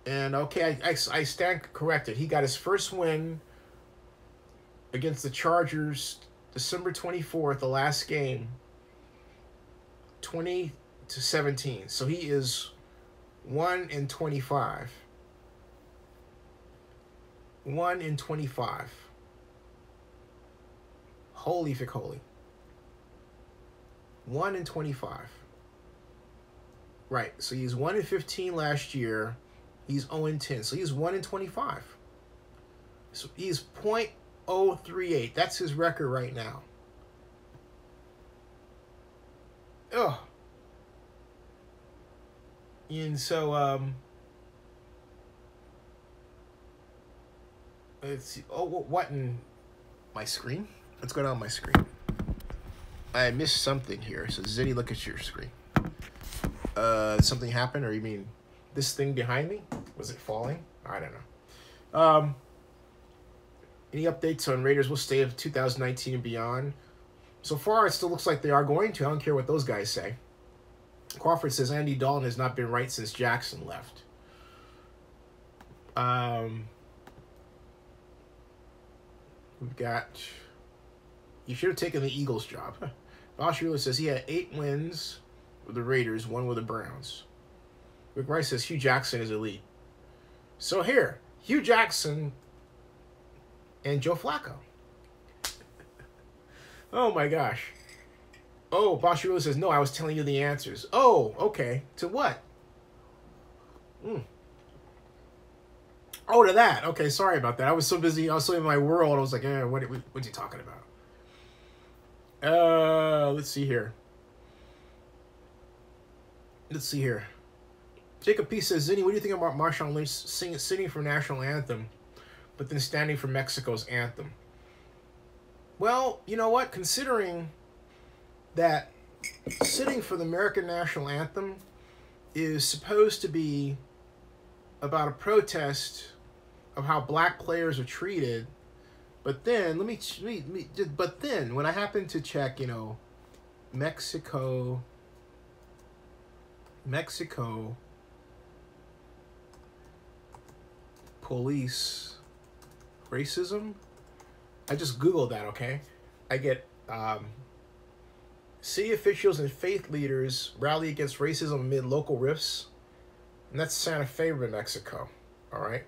And okay, I stand corrected. He got his first win against the Chargers December 24th, the last game, 20-17. So he is 1-25. 1-25. Holy fick holy. 1-25. Right. So he's 1-15 last year. He's 0-10. So he's 1-25. So he's .038. That's his record right now. Ugh. And so Let's see. Oh, what in my screen? What's going on my screen? I missed something here. So, Zitty, look at your screen. Something happened, or you mean this thing behind me? Was it falling? I don't know. Any updates on Raiders will stay of 2019 and beyond? So far, it still looks like they are going to. I don't care what those guys say. Crawford says Andy Dalton has not been right since Jackson left. We've got... You should have taken the Eagles job. Bosch Ruler says he had 8 wins with the Raiders, 1 with the Browns. Rick Rice says Hugh Jackson is elite. So here, Hugh Jackson and Joe Flacco. Oh my gosh. Oh, Bosch Ruler says, no, I was telling you the answers. Oh, okay. To what? Oh, to that. Okay, sorry about that. I was so busy. I was so in my world. I was like, what's he talking about? Let's see here. Jacob P. says, Zinni, what do you think about Marshawn Lynch singing for national anthem, but then standing for Mexico's anthem? Well, you know what? Considering that sitting for the American national anthem is supposed to be about a protest of how black players are treated, but then but then when I happen to check, Mexico police racism, I just Googled that, okay? I get city officials and faith leaders rally against racism amid local rifts. And that's Santa Fe, Mexico. All right.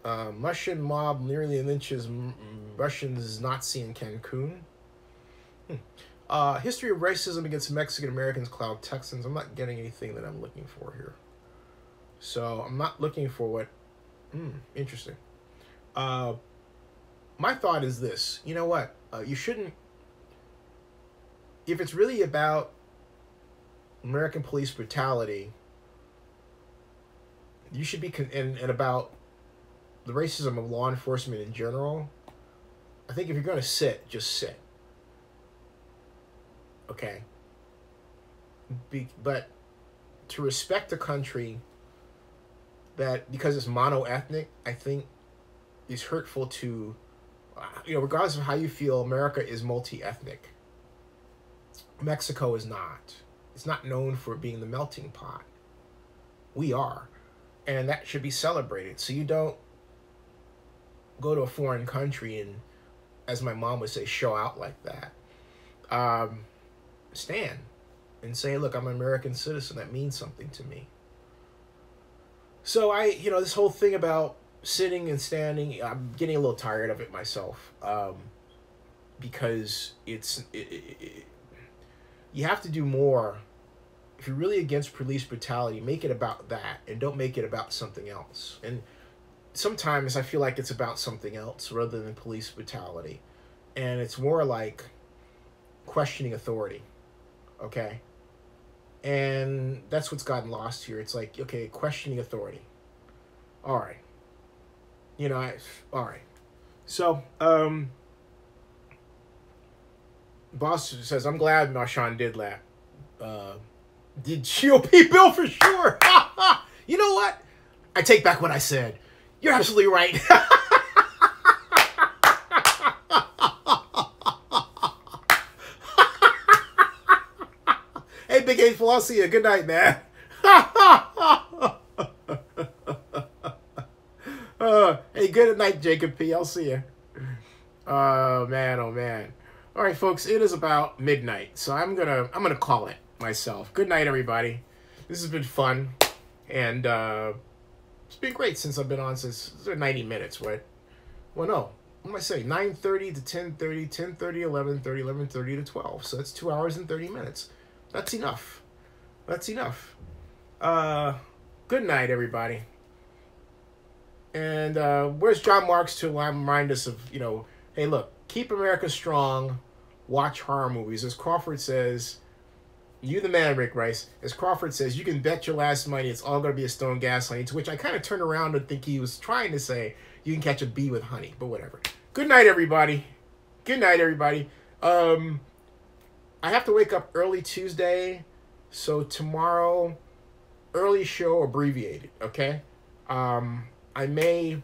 Russian mob nearly lynches Russians Nazi in Cancun. History of racism against Mexican Americans cloud Texans. I'm not getting anything that I'm looking for here. So I'm not looking for what... interesting. My thought is this. You know what? You shouldn't... If it's really about American police brutality, you should be... and about the racism of law enforcement in general, I think if you're going to sit, just sit. Okay? But to respect a country that, because it's mono-ethnic, I think is hurtful to, regardless of how you feel, America is multi-ethnic. Mexico is not. It's not known for being the melting pot. We are. And that should be celebrated. So you don't go to a foreign country and, as my mom would say, show out like that. Stand and say, look, I'm an American citizen. That means something to me. So this whole thing about sitting and standing, I'm getting a little tired of it myself. Because you have to do more. If you're really against police brutality, make it about that and don't make it about something else. And sometimes I feel like it's about something else rather than police brutality. And it's more like questioning authority. Okay? And that's what's gotten lost here. It's like, okay, questioning authority. All right. All right. So, Boss says, I'm glad Marshawn did that. Did GOP bill for sure? You know what? I take back what I said. You're absolutely right. Hey, Big Hateful, I'll see you. Good night, man. Hey, good night, Jacob P. I'll see you. Oh, man, oh, man. All right, folks, it is about midnight, so I'm gonna call it myself. Good night, everybody. This has been fun, and it's been great since I've been on since 90 minutes, right? Well, no. What am I saying? 9:30 to 10:30, 10:30, 11:30, 11:30 to 12. So that's 2 hours and 30 minutes. That's enough. That's enough. Good night, everybody. And where's John Marks to remind us of, hey, look, keep America strong, watch horror movies. As Crawford says, You the man, Rick Rice. As Crawford says, you can bet your last money it's all going to be a stone gasoline, to which I kind of turned around and think he was trying to say you can catch a bee with honey, but whatever. Good night, everybody. Good night, everybody. I have to wake up early Tuesday, so tomorrow, early show abbreviated, okay? I may...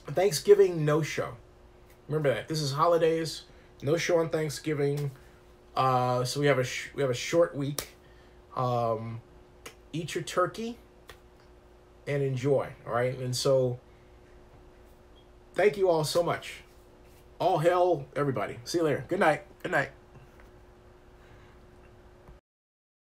Thanksgiving, no show. Remember that. This is holidays. No show on Thanksgiving. So we have a short week. Eat your turkey and enjoy. All right. And so, thank you all so much. All hail everybody. See you later. Good night. Good night.